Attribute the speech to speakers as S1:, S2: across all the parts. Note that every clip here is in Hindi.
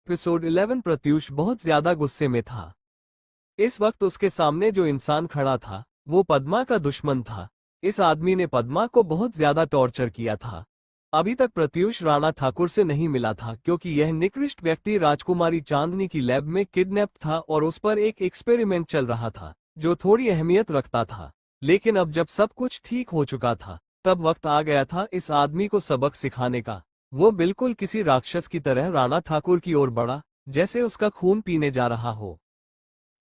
S1: एपिसोड 11। प्रत्यूष बहुत ज्यादा गुस्से में था। इस वक्त उसके सामने जो इंसान खड़ा था वो पद्मा का दुश्मन था। इस आदमी ने पद्मा को बहुत ज्यादा टॉर्चर किया था। अभी तक प्रत्यूष राणा ठाकुर से नहीं मिला था क्योंकि यह निकृष्ट व्यक्ति राजकुमारी चांदनी की लैब में किडनैप था और उस पर एक एक्सपेरिमेंट चल रहा था जो थोड़ी अहमियत रखता था। लेकिन अब जब सब कुछ ठीक हो चुका था तब वक्त आ गया था इस आदमी को सबक सिखाने का। वो बिल्कुल किसी राक्षस की तरह राणा ठाकुर की ओर बढ़ा, जैसे उसका खून पीने जा रहा हो।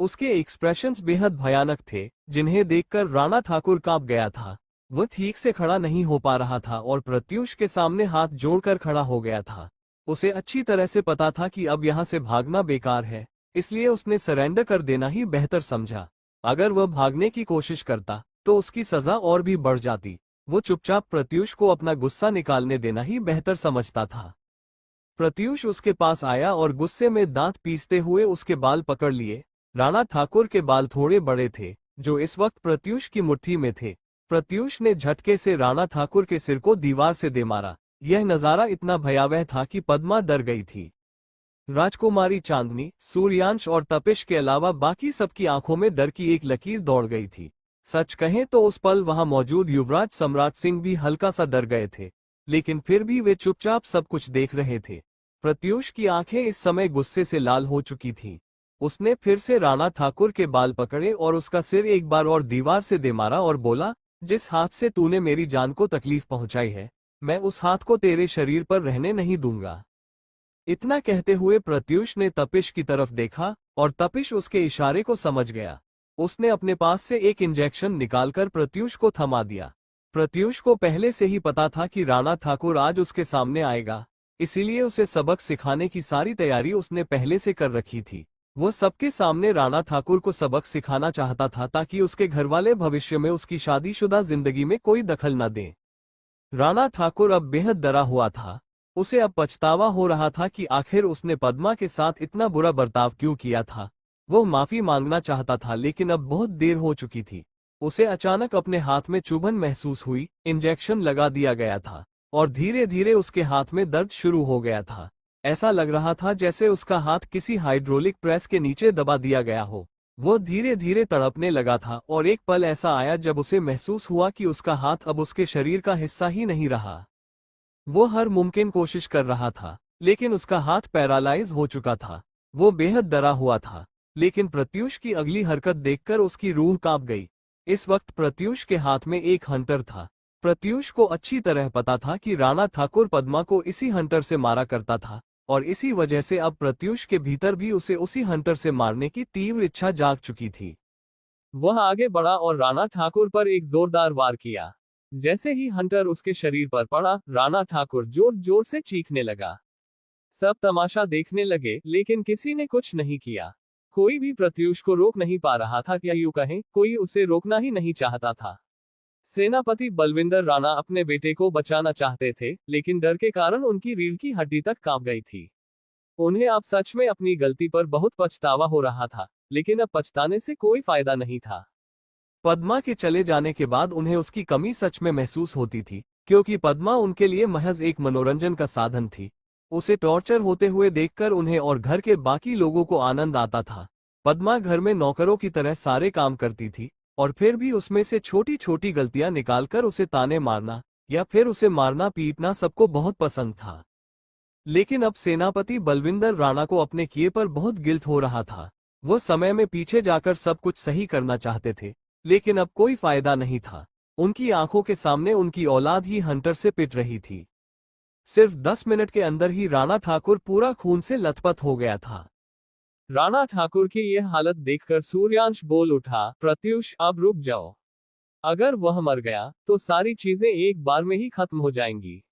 S1: उसके एक्सप्रेशंस बेहद भयानक थे, जिन्हें देखकर राणा ठाकुर कांप गया था। वो ठीक से खड़ा नहीं हो पा रहा था और प्रत्यूष के सामने हाथ जोड़कर खड़ा हो गया था। उसे अच्छी तरह से पता था कि अब यहाँ से भागना बेकार है, इसलिए उसने सरेंडर कर देना ही बेहतर समझा। अगर वह भागने की कोशिश करता तो उसकी सजा और भी बढ़ जाती। वो चुपचाप प्रत्यूष को अपना गुस्सा निकालने देना ही बेहतर समझता था। प्रत्यूष उसके पास आया और गुस्से में दांत पीसते हुए उसके बाल पकड़ लिए। राणा ठाकुर के बाल थोड़े बड़े थे, जो इस वक्त प्रत्यूष की मुट्ठी में थे। प्रत्यूष ने झटके से राणा ठाकुर के सिर को दीवार से दे मारा। यह नजारा इतना भयावह था कि पद्मा डर गई थी। राजकुमारी चांदनी, सूर्यांश और तपिश के अलावा बाकी सबकी आंखों में डर की एक लकीर दौड़ गई थी। सच कहें तो उस पल वहां मौजूद युवराज सम्राट सिंह भी हल्का सा डर गए थे, लेकिन फिर भी वे चुपचाप सब कुछ देख रहे थे। प्रत्यूष की आंखें इस समय गुस्से से लाल हो चुकी थीं। उसने फिर से राणा ठाकुर के बाल पकड़े और उसका सिर एक बार और दीवार से दे मारा और बोला, जिस हाथ से तूने मेरी जान को तकलीफ पहुंचाई है, मैं उस हाथ को तेरे शरीर पर रहने नहीं दूंगा। इतना कहते हुए प्रत्यूष ने तपिश की तरफ देखा और तपिश उसके इशारे को समझ गया। उसने अपने पास से एक इंजेक्शन निकालकर प्रत्यूष को थमा दिया। प्रत्यूष को पहले से ही पता था कि राणा ठाकुर आज उसके सामने आएगा, इसीलिए उसे सबक सिखाने की सारी तैयारी उसने पहले से कर रखी थी। वो सबके सामने राणा ठाकुर को सबक सिखाना चाहता था ताकि उसके घरवाले भविष्य में उसकी शादीशुदा जिंदगी में कोई दखल न दें। राणा ठाकुर अब बेहद डरा हुआ था। उसे अब पछतावा हो रहा था कि आखिर उसने पद्मा के साथ इतना बुरा बर्ताव क्यों किया था। वो माफी मांगना चाहता था लेकिन अब बहुत देर हो चुकी थी। उसे अचानक अपने हाथ में चुभन महसूस हुई। इंजेक्शन लगा दिया गया था और धीरे धीरे उसके हाथ में दर्द शुरू हो गया था। ऐसा लग रहा था जैसे उसका हाथ किसी हाइड्रोलिक प्रेस के नीचे दबा दिया गया हो। वो धीरे धीरे तड़पने लगा था और एक पल ऐसा आया जब उसे महसूस हुआ कि उसका हाथ अब उसके शरीर का हिस्सा ही नहीं रहा। वो हर मुमकिन कोशिश कर रहा था, लेकिन उसका हाथ पैरालाइज हो चुका था। वो बेहद डरा हुआ था, लेकिन प्रत्यूष की अगली हरकत देखकर उसकी रूह कांप गई। इस वक्त प्रत्यूष के हाथ में एक हंटर था। प्रत्यूष को अच्छी तरह पता था कि राणा ठाकुर पद्मा को इसी हंटर से मारा करता था और इसी वजह से अब प्रत्यूष के भीतर भी उसे उसी हंटर से मारने की तीव्र इच्छा जाग चुकी थी। वह आगे बढ़ा और राणा ठाकुर पर एक जोरदार वार किया। जैसे ही हंटर उसके शरीर पर पड़ा, राणा ठाकुर जोर जोर से चीखने लगा। सब तमाशा देखने लगे, लेकिन किसी ने कुछ नहीं किया। कोई भी प्रत्यूष को रोक नहीं पा रहा था, क्या यूं कहें, कोई उसे रोकना ही नहीं चाहता था। सेनापति बलविंदर राणा अपने बेटे को बचाना चाहते थे, लेकिन डर के कारण उनकी रीढ़ की हड्डी तक कांप गई थी। उन्हें अब सच में अपनी गलती पर बहुत पछतावा हो रहा था, लेकिन अब पछताने से कोई फायदा नहीं था। पद्मा के चले जाने के बाद उन्हें उसकी कमी सच में महसूस होती थी, क्योंकि पद्मा उनके लिए महज एक मनोरंजन का साधन थी। उसे टॉर्चर होते हुए देखकर उन्हें और घर के बाकी लोगों को आनंद आता था। पद्मा घर में नौकरों की तरह सारे काम करती थी और फिर भी उसमें से छोटी छोटी गलतियां निकालकर उसे ताने मारना या फिर उसे मारना पीटना सबको बहुत पसंद था। लेकिन अब सेनापति बलविंदर राणा को अपने किए पर बहुत गिल्ट हो रहा था। वो समय में पीछे जाकर सब कुछ सही करना चाहते थे, लेकिन अब कोई फायदा नहीं था। उनकी आंखों के सामने उनकी औलाद ही हंटर से पिट रही थी। सिर्फ 10 मिनट के अंदर ही राणा ठाकुर पूरा खून से लथपथ हो गया था। राणा ठाकुर की यह हालत देखकर सूर्यांश बोल उठा, प्रत्यूष अब रुक जाओ। अगर वह मर गया तो सारी चीजें एक बार में ही खत्म हो जाएंगी।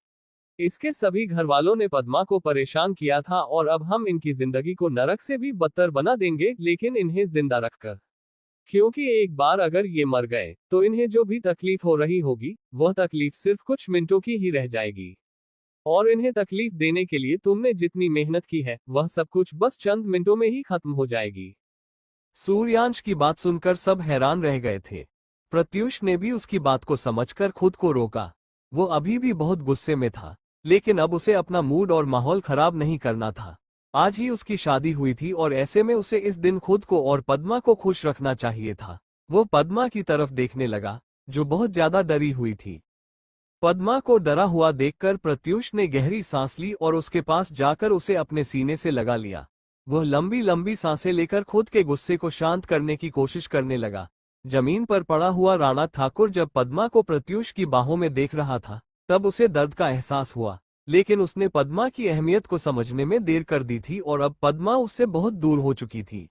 S1: इसके सभी घरवालों ने पद्मा को परेशान किया था और अब हम इनकी जिंदगी को नरक से भी बदतर बना देंगे, लेकिन इन्हें जिंदा रखकर। क्योंकि एक बार अगर ये मर गए तो इन्हें जो भी तकलीफ हो रही होगी वह तकलीफ सिर्फ कुछ मिनटों की ही रह जाएगी। और इन्हें तकलीफ देने के लिए तुमने जितनी मेहनत की है वह सब कुछ बस चंद मिनटों में ही खत्म हो जाएगी। सूर्यांश की बात सुनकर सब हैरान रह गए थे। प्रत्यूष ने भी उसकी बात को समझकर खुद को रोका। वो अभी भी बहुत गुस्से में था, लेकिन अब उसे अपना मूड और माहौल खराब नहीं करना था। आज ही उसकी शादी हुई थी और ऐसे में उसे इस दिन खुद को और पद्मा को खुश रखना चाहिए था। वो पद्मा की तरफ देखने लगा, जो बहुत ज्यादा डरी हुई थी। पद्मा को डरा हुआ देखकर प्रत्यूष ने गहरी सांस ली और उसके पास जाकर उसे अपने सीने से लगा लिया। वह लंबी लंबी सांसें लेकर खुद के गुस्से को शांत करने की कोशिश करने लगा। जमीन पर पड़ा हुआ राणा ठाकुर जब पद्मा को प्रत्यूष की बाहों में देख रहा था, तब उसे दर्द का एहसास हुआ, लेकिन उसने पद्मा की अहमियत को समझने में देर कर दी थी और अब पद्मा उससे बहुत दूर हो चुकी थी।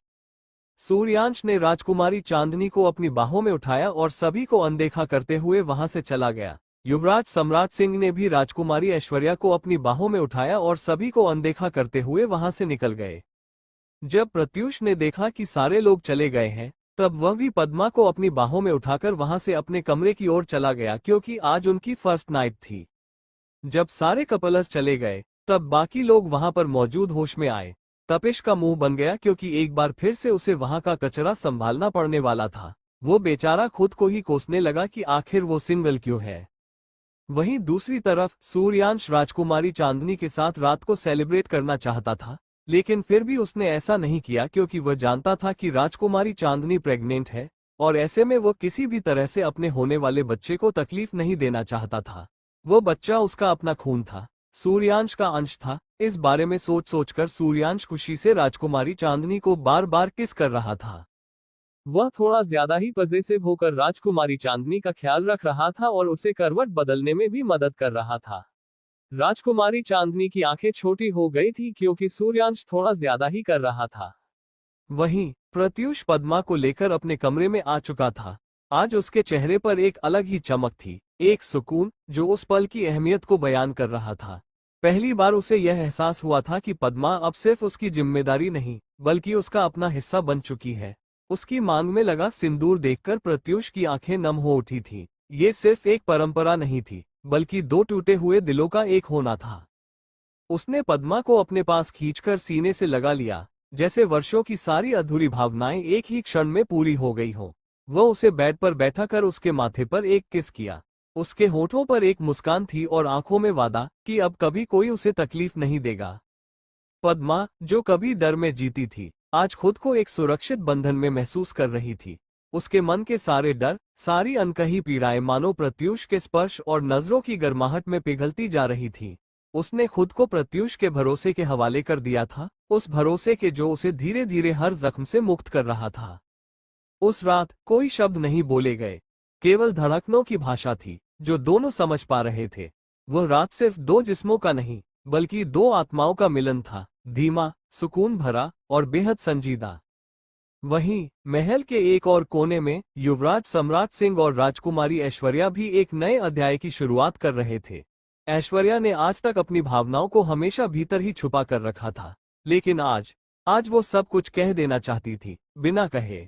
S1: सूर्यांश ने राजकुमारी चांदनी को अपनी बाहों में उठाया और सभी को अनदेखा करते हुए वहां से चला गया। युवराज सम्राट सिंह ने भी राजकुमारी ऐश्वर्या को अपनी बाहों में उठाया और सभी को अनदेखा करते हुए वहां से निकल गए। जब प्रत्यूष ने देखा कि सारे लोग चले गए हैं, तब वह भी पद्मा को अपनी बाहों में उठाकर वहां से अपने कमरे की ओर चला गया, क्योंकि आज उनकी फर्स्ट नाइट थी। जब सारे कपल्स चले गए, तब बाकी लोग वहां पर मौजूद होश में आए। तपिश का मुंह बन गया, क्योंकि एक बार फिर से उसे वहां का कचरा संभालना पड़ने वाला था। वो बेचारा खुद को ही कोसने लगा कि आखिर वो सिंगल क्यों है। वहीं दूसरी तरफ सूर्यांश राजकुमारी चांदनी के साथ रात को सेलिब्रेट करना चाहता था, लेकिन फिर भी उसने ऐसा नहीं किया, क्योंकि वह जानता था कि राजकुमारी चांदनी प्रेग्नेंट है और ऐसे में वो किसी भी तरह से अपने होने वाले बच्चे को तकलीफ नहीं देना चाहता था। वो बच्चा उसका अपना खून था, सूर्यांश का अंश था। इस बारे में सोच सोचकर सूर्यांश खुशी से राजकुमारी चांदनी को बार बार किस कर रहा था। वह थोड़ा ज्यादा ही पजेसिव होकर राजकुमारी चांदनी का ख्याल रख रहा था और उसे करवट बदलने में भी मदद कर रहा था। राजकुमारी चांदनी की आंखें छोटी हो गई थी, क्योंकि सूर्यांश थोड़ा ज्यादा ही कर रहा था। वहीं प्रत्यूष पद्मा को लेकर अपने कमरे में आ चुका था। आज उसके चेहरे पर एक अलग ही चमक थी, एक सुकून जो उस पल की अहमियत को बयान कर रहा था। पहली बार उसे यह एहसास हुआ था कि पद्मा अब सिर्फ उसकी जिम्मेदारी नहीं, बल्कि उसका अपना हिस्सा बन चुकी है। उसकी मांग में लगा सिंदूर देखकर प्रत्यूष की आंखें नम हो उठी थी। ये सिर्फ एक परंपरा नहीं थी, बल्कि दो टूटे हुए दिलों का एक होना था। उसने पद्मा को अपने पास खींचकर सीने से लगा लिया, जैसे वर्षों की सारी अधूरी भावनाएं एक ही क्षण में पूरी हो गई हो। वह उसे बेड पर बैठा कर उसके माथे पर एक किस किया। उसके होठों पर एक मुस्कान थी और आंखों में वादा कि अब कभी कोई उसे तकलीफ नहीं देगा। पद्मा, जो कभी डर में जीती थी, आज खुद को एक सुरक्षित बंधन में महसूस कर रही थी। उसके मन के सारे डर, सारी अनकही पीड़ाएं मानो प्रत्यूष के स्पर्श और नजरों की गर्माहट में पिघलती जा रही थी। उसने खुद को प्रत्यूष के भरोसे के हवाले कर दिया था, उस भरोसे के जो उसे धीरे धीरे हर जख्म से मुक्त कर रहा था। उस रात कोई शब्द नहीं बोले गए, केवल धड़कनों की भाषा थी जो दोनों समझ पा रहे थे। वह रात सिर्फ दो जिस्मों का नहीं, बल्कि दो आत्माओं का मिलन था, धीमा, सुकून भरा और बेहद संजीदा। वहीं महल के एक और कोने में युवराज सम्राट सिंह और राजकुमारी ऐश्वर्या भी एक नए अध्याय की शुरुआत कर रहे थे। ऐश्वर्या ने आज तक अपनी भावनाओं को हमेशा भीतर ही छुपा कर रखा था, लेकिन आज वो सब कुछ कह देना चाहती थी, बिना कहे।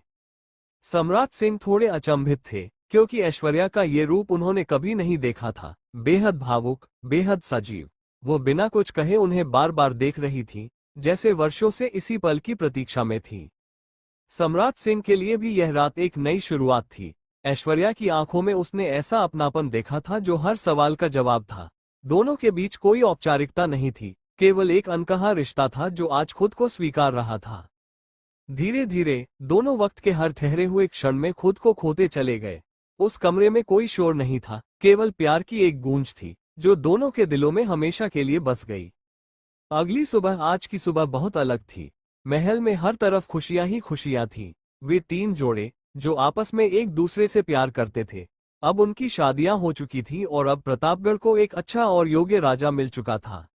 S1: सम्राट सिंह थोड़े अचंभित थे, क्योंकि ऐश्वर्या का ये रूप उन्होंने कभी नहीं देखा था। बेहद भावुक, बेहद सजीव। वो बिना कुछ कहे उन्हें बार बार देख रही थी, जैसे वर्षों से इसी पल की प्रतीक्षा में थी। सम्राट सिंह के लिए भी यह रात एक नई शुरुआत थी। ऐश्वर्या की आंखों में उसने ऐसा अपनापन देखा था जो हर सवाल का जवाब था। दोनों के बीच कोई औपचारिकता नहीं थी, केवल एक अनकहा रिश्ता था जो आज खुद को स्वीकार रहा था। धीरे धीरे दोनों वक्त के हर ठहरे हुए क्षण में खुद को खोते चले गए। उस कमरे में कोई शोर नहीं था, केवल प्यार की एक गूंज थी जो दोनों के दिलों में हमेशा के लिए बस गई। अगली सुबह आज की सुबह बहुत अलग थी। महल में हर तरफ खुशियां ही खुशियां थीं। वे तीन जोड़े जो आपस में एक दूसरे से प्यार करते थे, अब उनकी शादियां हो चुकी थीं और अब प्रतापगढ़ को एक अच्छा और योग्य राजा मिल चुका था।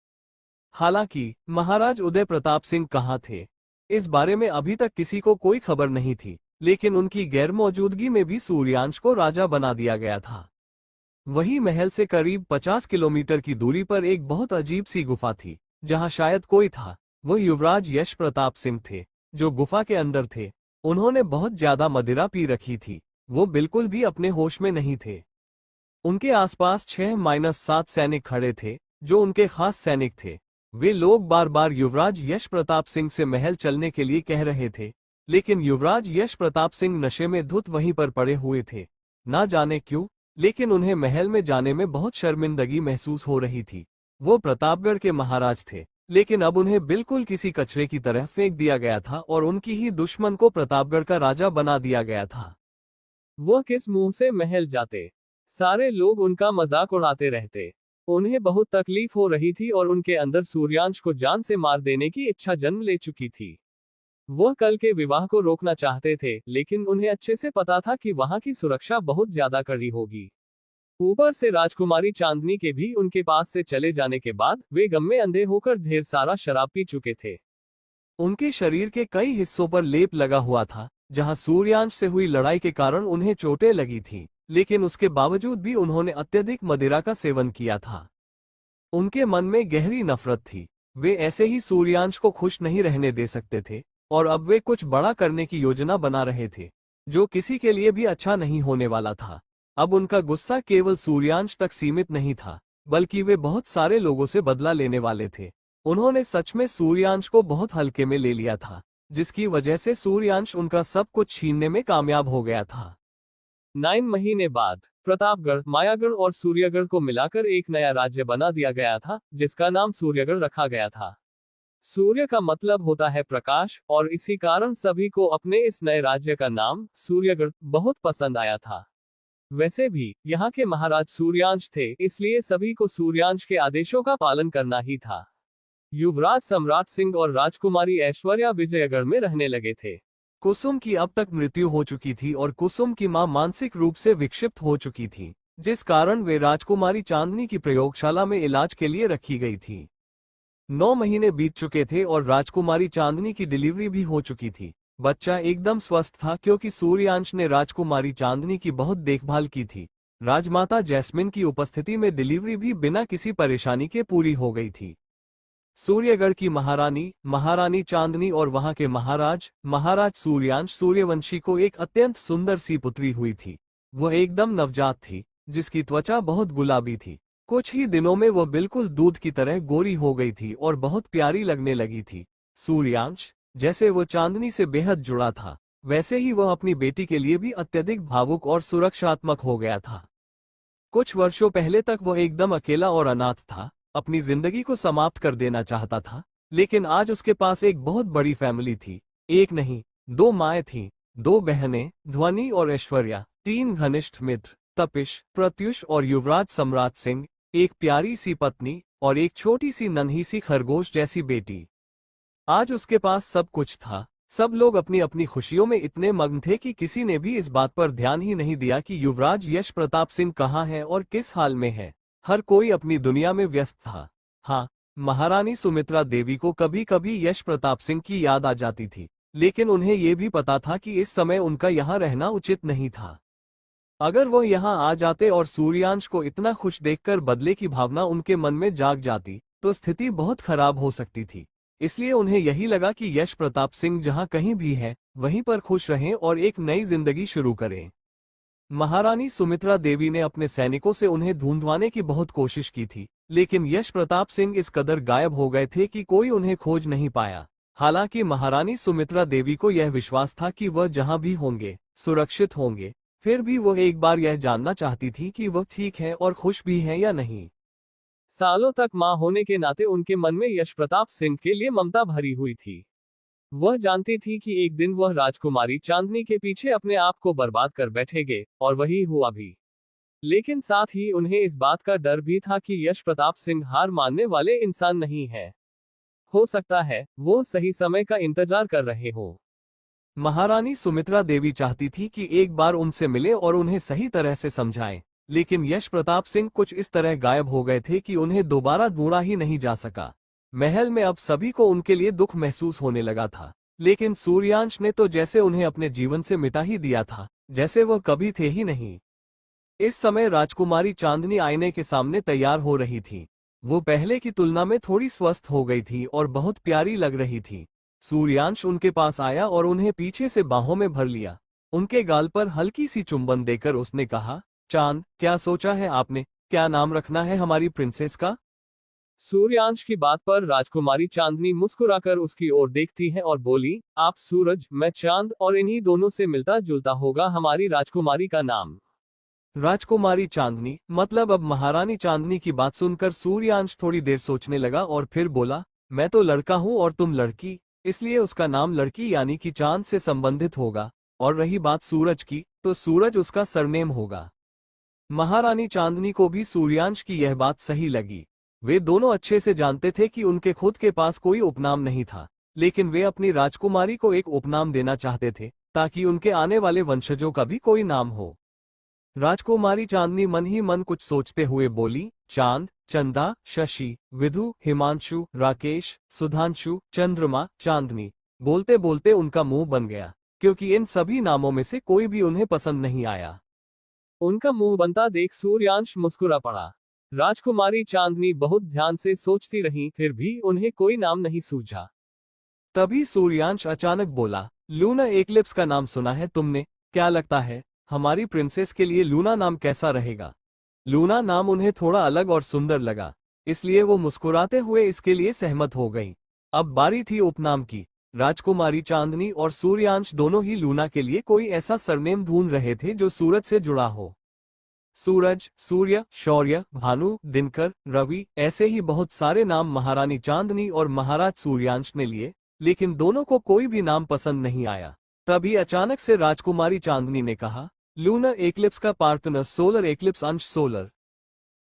S1: हालांकि महाराज उदय प्रताप सिंह कहाँ थे, इस बारे में अभी तक किसी को कोई खबर नहीं थी, लेकिन उनकी गैरमौजूदगी में भी सूर्यांश को राजा बना दिया गया था। वहीं महल से करीब 50 किलोमीटर की दूरी पर एक बहुत अजीब सी गुफा थी, जहां शायद कोई था। वो युवराज यश प्रताप सिंह थे, जो गुफा के अंदर थे। उन्होंने बहुत ज्यादा मदिरा पी रखी थी, वो बिल्कुल भी अपने होश में नहीं थे। उनके आसपास 6-7 सैनिक खड़े थे, जो उनके खास सैनिक थे। वे लोग बार बार युवराज यश प्रताप सिंह से महल चलने के लिए कह रहे थे, लेकिन युवराज यश प्रताप सिंह नशे में धुत वहीं पर पड़े हुए थे। ना जाने क्यों, लेकिन उन्हें महल में जाने में बहुत शर्मिंदगी महसूस हो रही थी। वो प्रतापगढ़ के महाराज थे, लेकिन अब उन्हें बिल्कुल किसी कचरे की तरह फेंक दिया गया था और उनकी ही दुश्मन को प्रतापगढ़ का राजा बना दिया गया था। वह किस मुंह से महल जाते? सारे लोग उनका मजाक उड़ाते रहते। उन्हें बहुत तकलीफ हो रही थी और उनके अंदर सूर्यांश को जान से मार देने की इच्छा जन्म ले चुकी थी। वह कल के विवाह को रोकना चाहते थे, लेकिन उन्हें अच्छे से पता था कि वहां की सुरक्षा बहुत ज्यादा कड़ी होगी। ऊपर से राजकुमारी चांदनी के भी उनके पास से चले जाने के बाद वे गम में अंधे होकर ढेर सारा शराब पी चुके थे। उनके शरीर के कई हिस्सों पर लेप लगा हुआ था, जहां सूर्यांश से हुई लड़ाई के कारण उन्हें चोटें लगी थी, लेकिन उसके बावजूद भी उन्होंने अत्यधिक मदिरा का सेवन किया था। उनके मन में गहरी नफरत थी। वे ऐसे ही सूर्यांश को खुश नहीं रहने दे सकते थे, और अब वे कुछ बड़ा करने की योजना बना रहे थे, जो किसी के लिए भी अच्छा नहीं होने वाला था। अब उनका गुस्सा केवल सूर्यांश तक सीमित नहीं था, बल्कि वे बहुत सारे लोगों से बदला लेने वाले थे। उन्होंने सच में सूर्यांश को बहुत हल्के में ले लिया था, जिसकी वजह से सूर्यांश उनका सब कुछ छीनने में कामयाब हो गया था। 9 महीने बाद प्रतापगढ़, मायागढ़ और सूर्यगढ़ को मिलाकर एक नया राज्य बना दिया गया था, जिसका नाम सूर्यगढ़ रखा गया था। सूर्य का मतलब होता है प्रकाश, और इसी कारण सभी को अपने इस नए राज्य का नाम सूर्यगढ़ बहुत पसंद आया था। वैसे भी यहाँ के महाराज सूर्यांश थे, इसलिए सभी को सूर्यांश के आदेशों का पालन करना ही था। युवराज सम्राट सिंह और राजकुमारी ऐश्वर्या विजयगढ़ में रहने लगे थे। कुसुम की अब तक मृत्यु हो चुकी थी और कुसुम की मां मानसिक रूप से विक्षिप्त हो चुकी थी, जिस कारण वे राजकुमारी चांदनी की प्रयोगशाला में इलाज के लिए रखी गई थी। 9 महीने बीत चुके थे और राजकुमारी चांदनी की डिलीवरी भी हो चुकी थी। बच्चा एकदम स्वस्थ था, क्योंकि सूर्यांश ने राजकुमारी चांदनी की बहुत देखभाल की थी। राजमाता जैस्मिन की उपस्थिति में डिलीवरी भी बिना किसी परेशानी के पूरी हो गई थी। सूर्यगढ़ की महारानी चांदनी और वहां के महाराज सूर्यांश सूर्यवंशी को एक अत्यंत सुंदर सी पुत्री हुई थी। वह एकदम नवजात थी, जिसकी त्वचा बहुत गुलाबी थी। कुछ ही दिनों में वह बिल्कुल दूध की तरह गोरी हो गई थी और बहुत प्यारी लगने लगी थी। सूर्यांश, जैसे वो चांदनी से बेहद जुड़ा था, वैसे ही वह अपनी बेटी के लिए भी अत्यधिक भावुक और सुरक्षात्मक हो गया था। कुछ वर्षों पहले तक वह एकदम अकेला और अनाथ था, अपनी जिंदगी को समाप्त कर देना चाहता था, लेकिन आज उसके पास एक बहुत बड़ी फैमिली थी। एक नहीं, 2 माएं थीं, 2 बहनें, ध्वनि और ऐश्वर्या, 3 घनिष्ठ मित्र, तपिश, प्रत्युष और युवराज सम्राट सिंह, एक प्यारी सी पत्नी और एक छोटी सी नन्ही सी खरगोश जैसी बेटी। आज उसके पास सब कुछ था। सब लोग अपनी अपनी खुशियों में इतने मग्न थे कि किसी ने भी इस बात पर ध्यान ही नहीं दिया कि युवराज यश प्रताप सिंह कहाँ है और किस हाल में है। हर कोई अपनी दुनिया में व्यस्त था। हाँ, महारानी सुमित्रा देवी को कभी कभी यश प्रताप सिंह की याद आ जाती थी, लेकिन उन्हें यह भी पता था कि इस समय उनका यहाँ रहना उचित नहीं था। अगर वह यहाँ आ जाते और सूर्यांश को इतना खुश देखकर बदले की भावना उनके मन में जाग जाती, तो स्थिति बहुत खराब हो सकती थी। इसलिए उन्हें यही लगा कि यश प्रताप सिंह जहां कहीं भी है, वहीं पर खुश रहें और एक नई जिंदगी शुरू करें। महारानी सुमित्रा देवी ने अपने सैनिकों से उन्हें ढूंढवाने की बहुत कोशिश की थी, लेकिन यश प्रताप सिंह इस कदर गायब हो गए थे कि कोई उन्हें खोज नहीं पाया। हालांकि महारानी सुमित्रा देवी को यह विश्वास था कि वह जहां भी होंगे, सुरक्षित होंगे। फिर भी वह एक बार यह जानना चाहती थी कि वह ठीक है और खुश भी है या नहीं। सालों तक मां होने के नाते उनके मन में यश प्रताप सिंह के लिए ममता भरी हुई थी। वह जानती थी कि एक दिन वह राजकुमारी चांदनी के पीछे अपने आप को बर्बाद कर बैठेंगे, और वही हुआ भी। लेकिन साथ ही उन्हें इस बात का डर भी था कि यश प्रताप सिंह हार मानने वाले इंसान नहीं है। हो सकता है वो सही समय का इंतजार कर रहे हो। महारानी सुमित्रा देवी चाहती थी कि एक बार उनसे मिले और उन्हें सही तरह से समझाएं, लेकिन यश प्रताप सिंह कुछ इस तरह गायब हो गए थे कि उन्हें दोबारा ढूंढा ही नहीं जा सका। महल में अब सभी को उनके लिए दुख महसूस होने लगा था, लेकिन सूर्यांश ने तो जैसे उन्हें अपने जीवन से मिटा ही दिया था, जैसे वह कभी थे ही नहीं। इस समय राजकुमारी चांदनी आईने के सामने तैयार हो रही थी। वो पहले की तुलना में थोड़ी स्वस्थ हो गई थी और बहुत प्यारी लग रही थी। सूर्यांश उनके पास आया और उन्हें पीछे से बाहों में भर लिया। उनके गाल पर हल्की सी चुंबन देकर उसने कहा, चांद, क्या सोचा है आपने? क्या नाम रखना है हमारी प्रिंसेस का? सूर्यांश की बात पर राजकुमारी चांदनी मुस्कुराकर उसकी ओर देखती है और बोली, आप सूरज, मैं चांद, और इन्हीं दोनों से मिलता जुलता होगा हमारी राजकुमारी का नाम। राजकुमारी चांदनी मतलब अब महारानी चांदनी की बात सुनकर सूर्यांश थोड़ी देर सोचने लगा और फिर बोला, मैं तो लड़का हूं और तुम लड़की, इसलिए उसका नाम लड़की यानी कि चांद से संबंधित होगा, और रही बात सूरज की, तो सूरज उसका सरनेम होगा। महारानी चांदनी को भी सूर्यांश की यह बात सही लगी। वे दोनों अच्छे से जानते थे कि उनके खुद के पास कोई उपनाम नहीं था, लेकिन वे अपनी राजकुमारी को एक उपनाम देना चाहते थे, ताकि उनके आने वाले वंशजों का भी कोई नाम हो। राजकुमारी चांदनी मन ही मन कुछ सोचते हुए बोली, चांद, चंदा, शशि, विधु, हिमांशु, राकेश, सुधांशु, चंद्रमा, चांदनी। बोलते बोलते उनका मुंह बन गया, क्योंकि इन सभी नामों में से कोई भी उन्हें पसंद नहीं आया। उनका मुंह बनता देख सूर्यांश मुस्कुरा पड़ा। राजकुमारी चांदनी बहुत ध्यान से सोचती रहीं, फिर भी उन्हें कोई नाम नहीं सूझा। तभी सूर्यांश अचानक बोला, लूना एक्लिप्स का नाम सुना है तुमने? क्या लगता है हमारी प्रिंसेस के लिए लूना नाम कैसा रहेगा? लूना नाम उन्हें थोड़ा अलग और सुंदर लगा, इसलिए वो मुस्कुराते हुए इसके लिए सहमत हो गईं। अब बारी थी उपनाम की। राजकुमारी चांदनी और सूर्यांश दोनों ही लूना के लिए कोई ऐसा सरनेम ढूंढ रहे थे जो सूरज से जुड़ा हो। सूरज, सूर्य, शौर्य, भानु, दिनकर, रवि, ऐसे ही बहुत सारे नाम महारानी चांदनी और महाराज सूर्यांश ने लिए, लेकिन दोनों को कोई भी नाम पसंद नहीं आया। तभी अचानक से राजकुमारी चांदनी ने कहा, लूनर एक्लिप्स का पार्टनर सोलर एक्लिप्स अंश सोलर।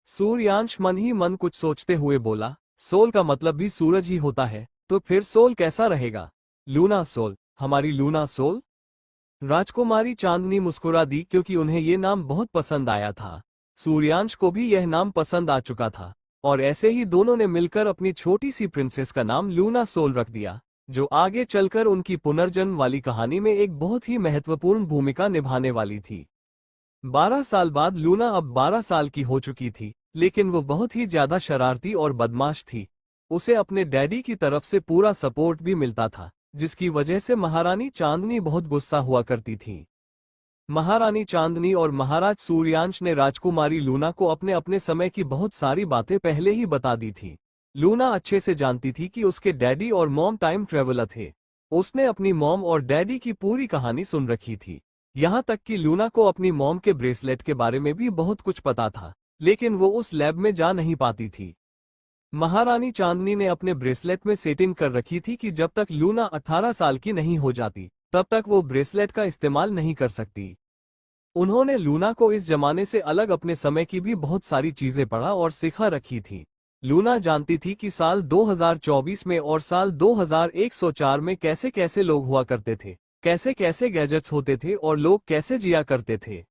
S1: सूर्यांश मन ही मन कुछ सोचते हुए बोला, सोल का मतलब भी सूरज ही होता है, तो फिर सोल कैसा रहेगा? लूना सोल, हमारी लूना सोल। राजकुमारी चांदनी मुस्कुरा दी, क्योंकि उन्हें ये नाम बहुत पसंद आया था। सूर्यांश को भी यह नाम पसंद आ चुका था, और ऐसे ही दोनों ने मिलकर अपनी छोटी सी प्रिंसेस का नाम लूना सोल रख दिया, जो आगे चलकर उनकी पुनर्जन्म वाली कहानी में एक बहुत ही महत्वपूर्ण भूमिका निभाने वाली थी। 12 साल बाद लूना अब 12 साल की हो चुकी थी, लेकिन वो बहुत ही ज्यादा शरारती और बदमाश थी। उसे अपने डैडी की तरफ से पूरा सपोर्ट भी मिलता था, जिसकी वजह से महारानी चांदनी बहुत गुस्सा हुआ करती थी। महारानी चांदनी और महाराज सूर्यांश ने राजकुमारी लूना को अपने अपने समय की बहुत सारी बातें पहले ही बता दी थी। लूना अच्छे से जानती थी कि उसके डैडी और मॉम टाइम ट्रेवलर थे। उसने अपनी मॉम और डैडी की पूरी कहानी सुन रखी थी। यहाँ तक कि लूना को अपनी मॉम के ब्रेसलेट के बारे में भी बहुत कुछ पता था, लेकिन वो उस लैब में जा नहीं पाती थी। महारानी चांदनी ने अपने ब्रेसलेट में सेटिंग कर रखी थी कि जब तक लूना 18 साल की नहीं हो जाती, तब तक वो ब्रेसलेट का इस्तेमाल नहीं कर सकती। उन्होंने लूना को इस जमाने से अलग अपने समय की भी बहुत सारी चीजें पढ़ा और सिखा रखी थी। लूना जानती थी कि साल 2024 में और साल 2104 में कैसे कैसे लोग हुआ करते थे, कैसे कैसे गैजेट्स होते थे और लोग कैसे जिया करते थे।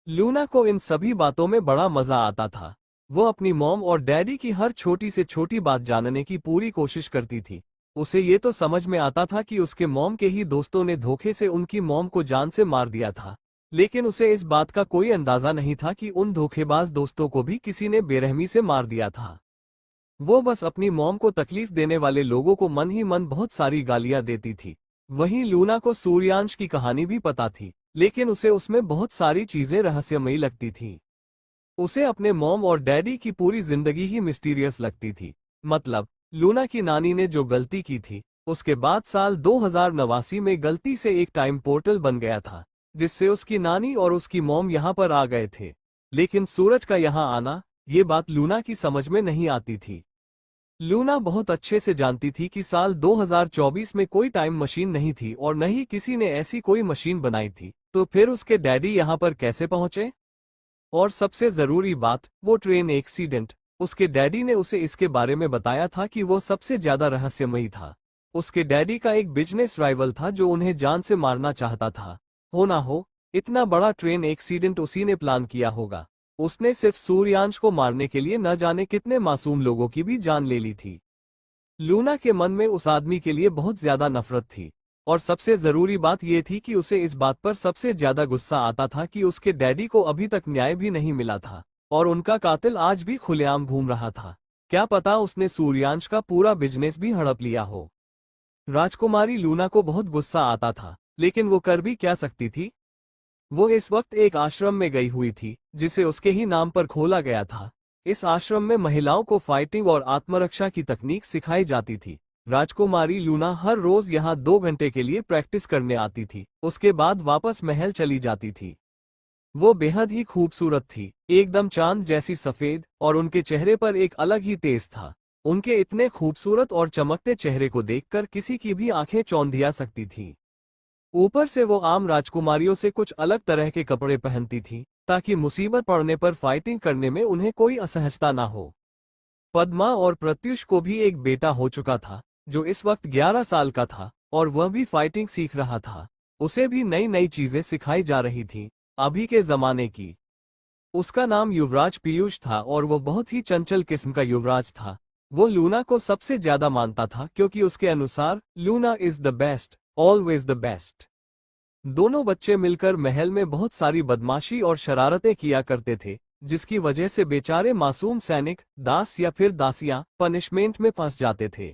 S1: लूना को इन सभी बातों में बड़ा मजा आता था। वो अपनी मॉम और डैडी की हर छोटी से छोटी बात जानने की पूरी कोशिश करती थी। उसे ये तो समझ में आता था कि उसके मॉम के ही दोस्तों ने धोखे से उनकी मॉम को जान से मार दिया था, लेकिन उसे इस बात का कोई अंदाजा नहीं था कि उन धोखेबाज दोस्तों को भी किसी ने बेरहमी से मार दिया था। वो बस अपनी मॉम को तकलीफ देने वाले लोगों को मन ही मन बहुत सारी गालियां देती थी। वहीं लूना को सूर्यांश की कहानी भी पता थी, लेकिन उसे उसमें बहुत सारी चीजें रहस्यमयी लगती थीं। उसे अपने मॉम और डैडी की पूरी जिंदगी ही मिस्टीरियस लगती थी। मतलब, लूना की नानी ने जो गलती की थी, उसके बाद साल 2089 में गलती से एक टाइम पोर्टल बन गया था, जिससे उसकी नानी और उसकी मॉम यहाँ पर आ गए थे। लेकिन सूरज का यहाँ आना, ये बात लूना की समझ में नहीं आती थी। लूना बहुत अच्छे से जानती थी कि साल 2024 में कोई टाइम मशीन नहीं थी और न ही किसी ने ऐसी कोई मशीन बनाई थी, तो फिर उसके डैडी यहाँ पर कैसे पहुंचे? और सबसे जरूरी बात, वो ट्रेन एक्सीडेंट। उसके डैडी ने उसे इसके बारे में बताया था कि वो सबसे ज्यादा रहस्यमयी था। उसके डैडी का एक बिजनेस राइवल था जो उन्हें जान से मारना चाहता था। हो ना हो, इतना बड़ा ट्रेन एक्सीडेंट उसी ने प्लान किया होगा। उसने सिर्फ सूर्यांश को मारने के लिए न जाने कितने मासूम लोगों की भी जान ले ली थी। लूना के मन में उस आदमी के लिए बहुत ज्यादा नफरत थी, और सबसे जरूरी बात यह थी कि उसे इस बात पर सबसे ज्यादा गुस्सा आता था कि उसके डैडी को अभी तक न्याय भी नहीं मिला था, और उनका कातिल आज भी खुलेआम घूम रहा था। क्या पता उसने सूर्यांश का पूरा बिजनेस भी हड़प लिया हो। राजकुमारी लूना को बहुत गुस्सा आता था, लेकिन वो कर भी क्या सकती थी। वो इस वक्त एक आश्रम में गई हुई थी, जिसे उसके ही नाम पर खोला गया था। इस आश्रम में महिलाओं को फाइटिंग और आत्मरक्षा की तकनीक सिखाई जाती थी। राजकुमारी लूना हर रोज यहाँ 2 घंटे के लिए प्रैक्टिस करने आती थी, उसके बाद वापस महल चली जाती थी। वो बेहद ही खूबसूरत थी, एकदम चांद जैसी सफेद, और उनके चेहरे पर एक अलग ही तेज था। उनके इतने खूबसूरत और चमकते चेहरे को देखकर किसी की भी आंखें चौंधिया सकती थीं। ऊपर से वो आम राजकुमारियों से कुछ अलग तरह के कपड़े पहनती थीं, ताकि मुसीबत पड़ने पर फाइटिंग करने में उन्हें कोई असहजता ना हो। पद्मा और प्रत्युष को भी एक बेटा हो चुका था, जो इस वक्त 11 साल का था, और वह भी फाइटिंग सीख रहा था। उसे भी नई नई चीजें सिखाई जा रही थीं, अभी के जमाने की। उसका नाम युवराज पीयूष था और वो बहुत ही चंचल किस्म का युवराज था। वो लूना को सबसे ज्यादा मानता था क्योंकि उसके अनुसार Luna is the best, always the best. दोनों बच्चे मिलकर महल में बहुत सारी बदमाशी और शरारतें किया करते थे, जिसकी वजह से बेचारे मासूम सैनिक, दास या फिर दासियां पनिशमेंट में फंस जाते थे।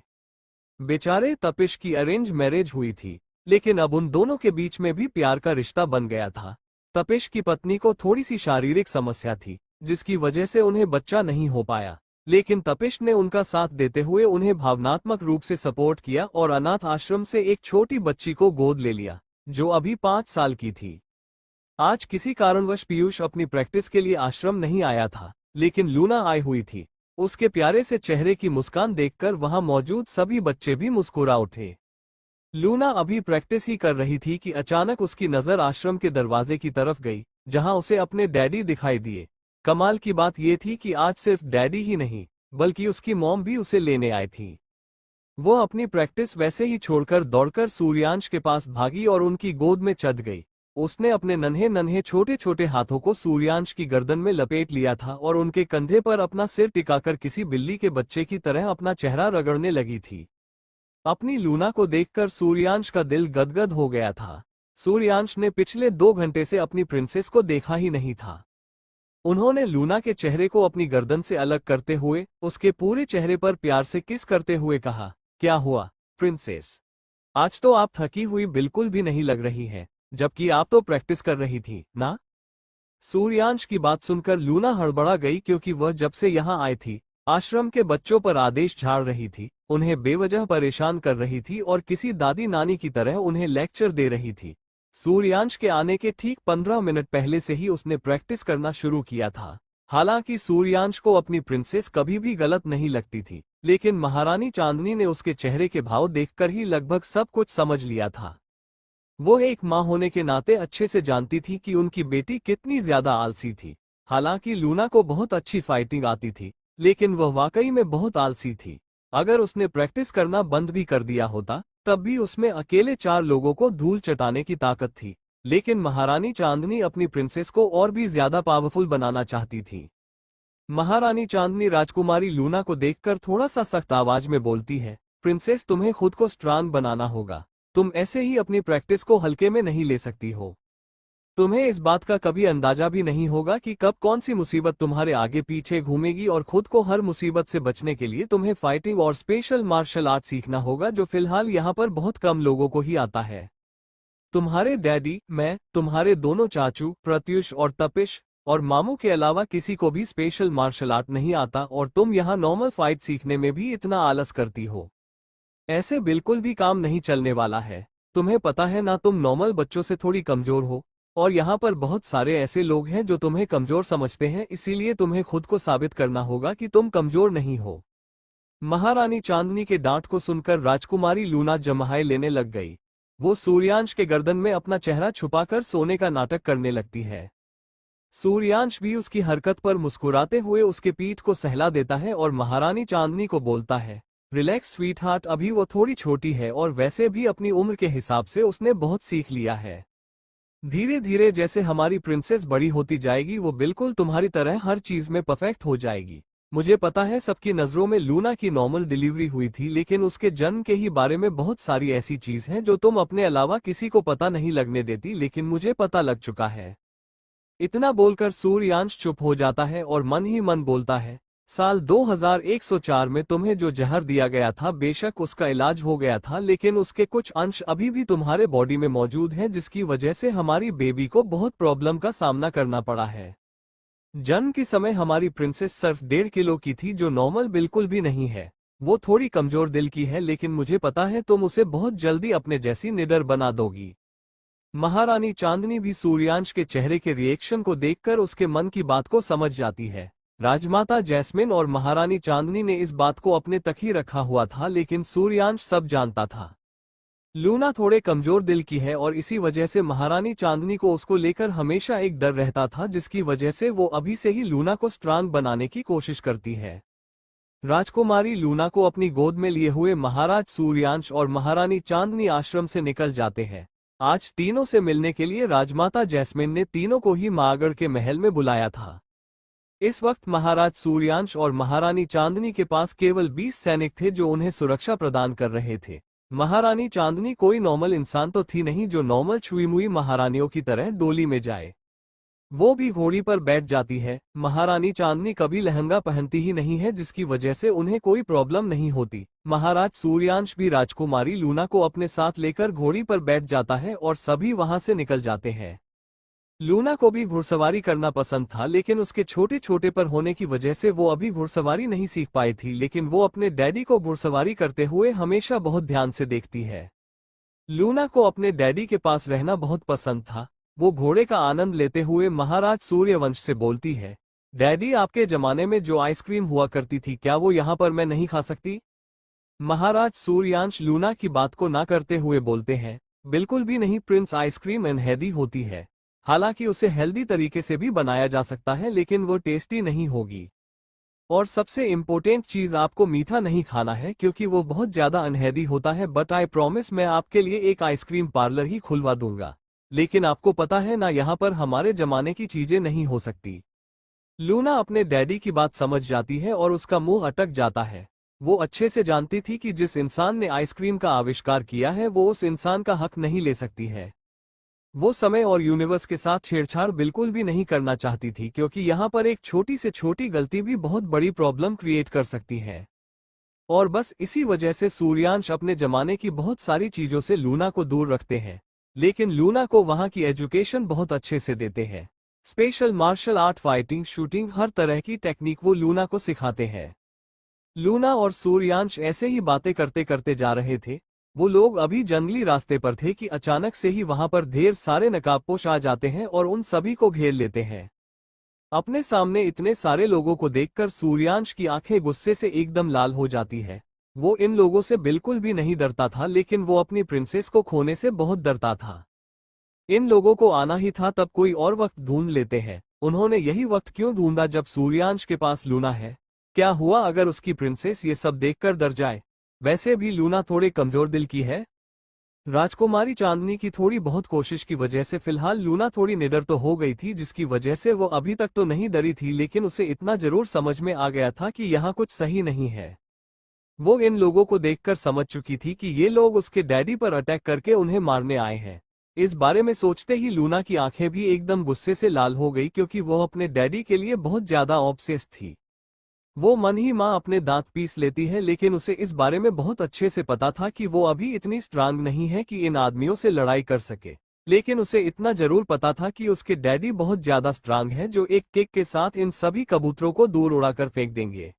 S1: बेचारे तपिश की अरेंज मैरिज हुई थी, लेकिन अब उन दोनों के बीच में भी प्यार का रिश्ता बन गया था। तपिश की पत्नी को थोड़ी सी शारीरिक समस्या थी, जिसकी वजह से उन्हें बच्चा नहीं हो पाया, लेकिन तपिश ने उनका साथ देते हुए उन्हें भावनात्मक रूप से सपोर्ट किया और अनाथ आश्रम से एक छोटी बच्ची को गोद ले लिया, जो अभी 5 साल की थी। आज किसी कारणवश पीयूष अपनी प्रैक्टिस के लिए आश्रम नहीं आया था, लेकिन लूना आई हुई थी। उसके प्यारे से चेहरे की मुस्कान देखकर वहां मौजूद सभी बच्चे भी मुस्कुरा उठे। लूना अभी प्रैक्टिस ही कर रही थी कि अचानक उसकी नजर आश्रम के दरवाजे की तरफ गई, जहां उसे अपने डैडी दिखाई दिए। कमाल की बात यह थी कि आज सिर्फ डैडी ही नहीं, बल्कि उसकी मॉम भी उसे लेने आई थी। वो अपनी प्रैक्टिस वैसे ही छोड़कर दौड़कर सूर्यांश के पास भागी और उनकी गोद में चढ़ गई। उसने अपने नन्हे नन्हे छोटे छोटे हाथों को सूर्यांश की गर्दन में लपेट लिया था और उनके कंधे पर अपना सिर टिकाकर किसी बिल्ली के बच्चे की तरह अपना चेहरा रगड़ने लगी थी। अपनी लूना को देखकर सूर्यांश का दिल गदगद हो गया था। सूर्यांश ने पिछले 2 घंटे से अपनी प्रिंसेस को देखा ही नहीं था। उन्होंने लूना के चेहरे को अपनी गर्दन से अलग करते हुए उसके पूरे चेहरे पर प्यार से किस करते हुए कहा, क्या हुआ प्रिंसेस? आज तो आप थकी हुई बिल्कुल भी नहीं लग रही है, जबकि आप तो प्रैक्टिस कर रही थी ना? सूर्यांश की बात सुनकर लूना हड़बड़ा गई, क्योंकि वह जब से यहाँ आई थी आश्रम के बच्चों पर आदेश झाड़ रही थी, उन्हें बेवजह परेशान कर रही थी और किसी दादी नानी की तरह उन्हें लेक्चर दे रही थी। सूर्यांश के आने के ठीक 15 मिनट पहले से ही उसने प्रैक्टिस करना शुरू किया था। हालांकि सूर्यांश को अपनी प्रिंसेस कभी भी गलत नहीं लगती थी, लेकिन महारानी चांदनी ने उसके चेहरे के भाव देखकर ही लगभग सब कुछ समझ लिया था। वो एक माँ होने के नाते अच्छे से जानती थी कि उनकी बेटी कितनी ज्यादा आलसी थी। हालांकि लूना को बहुत अच्छी फाइटिंग आती थी, लेकिन वह वाकई में बहुत आलसी थी। अगर उसने प्रैक्टिस करना बंद भी कर दिया होता, तब भी उसमें अकेले 4 लोगों को धूल चटाने की ताकत थी। लेकिन महारानी चांदनी अपनी प्रिंसेस को और भी ज्यादा पावरफुल बनाना चाहती थी। महारानी चांदनी राजकुमारी लूना को देखकर थोड़ा सा सख्त आवाज में बोलती है, प्रिंसेस, तुम्हें खुद को स्ट्रांग बनाना होगा। तुम ऐसे ही अपनी प्रैक्टिस को हल्के में नहीं ले सकती हो। तुम्हें इस बात का कभी अंदाजा भी नहीं होगा कि कब कौन सी मुसीबत तुम्हारे आगे पीछे घूमेगी, और खुद को हर मुसीबत से बचने के लिए तुम्हें फाइटिंग और स्पेशल मार्शल आर्ट सीखना होगा, जो फिलहाल यहाँ पर बहुत कम लोगों को ही आता है। तुम्हारे डैडी, मैं, तुम्हारे दोनों चाचू प्रत्युष और तपिश और मामू के अलावा किसी को भी स्पेशल मार्शल आर्ट नहीं आता, और तुम यहाँ नॉर्मल फाइट सीखने में भी इतना आलस करती हो। ऐसे बिल्कुल भी काम नहीं चलने वाला है। तुम्हें पता है ना, तुम नॉर्मल बच्चों से थोड़ी कमजोर हो, और यहाँ पर बहुत सारे ऐसे लोग हैं जो तुम्हें कमजोर समझते हैं, इसीलिए तुम्हें खुद को साबित करना होगा कि तुम कमजोर नहीं हो। महारानी चांदनी के डांट को सुनकर राजकुमारी लूना जम्हाई लेने लग गई। वो सूर्यांश के गर्दन में अपना चेहरा छुपाकर सोने का नाटक करने लगती है। सूर्यांश भी उसकी हरकत पर मुस्कुराते हुए उसके पीठ को सहला देता है और महारानी चांदनी को बोलता है, रिलैक्स स्वीटहार्ट, अभी वो थोड़ी छोटी है और वैसे भी अपनी उम्र के हिसाब से उसने बहुत सीख लिया है। धीरे धीरे जैसे हमारी प्रिंसेस बड़ी होती जाएगी, वो बिल्कुल तुम्हारी तरह हर चीज में परफेक्ट हो जाएगी। मुझे पता है सबकी नजरों में लूना की नॉर्मल डिलीवरी हुई थी, लेकिन उसके जन्म के ही बारे में बहुत सारी ऐसी चीज हैं जो तुम अपने अलावा किसी को पता नहीं लगने देती, लेकिन मुझे पता लग चुका है। इतना बोलकर सूर्यांश चुप हो जाता है और मन ही मन बोलता है, साल 2104 में तुम्हें जो जहर दिया गया था, बेशक उसका इलाज हो गया था, लेकिन उसके कुछ अंश अभी भी तुम्हारे बॉडी में मौजूद हैं, जिसकी वजह से हमारी बेबी को बहुत प्रॉब्लम का सामना करना पड़ा है। जन्म के समय हमारी प्रिंसेस सिर्फ 1.5 किलो की थी, जो नॉर्मल बिल्कुल भी नहीं है। वो थोड़ी कमजोर दिल की है, लेकिन मुझे पता है तुम उसे बहुत जल्दी अपने जैसी निडर बना दोगी। महारानी चांदनी भी सूर्यांश के चेहरे के रिएक्शन को देखकर उसके मन की बात को समझ जाती है। राजमाता जैस्मिन और महारानी चांदनी ने इस बात को अपने तक ही रखा हुआ था, लेकिन सूर्यांश सब जानता था। लूना थोड़े कमजोर दिल की है और इसी वजह से महारानी चांदनी को उसको लेकर हमेशा एक डर रहता था, जिसकी वजह से वो अभी से ही लूना को स्ट्रांग बनाने की कोशिश करती है। राजकुमारी लूना को अपनी गोद में लिए हुए महाराज सूर्यांश और महारानी चांदनी आश्रम से निकल जाते हैं। आज तीनों से मिलने के लिए राजमाता जैस्मिन ने तीनों को ही मागढ़ के महल में बुलाया था। इस वक्त महाराज सूर्यांश और महारानी चांदनी के पास केवल 20 सैनिक थे जो उन्हें सुरक्षा प्रदान कर रहे थे। महारानी चांदनी कोई नॉर्मल इंसान तो थी नहीं जो नॉर्मल छुई मुई महारानियों की तरह डोली में जाए। वो भी घोड़ी पर बैठ जाती है। महारानी चांदनी कभी लहंगा पहनती ही नहीं है, जिसकी वजह से उन्हें कोई प्रॉब्लम नहीं होती। महाराज सूर्यांश भी राजकुमारी लूना को अपने साथ लेकर घोड़ी पर बैठ जाता है और सभी वहां से निकल जाते हैं। लूना को भी घुड़सवारी करना पसंद था, लेकिन उसके छोटे छोटे पर होने की वजह से वो अभी घुड़सवारी नहीं सीख पाई थी, लेकिन वो अपने डैडी को घुड़सवारी करते हुए हमेशा बहुत ध्यान से देखती है। लूना को अपने डैडी के पास रहना बहुत पसंद था। वो घोड़े का आनंद लेते हुए महाराज सूर्यवंश से बोलती है, डैडी, आपके जमाने में जो आइसक्रीम हुआ करती थी, क्या वो यहाँ पर मैं नहीं खा सकती? महाराज सूर्यांश लूना की बात को ना करते हुए बोलते हैं, बिल्कुल भी नहीं प्रिंस, आइसक्रीम अनहेल्दी होती है। हालांकि उसे हेल्दी तरीके से भी बनाया जा सकता है, लेकिन वो टेस्टी नहीं होगी। और सबसे इम्पोर्टेंट चीज, आपको मीठा नहीं खाना है क्योंकि वो बहुत ज्यादा अनहेल्दी होता है। बट आई प्रॉमिस, मैं आपके लिए एक आइसक्रीम पार्लर ही खुलवा दूंगा। लेकिन आपको पता है ना, यहाँ पर हमारे जमाने की चीजें नहीं हो सकती। लूना अपने डैडी की बात समझ जाती है और उसका मुंह अटक जाता है। वो अच्छे से जानती थी कि जिस इंसान ने आइसक्रीम का आविष्कार किया है वो उस इंसान का हक नहीं ले सकती है। वो समय और यूनिवर्स के साथ छेड़छाड़ बिल्कुल भी नहीं करना चाहती थी, क्योंकि यहाँ पर एक छोटी से छोटी गलती भी बहुत बड़ी प्रॉब्लम क्रिएट कर सकती है। और बस इसी वजह से सूर्यांश अपने जमाने की बहुत सारी चीजों से लूना को दूर रखते हैं, लेकिन लूना को वहाँ की एजुकेशन बहुत अच्छे से देते हैं। Special martial art, fighting, shooting, हर तरह की टेक्निक वो लूना को सिखाते हैं। लूना और सूर्यांश ऐसे ही बातें करते करते जा रहे थे। वो लोग अभी जंगली रास्ते पर थे कि अचानक से ही वहां पर ढेर सारे नकाबपोश आ जाते हैं और उन सभी को घेर लेते हैं। अपने सामने इतने सारे लोगों को देखकर सूर्यांश की आंखें गुस्से से एकदम लाल हो जाती है। वो इन लोगों से बिल्कुल भी नहीं डरता था, लेकिन वो अपनी प्रिंसेस को खोने से बहुत डरता था। इन लोगों को आना ही था, तब कोई और वक्त ढूंढ लेते हैं। उन्होंने यही वक्त क्यों ढूंढा जब सूर्यांश के पास लूना है? क्या हुआ अगर उसकी प्रिंसेस ये सब देखकर डर जाए? वैसे भी लूना थोड़े कमजोर दिल की है। राजकुमारी चांदनी की थोड़ी बहुत कोशिश की वजह से फिलहाल लूना थोड़ी निडर तो हो गई थी, जिसकी वजह से वो अभी तक तो नहीं डरी थी, लेकिन उसे इतना जरूर समझ में आ गया था कि यहाँ कुछ सही नहीं है। वो इन लोगों को देखकर समझ चुकी थी कि ये लोग उसके डैडी पर अटैक करके उन्हें मारने आए हैं। इस बारे में सोचते ही लूना की आंखें भी एकदम गुस्से से लाल हो गई, क्योंकि वो अपने डैडी के लिए बहुत ज्यादा ऑब्सेस्ड थी। वो मन ही मां अपने दांत पीस लेती है, लेकिन उसे इस बारे में बहुत अच्छे से पता था कि वो अभी इतनी स्ट्रांग नहीं है कि इन आदमियों से लड़ाई कर सके। लेकिन उसे इतना जरूर पता था कि उसके डैडी बहुत ज्यादा स्ट्रांग है, जो एक किक के साथ इन सभी कबूतरों को दूर उड़ाकर फेंक देंगे।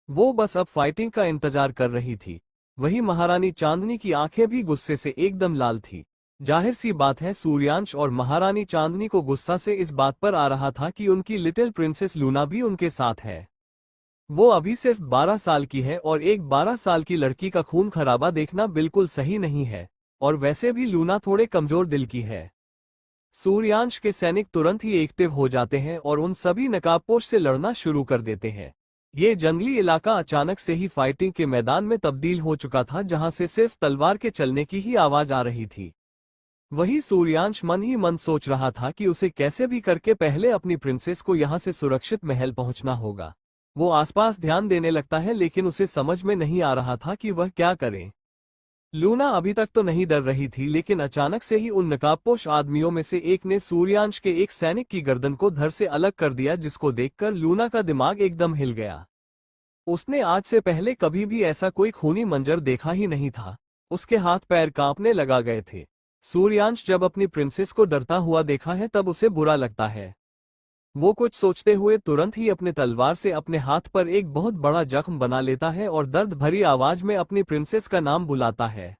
S1: वो बस अब फाइटिंग का इंतजार कर रही थी। वही महारानी चांदनी की आंखें भी गुस्से से एकदम लाल थी। जाहिर सी बात है, सूर्यांश और महारानी चांदनी को गुस्सा से इस बात पर आ रहा था कि उनकी लिटिल प्रिंसेस लूना भी उनके साथ है। वो अभी सिर्फ 12 साल की है और एक 12 साल की लड़की का खून खराबा देखना बिल्कुल सही नहीं है। और वैसे भी लूना थोड़े कमजोर दिल की है। सूर्यांश के सैनिक तुरंत ही एक्टिव हो जाते हैं और उन सभी नकाबपोश से लड़ना शुरू कर देते हैं। ये जंगली इलाका अचानक से ही फाइटिंग के मैदान में तब्दील हो चुका था, जहां से सिर्फ तलवार के चलने की ही आवाज आ रही थी। वही सूर्यांश मन ही मन सोच रहा था कि उसे कैसे भी करके पहले अपनी प्रिंसेस को यहां से सुरक्षित महल पहुंचना होगा। वो आसपास ध्यान देने लगता है, लेकिन उसे समझ में नहीं आ रहा था कि वह क्या करे। लूना अभी तक तो नहीं डर रही थी, लेकिन अचानक से ही उन नकाबपोश आदमियों में से एक ने सूर्यांश के एक सैनिक की गर्दन को धड़ से अलग कर दिया, जिसको देखकर लूना का दिमाग एकदम हिल गया। उसने आज से पहले कभी भी ऐसा कोई खूनी मंजर देखा ही नहीं था। उसके हाथ पैर कांपने लगा गए थे। सूर्यांश जब अपनी प्रिंसेस को डरता हुआ देखा है तब उसे बुरा लगता है। वो कुछ सोचते हुए तुरंत ही अपने तलवार से अपने हाथ पर एक बहुत बड़ा जख्म बना लेता है और दर्द भरी आवाज में अपनी प्रिंसेस का नाम बुलाता है।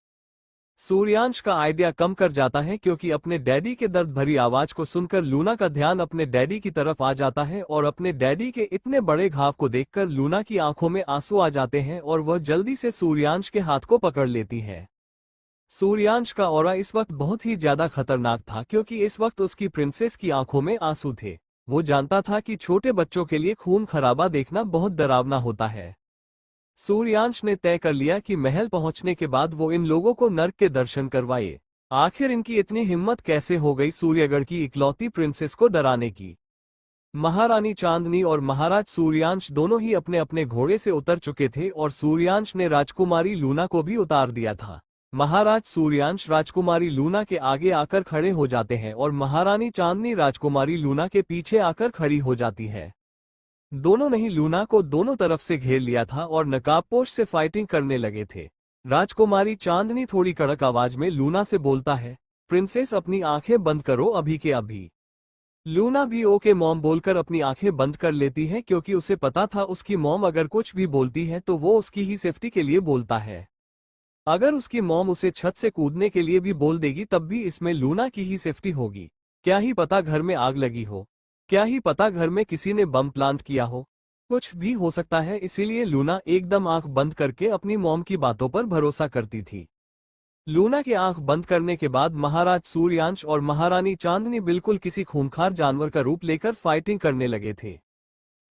S1: सूर्यांश का आइडिया कम कर जाता है क्योंकि अपने डैडी के दर्द भरी आवाज को सुनकर लूना का ध्यान अपने डैडी की तरफ आ जाता है और अपने डैडी के इतने बड़े घाव को देखकर लूना की आंखों में आंसू आ जाते हैं और वह जल्दी से सूर्यांश के हाथ को पकड़ लेती है। सूर्यांश का ऑरा इस वक्त बहुत ही ज्यादा खतरनाक था क्योंकि इस वक्त उसकी प्रिंसेस की आंखों में आंसू थे। वो जानता था कि छोटे बच्चों के लिए खून खराबा देखना बहुत डरावना होता है। सूर्यांश ने तय कर लिया कि महल पहुंचने के बाद वो इन लोगों को नर्क के दर्शन करवाए। आखिर इनकी इतनी हिम्मत कैसे हो गई सूर्यगढ़ की इकलौती प्रिंसेस को डराने की। महारानी चांदनी और महाराज सूर्यांश दोनों ही अपने अपने घोड़े से उतर चुके थे और सूर्यांश ने राजकुमारी लूना को भी उतार दिया था। महाराज सूर्यांश राजकुमारी लूना के आगे आकर खड़े हो जाते हैं और महारानी चांदनी राजकुमारी लूना के पीछे आकर खड़ी हो जाती है। दोनों ने ही लूना को दोनों तरफ से घेर लिया था और नकाबपोश से फाइटिंग करने लगे थे। राजकुमारी चांदनी थोड़ी कड़क आवाज में लूना से बोलता है, प्रिंसेस अपनी आंखें बंद करो अभी के अभी। लूना भी ओके मॉम बोलकर अपनी आंखें बंद कर लेती है क्योंकि उसे पता था उसकी मॉम अगर कुछ भी बोलती है तो वो उसकी ही सेफ्टी के लिए बोलता है। अगर उसकी मॉम उसे छत से कूदने के लिए भी बोल देगी तब भी इसमें लूना की ही सेफ्टी होगी। क्या ही पता घर में आग लगी हो, क्या ही पता घर में किसी ने बम प्लांट किया हो, कुछ भी हो सकता है। इसीलिए लूना एकदम आंख बंद करके अपनी मॉम की बातों पर भरोसा करती थी। लूना की आंख बंद करने के बाद महाराज सूर्यांश और महारानी चांदनी बिल्कुल किसी खूंखार जानवर का रूप लेकर फाइटिंग करने लगे थे।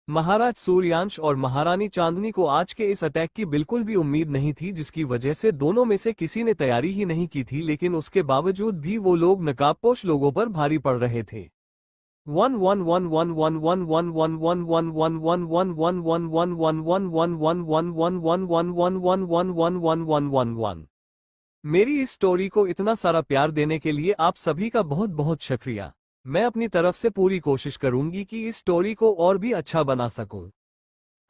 S1: महाराज सूर्यांश और महारानी चांदनी को आज के इस अटैक की बिल्कुल भी उम्मीद नहीं थी, जिसकी वजह से दोनों में से किसी ने तैयारी ही नहीं की थी, लेकिन उसके बावजूद भी वो लोग नकाबपोश लोगों पर भारी पड़ रहे थे। 11111111111111111111111111111111111 मेरी इस स्टोरी को इतना सारा प्यार देने के लिए आप सभी का बहुत बहुत शुक्रिया। मैं अपनी तरफ से पूरी कोशिश करूंगी कि इस स्टोरी को और भी अच्छा बना सकूं।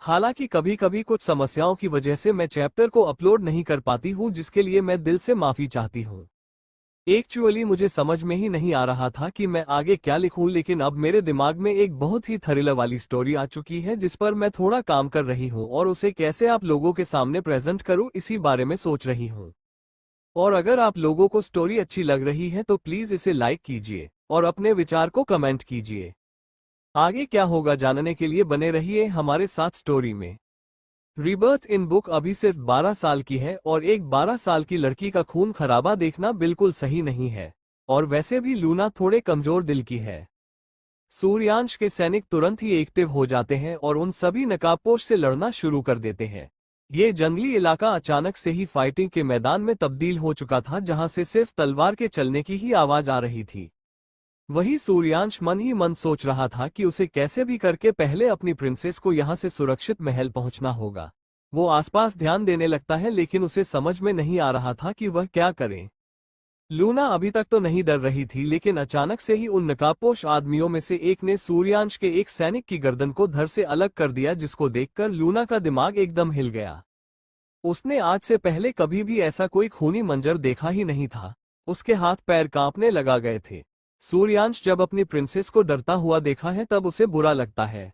S1: हालांकि कभी कभी कुछ समस्याओं की वजह से मैं चैप्टर को अपलोड नहीं कर पाती हूं, जिसके लिए मैं दिल से माफी चाहती हूं। एक्चुअली मुझे समझ में ही नहीं आ रहा था कि मैं आगे क्या लिखूं, लेकिन अब मेरे दिमाग में एक बहुत ही थ्रिलर वाली स्टोरी आ चुकी है जिस पर मैं थोड़ा काम कर रही हूं और उसे कैसे आप लोगों के सामने प्रेजेंट करूं इसी बारे में सोच रही हूं। और अगर आप लोगों को स्टोरी अच्छी लग रही है तो प्लीज इसे लाइक कीजिए और अपने विचार को कमेंट कीजिए। आगे क्या होगा जानने के लिए बने रहिए हमारे साथ स्टोरी में। रीबर्थ इन बुक अभी सिर्फ 12 साल की है और एक 12 साल की लड़की का खून खराबा देखना बिल्कुल सही नहीं है, और वैसे भी लूना थोड़े कमजोर दिल की है। सूर्यांश के सैनिक तुरंत ही एक्टिव हो जाते हैं और उन सभी नकाबपोश से लड़ना शुरू कर देते हैं। ये जंगली इलाका अचानक से ही फाइटिंग के मैदान में तब्दील हो चुका था, जहां से सिर्फ तलवार के चलने की ही आवाज आ रही थी। वही सूर्यांश मन ही मन सोच रहा था कि उसे कैसे भी करके पहले अपनी प्रिंसेस को यहां से सुरक्षित महल पहुंचना होगा। वो आसपास ध्यान देने लगता है लेकिन उसे समझ में नहीं आ रहा था कि वह क्या करे। लूना अभी तक तो नहीं डर रही थी, लेकिन अचानक से ही उन नकाबपोश आदमियों में से एक ने सूर्यांश के एक सैनिक की गर्दन को धड़ से अलग कर दिया, जिसको देखकर लूना का दिमाग एकदम हिल गया। उसने आज से पहले कभी भी ऐसा कोई खूनी मंजर देखा ही नहीं था। उसके हाथ पैर कांपने लगा गए थे। सूर्यांश जब अपनी प्रिंसेस को डरता हुआ देखा है तब उसे बुरा लगता है।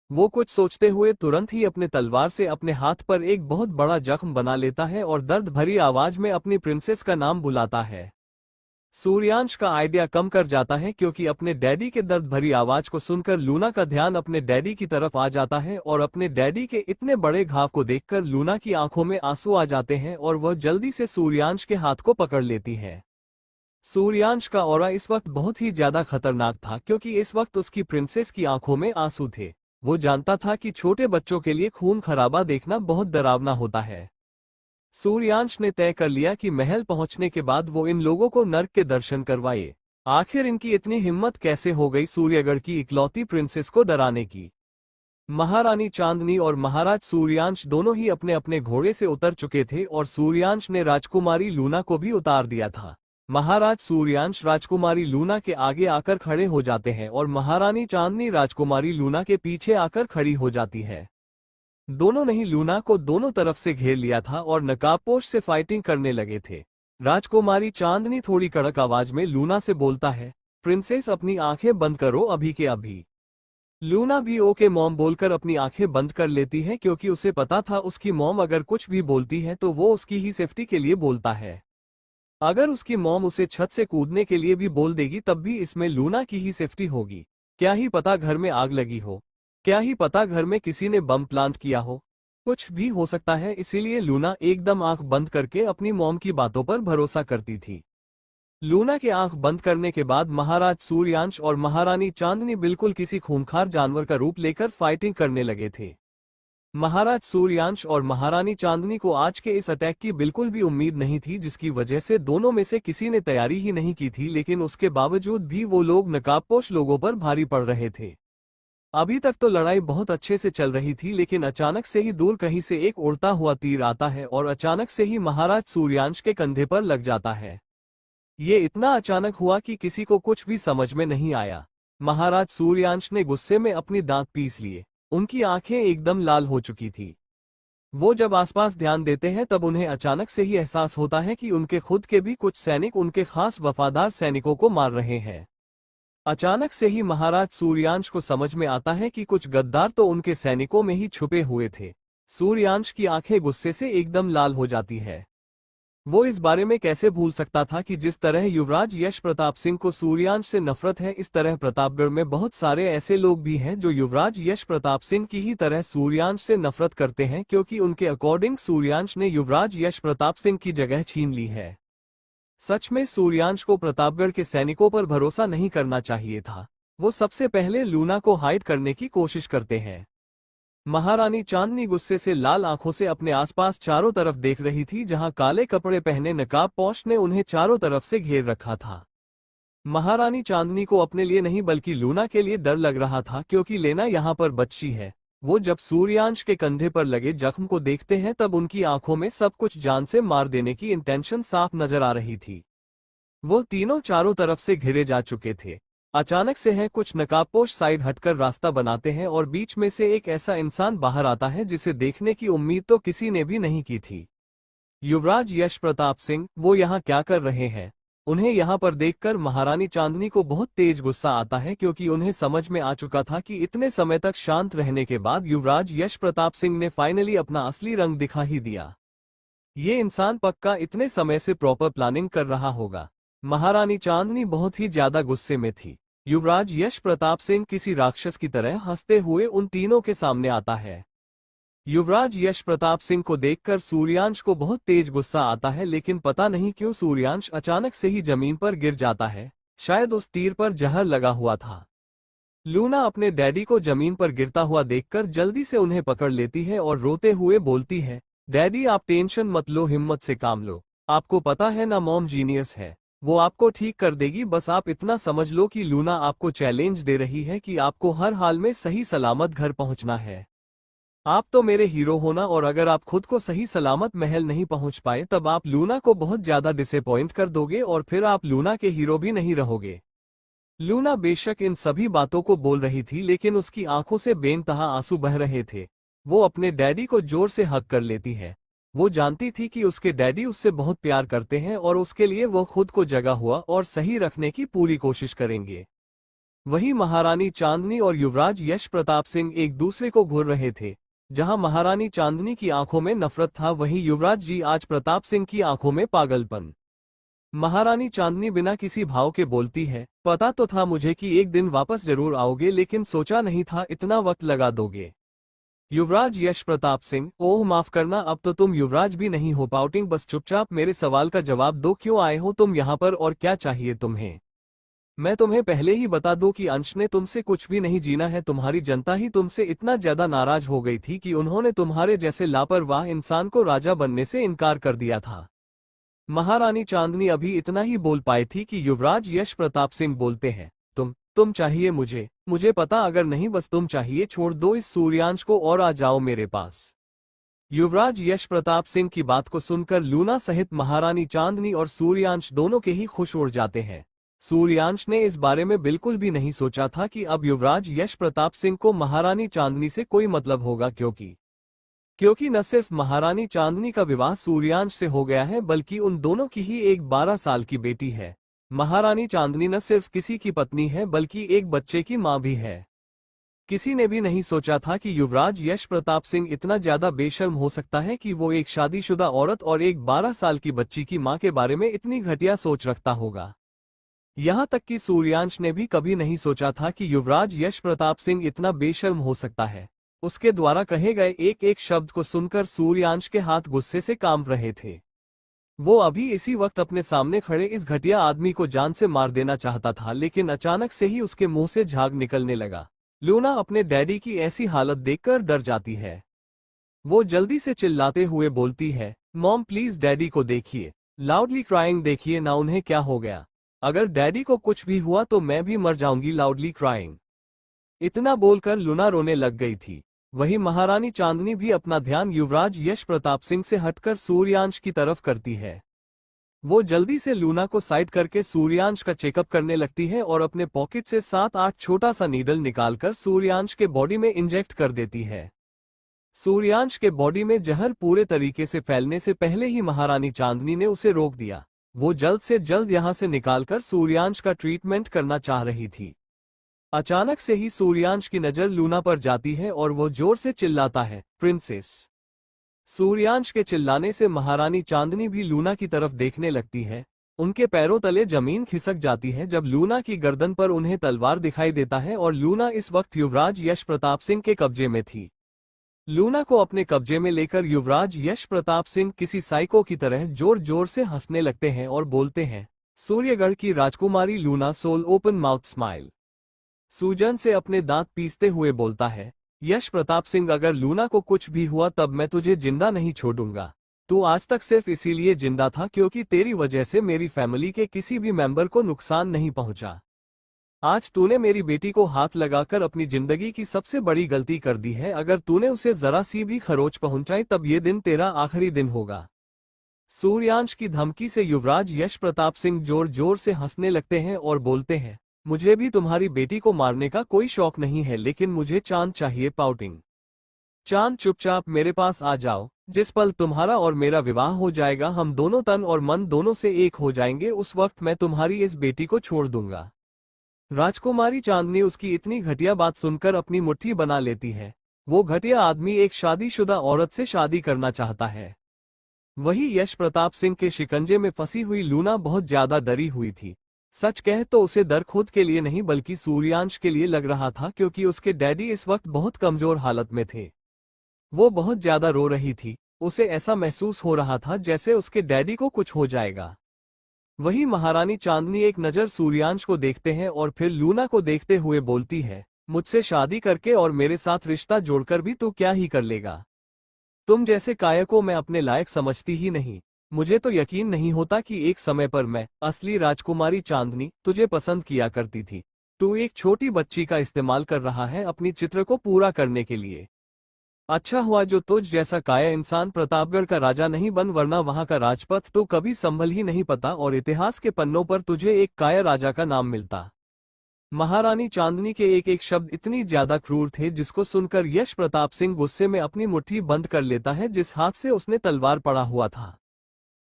S1: वो कुछ सोचते हुए तुरंत ही अपने तलवार से अपने हाथ पर एक बहुत बड़ा जख्म बना लेता है और दर्द भरी आवाज में अपनी प्रिंसेस का नाम बुलाता है। सूर्यांश का आइडिया कम कर जाता है क्योंकि अपने डैडी के दर्द भरी आवाज को सुनकर लूना का ध्यान अपने डैडी की तरफ आ जाता है और अपने डैडी के इतने बड़े घाव को देखकर लूना की आंखों में आंसू आ जाते हैं और वह जल्दी से सूर्यांश के हाथ को पकड़ लेती है। सूर्यांश का ऑरा इस वक्त बहुत ही ज्यादा खतरनाक था क्योंकि इस वक्त उसकी प्रिंसेस की आंखों में आंसू थे। वो जानता था कि छोटे बच्चों के लिए खून खराबा देखना बहुत डरावना होता है। सूर्यांश ने तय कर लिया कि महल पहुंचने के बाद वो इन लोगों को नर्क के दर्शन करवाए। आखिर इनकी इतनी हिम्मत कैसे हो गई सूर्यगढ़ की इकलौती प्रिंसेस को डराने की। महारानी चांदनी और महाराज सूर्यांश दोनों ही अपने अपने घोड़े से उतर चुके थे और सूर्यांश ने राजकुमारी लूना को भी उतार दिया था। महाराज सूर्यांश राजकुमारी लूना के आगे आकर खड़े हो जाते हैं और महारानी चांदनी राजकुमारी लूना के पीछे आकर खड़ी हो जाती है। दोनों ने ही लूना को दोनों तरफ से घेर लिया था और नकाबपोश से फाइटिंग करने लगे थे। राजकुमारी चांदनी थोड़ी कड़क आवाज में लूना से बोलता है, प्रिंसेस अपनी आंखें बंद करो अभी के अभी। लूना भी ओके मॉम बोलकर अपनी आंखें बंद कर लेती है क्योंकि उसे पता था उसकी मॉम अगर कुछ भी बोलती है तो वो उसकी ही सेफ्टी के लिए बोलता है। अगर उसकी मॉम उसे छत से कूदने के लिए भी बोल देगी तब भी इसमें लूना की ही सेफ्टी होगी। क्या ही पता घर में आग लगी हो, क्या ही पता घर में किसी ने बम प्लांट किया हो, कुछ भी हो सकता है। इसीलिए लूना एकदम आंख बंद करके अपनी मॉम की बातों पर भरोसा करती थी। लूना के आंख बंद करने के बाद महाराज सूर्यांश और महारानी चांदनी बिल्कुल किसी खूंखार जानवर का रूप लेकर फाइटिंग करने लगे थे। महाराज सूर्यांश और महारानी चांदनी को आज के इस अटैक की बिल्कुल भी उम्मीद नहीं थी, जिसकी वजह से दोनों में से किसी ने तैयारी ही नहीं की थी। लेकिन उसके बावजूद भी वो लोग नकाबपोश लोगों पर भारी पड़ रहे थे। अभी तक तो लड़ाई बहुत अच्छे से चल रही थी, लेकिन अचानक से ही दूर कहीं से एक उड़ता हुआ तीर आता है और अचानक से ही महाराज सूर्यांश के कंधे पर लग जाता है। ये इतना अचानक हुआ कि किसी को कुछ भी समझ में नहीं आया। महाराज सूर्यांश ने गुस्से में अपनी दांत पीस लिए। उनकी आंखें एकदम लाल हो चुकी थी। वो जब आसपास ध्यान देते हैं तब उन्हें अचानक से ही एहसास होता है कि उनके खुद के भी कुछ सैनिक उनके खास वफादार सैनिकों को मार रहे हैं। अचानक से ही महाराज सूर्यांश को समझ में आता है कि कुछ गद्दार तो उनके सैनिकों में ही छुपे हुए थे। सूर्यांश की आंखें गुस्से से एकदम लाल हो जाती है। वो इस बारे में कैसे भूल सकता था कि जिस तरह युवराज यश प्रताप सिंह को सूर्यांश से नफरत है, इस तरह प्रतापगढ़ में बहुत सारे ऐसे लोग भी हैं जो युवराज यश प्रताप सिंह की ही तरह सूर्यांश से नफरत करते हैं, क्योंकि उनके अकॉर्डिंग सूर्यांश ने युवराज यश प्रताप सिंह की जगह छीन ली है। सच में सूर्यांश को प्रतापगढ़ के सैनिकों पर भरोसा नहीं करना चाहिए था। वो सबसे पहले लूना को हाइड करने की कोशिश करते हैं। महारानी चांदनी गुस्से से लाल आंखों से अपने आसपास चारों तरफ देख रही थी, जहां काले कपड़े पहने नकाबपोश ने उन्हें चारों तरफ से घेर रखा था। महारानी चांदनी को अपने लिए नहीं बल्कि लूना के लिए डर लग रहा था, क्योंकि लेना यहाँ पर बच्ची है। वो जब सूर्यांश के कंधे पर लगे जख्म को देखते हैं तब उनकी आंखों में सब कुछ जान से मार देने की इंटेंशन साफ नजर आ रही थी। वो तीनों चारों तरफ से घिरे जा चुके थे। अचानक से है कुछ नकाबपोश साइड हटकर रास्ता बनाते हैं और बीच में से एक ऐसा इंसान बाहर आता है जिसे देखने की उम्मीद तो किसी ने भी नहीं की थी। युवराज यश प्रताप सिंह, वो यहाँ क्या कर रहे हैं? उन्हें यहाँ पर देखकर महारानी चांदनी को बहुत तेज गुस्सा आता है, क्योंकि उन्हें समझ में आ चुका था कि इतने समय तक शांत रहने के बाद युवराज यश प्रताप सिंह ने फाइनली अपना असली रंग दिखा ही दिया। ये इंसान पक्का इतने समय से प्रॉपर प्लानिंग कर रहा होगा। महारानी चांदनी बहुत ही ज्यादा गुस्से में थी। युवराज यश प्रताप सिंह किसी राक्षस की तरह हंसते हुए उन तीनों के सामने आता है। युवराज यश प्रताप सिंह को देखकर सूर्यांश को बहुत तेज गुस्सा आता है, लेकिन पता नहीं क्यों सूर्यांश अचानक से ही जमीन पर गिर जाता है। शायद उस तीर पर जहर लगा हुआ था। लूना अपने डैडी को जमीन पर गिरता हुआ देखकर जल्दी से उन्हें पकड़ लेती है और रोते हुए बोलती है, डैडी आप टेंशन मत लो, हिम्मत से काम लो। आपको पता है ना मॉम जीनियस है, वो आपको ठीक कर देगी। बस आप इतना समझ लो कि लूना आपको चैलेंज दे रही है कि आपको हर हाल में सही सलामत घर पहुंचना है। आप तो मेरे हीरो होना, और अगर आप खुद को सही सलामत महल नहीं पहुंच पाए तब आप लूना को बहुत ज्यादा डिसअपॉइंट कर दोगे और फिर आप लूना के हीरो भी नहीं रहोगे। लूना बेशक इन सभी बातों को बोल रही थी, लेकिन उसकी आंखों से बेनतहा आंसू बह रहे थे। वो अपने डैडी को जोर से हग कर लेती है। वो जानती थी कि उसके डैडी उससे बहुत प्यार करते हैं और उसके लिए वो खुद को जगा हुआ और सही रखने की पूरी कोशिश करेंगे। वहीं महारानी चांदनी और युवराज यश प्रताप सिंह एक दूसरे को घूर रहे थे। जहां महारानी चांदनी की आंखों में नफरत था, वहीं युवराज जी आज प्रताप सिंह की आंखों में पागलपन। महारानी चांदनी बिना किसी भाव के बोलती है, पता तो था मुझे कि एक दिन वापस जरूर आओगे, लेकिन सोचा नहीं था इतना वक्त लगा दोगे। युवराज यश प्रताप सिंह, ओह माफ करना, अब तो तुम युवराज भी नहीं हो पाउटिंग। बस चुपचाप मेरे सवाल का जवाब दो, क्यों आए हो तुम यहाँ पर और क्या चाहिए तुम्हें? मैं तुम्हें पहले ही बता दूं कि अंश ने तुमसे कुछ भी नहीं जीना है। तुम्हारी जनता ही तुमसे इतना ज्यादा नाराज हो गई थी कि उन्होंने तुम्हारे जैसे लापरवाह इंसान को राजा बनने से इनकार कर दिया था। महारानी चांदनी अभी इतना ही बोल पाई थी कि युवराज यश प्रताप सिंह बोलते हैं, तुम चाहिए मुझे पता, अगर नहीं बस तुम चाहिए, छोड़ दो इस सूर्यांश को और आ जाओ मेरे पास। युवराज यश प्रताप सिंह की बात को सुनकर लूना सहित महारानी चांदनी और सूर्यांश दोनों के ही खुश उड़ जाते हैं। सूर्यांश ने इस बारे में बिल्कुल भी नहीं सोचा था कि अब युवराज यश प्रताप सिंह को महारानी चांदनी से कोई मतलब होगा, क्योंकि न सिर्फ महारानी चांदनी का विवाह सूर्यांश से हो गया है, बल्कि उन दोनों की ही एक 12 साल की बेटी है। महारानी चांदनी न सिर्फ किसी की पत्नी है बल्कि एक बच्चे की मां भी है। किसी ने भी नहीं सोचा था कि युवराज यश प्रताप सिंह इतना ज्यादा बेशर्म हो सकता है कि वो एक शादीशुदा औरत और एक 12 साल की बच्ची की मां के बारे में इतनी घटिया सोच रखता होगा। यहां तक कि सूर्यांश ने भी कभी नहीं सोचा था कि युवराज यश प्रताप सिंह इतना बेशर्म हो सकता है। उसके द्वारा कहे गए एक एक शब्द को सुनकर सूर्यांश के हाथ गुस्से से कांप रहे थे। वो अभी इसी वक्त अपने सामने खड़े इस घटिया आदमी को जान से मार देना चाहता था, लेकिन अचानक से ही उसके मुंह से झाग निकलने लगा। लूना अपने डैडी की ऐसी हालत देखकर डर जाती है। वो जल्दी से चिल्लाते हुए बोलती है, मॉम प्लीज डैडी को देखिए, लाउडली क्राइंग, देखिए ना उन्हें क्या हो गया। अगर डैडी को कुछ भी हुआ तो मैं भी मर जाऊंगी, लाउडली क्राइंग। इतना बोलकर लूना रोने लग गई थी। वहीं महारानी चांदनी भी अपना ध्यान युवराज यश प्रताप सिंह से हटकर सूर्यांश की तरफ करती है। वो जल्दी से लूना को साइड करके सूर्यांश का चेकअप करने लगती है और अपने पॉकेट से 7-8 छोटा सा नीडल निकालकर सूर्यांश के बॉडी में इंजेक्ट कर देती है। सूर्यांश के बॉडी में जहर पूरे तरीके से फैलने से पहले ही महारानी चांदनी ने उसे रोक दिया। वो जल्द से जल्द यहां से निकालकर सूर्यांश का ट्रीटमेंट करना चाह रही थी। अचानक से ही सूर्यांश की नजर लूना पर जाती है और वो जोर से चिल्लाता है, प्रिंसेस। सूर्यांश के चिल्लाने से महारानी चांदनी भी लूना की तरफ देखने लगती है। उनके पैरों तले जमीन खिसक जाती है जब लूना की गर्दन पर उन्हें तलवार दिखाई देता है और लूना इस वक्त युवराज यश प्रताप सिंह के कब्जे में थी। लूना को अपने कब्जे में लेकर युवराज यश प्रताप सिंह किसी साइको की तरह जोर जोर से हंसने लगते हैं और बोलते हैं, सूर्यगढ़ की राजकुमारी Luna Sol open mouth smile. सूजन से अपने दांत पीसते हुए बोलता है, यश प्रताप सिंह, अगर लूना को कुछ भी हुआ तब मैं तुझे जिंदा नहीं छोड़ूंगा। तू आज तक सिर्फ इसीलिए जिंदा था क्योंकि तेरी वजह से मेरी फैमिली के किसी भी मेंबर को नुकसान नहीं पहुंचा। आज तूने मेरी बेटी को हाथ लगाकर अपनी जिंदगी की सबसे बड़ी गलती कर दी है। अगर तूने उसे जरा सी भी खरोच पहुंचाई तब ये दिन तेरा आखिरी दिन होगा। सूर्यांश की धमकी से युवराज यश प्रताप सिंह जोर जोर से हंसने लगते हैं और बोलते हैं, मुझे भी तुम्हारी बेटी को मारने का कोई शौक नहीं है, लेकिन मुझे चांद चाहिए। पाउटिंग। चांद, चुपचाप मेरे पास आ जाओ। जिस पल तुम्हारा और मेरा विवाह हो जाएगा, हम दोनों तन और मन दोनों से एक हो जाएंगे। उस वक्त मैं तुम्हारी इस बेटी को छोड़ दूंगा। राजकुमारी चांदनी उसकी इतनी घटिया बात सुनकर अपनी मुट्ठी बना लेती है। वो घटिया आदमी एक शादीशुदा औरत से शादी करना चाहता है। वही यश प्रताप सिंह के शिकंजे में फंसी हुई लूना बहुत ज्यादा डरी हुई थी। सच कहे तो उसे डर खुद के लिए नहीं बल्कि सूर्यांश के लिए लग रहा था, क्योंकि उसके डैडी इस वक्त बहुत कमजोर हालत में थे। वो बहुत ज्यादा रो रही थी। उसे ऐसा महसूस हो रहा था जैसे उसके डैडी को कुछ हो जाएगा। वही महारानी चांदनी एक नजर सूर्यांश को देखते हैं और फिर लूना को देखते हुए बोलती है, मुझसे शादी करके और मेरे साथ रिश्ता जोड़कर भी तू क्या ही कर लेगा। तुम जैसे काया को मैं अपने लायक समझती ही नहीं। मुझे तो यकीन नहीं होता कि एक समय पर मैं, असली राजकुमारी चांदनी, तुझे पसंद किया करती थी। तू एक छोटी बच्ची का इस्तेमाल कर रहा है अपनी चित्र को पूरा करने के लिए। अच्छा हुआ जो तुझ जैसा काया इंसान प्रतापगढ़ का राजा नहीं बन, वरना वहां का राजपथ तो कभी संभल ही नहीं पाता और इतिहास के पन्नों पर तुझे एक काया राजा का नाम मिलता। महारानी चांदनी के एक एक शब्द इतनी ज्यादा क्रूर थे जिसको सुनकर यश प्रताप सिंह गुस्से में अपनी मुट्ठी बंद कर लेता है जिस हाथ से उसने तलवार पड़ा हुआ था।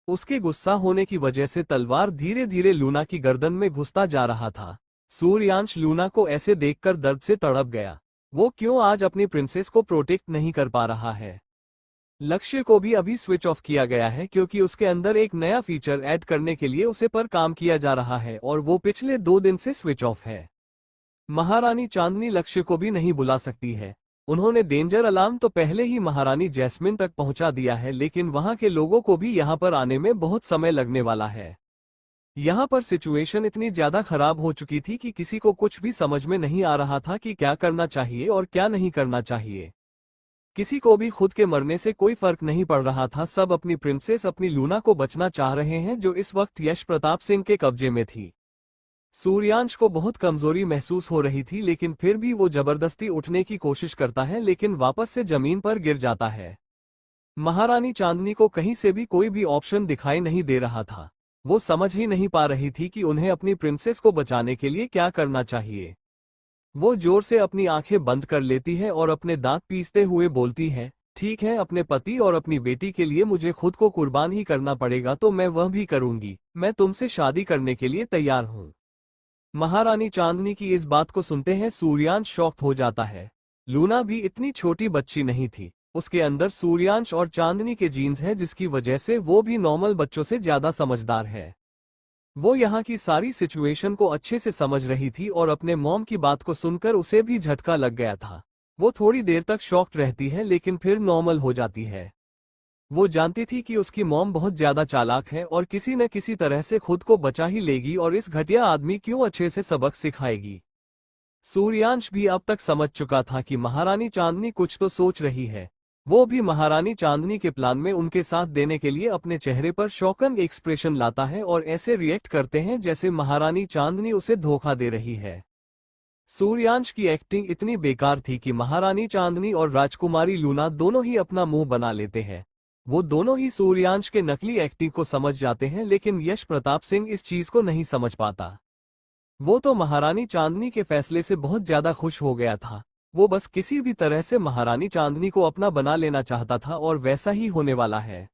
S1: उसके गुस्सा होने की वजह से तलवार धीरे धीरे लूना की गर्दन में घुसता जा रहा था। सूर्यांश लूना को ऐसे देखकर दर्द से तड़प गया। वो क्यों आज अपनी प्रिंसेस को प्रोटेक्ट नहीं कर पा रहा है। लक्ष्य को भी अभी स्विच ऑफ किया गया है क्योंकि उसके अंदर एक नया फीचर ऐड करने के लिए उसे पर काम किया जा रहा है और वो पिछले 2 दिन से स्विच ऑफ है। महारानी चांदनी लक्ष्य को भी नहीं बुला सकती है। उन्होंने डेंजर अलार्म तो पहले ही महारानी जैस्मिन तक पहुंचा दिया है, लेकिन वहां के लोगों को भी यहां पर आने में बहुत समय लगने वाला है। यहाँ पर सिचुएशन इतनी ज्यादा खराब हो चुकी थी कि किसी को कुछ भी समझ में नहीं आ रहा था कि क्या करना चाहिए और क्या नहीं करना चाहिए। किसी को भी खुद के मरने से कोई फर्क नहीं पड़ रहा था। सब अपनी प्रिंसेस अपनी लूना को बचना चाह रहे हैं जो इस वक्त यश प्रताप सिंह के कब्जे में थी। सूर्यांश को बहुत कमजोरी महसूस हो रही थी, लेकिन फिर भी वो जबरदस्ती उठने की कोशिश करता है, लेकिन वापस से जमीन पर गिर जाता है। महारानी चांदनी को कहीं से भी कोई भी ऑप्शन दिखाई नहीं दे रहा था। वो समझ ही नहीं पा रही थी कि उन्हें अपनी प्रिंसेस को बचाने के लिए क्या करना चाहिए। वो जोर से अपनी आंखें बंद कर लेती है और अपने दांत पीसते हुए बोलती है, ठीक है, अपने पति और अपनी बेटी के लिए मुझे खुद को कुर्बान ही करना पड़ेगा तो मैं वह भी करूंगी। मैं तुमसे शादी करने के लिए तैयार हूं। महारानी चांदनी की इस बात को सुनते हैं सूर्यांश शॉक्ड हो जाता है। लूना भी इतनी छोटी बच्ची नहीं थी, उसके अंदर सूर्यांश और चांदनी के जीन्स हैं जिसकी वजह से वो भी नॉर्मल बच्चों से ज्यादा समझदार है। वो यहाँ की सारी सिचुएशन को अच्छे से समझ रही थी और अपने मॉम की बात को सुनकर उसे भी झटका लग गया था। वो थोड़ी देर तक शॉक्ड रहती है लेकिन फिर नॉर्मल हो जाती है। वो जानती थी कि उसकी मॉम बहुत ज्यादा चालाक है और किसी न किसी तरह से खुद को बचा ही लेगी और इस घटिया आदमी क्यों अच्छे से सबक सिखाएगी। सूर्यांश भी अब तक समझ चुका था कि महारानी चांदनी कुछ तो सोच रही है। वो भी महारानी चांदनी के प्लान में उनके साथ देने के लिए अपने चेहरे पर शॉकन एक्सप्रेशन लाता है और ऐसे रिएक्ट करते हैं जैसे महारानी चांदनी उसे धोखा दे रही है। सूर्यांश की एक्टिंग इतनी बेकार थी कि महारानी चांदनी और राजकुमारी लूना दोनों ही अपना मुंह बना लेते हैं। वो दोनों ही सूर्यांश के नकली एक्टिंग को समझ जाते हैं लेकिन यश प्रताप सिंह इस चीज को नहीं समझ पाता। वो तो महारानी चांदनी के फैसले से बहुत ज्यादा खुश हो गया था। वो बस किसी भी तरह से महारानी चांदनी को अपना बना लेना चाहता था और वैसा ही होने वाला है।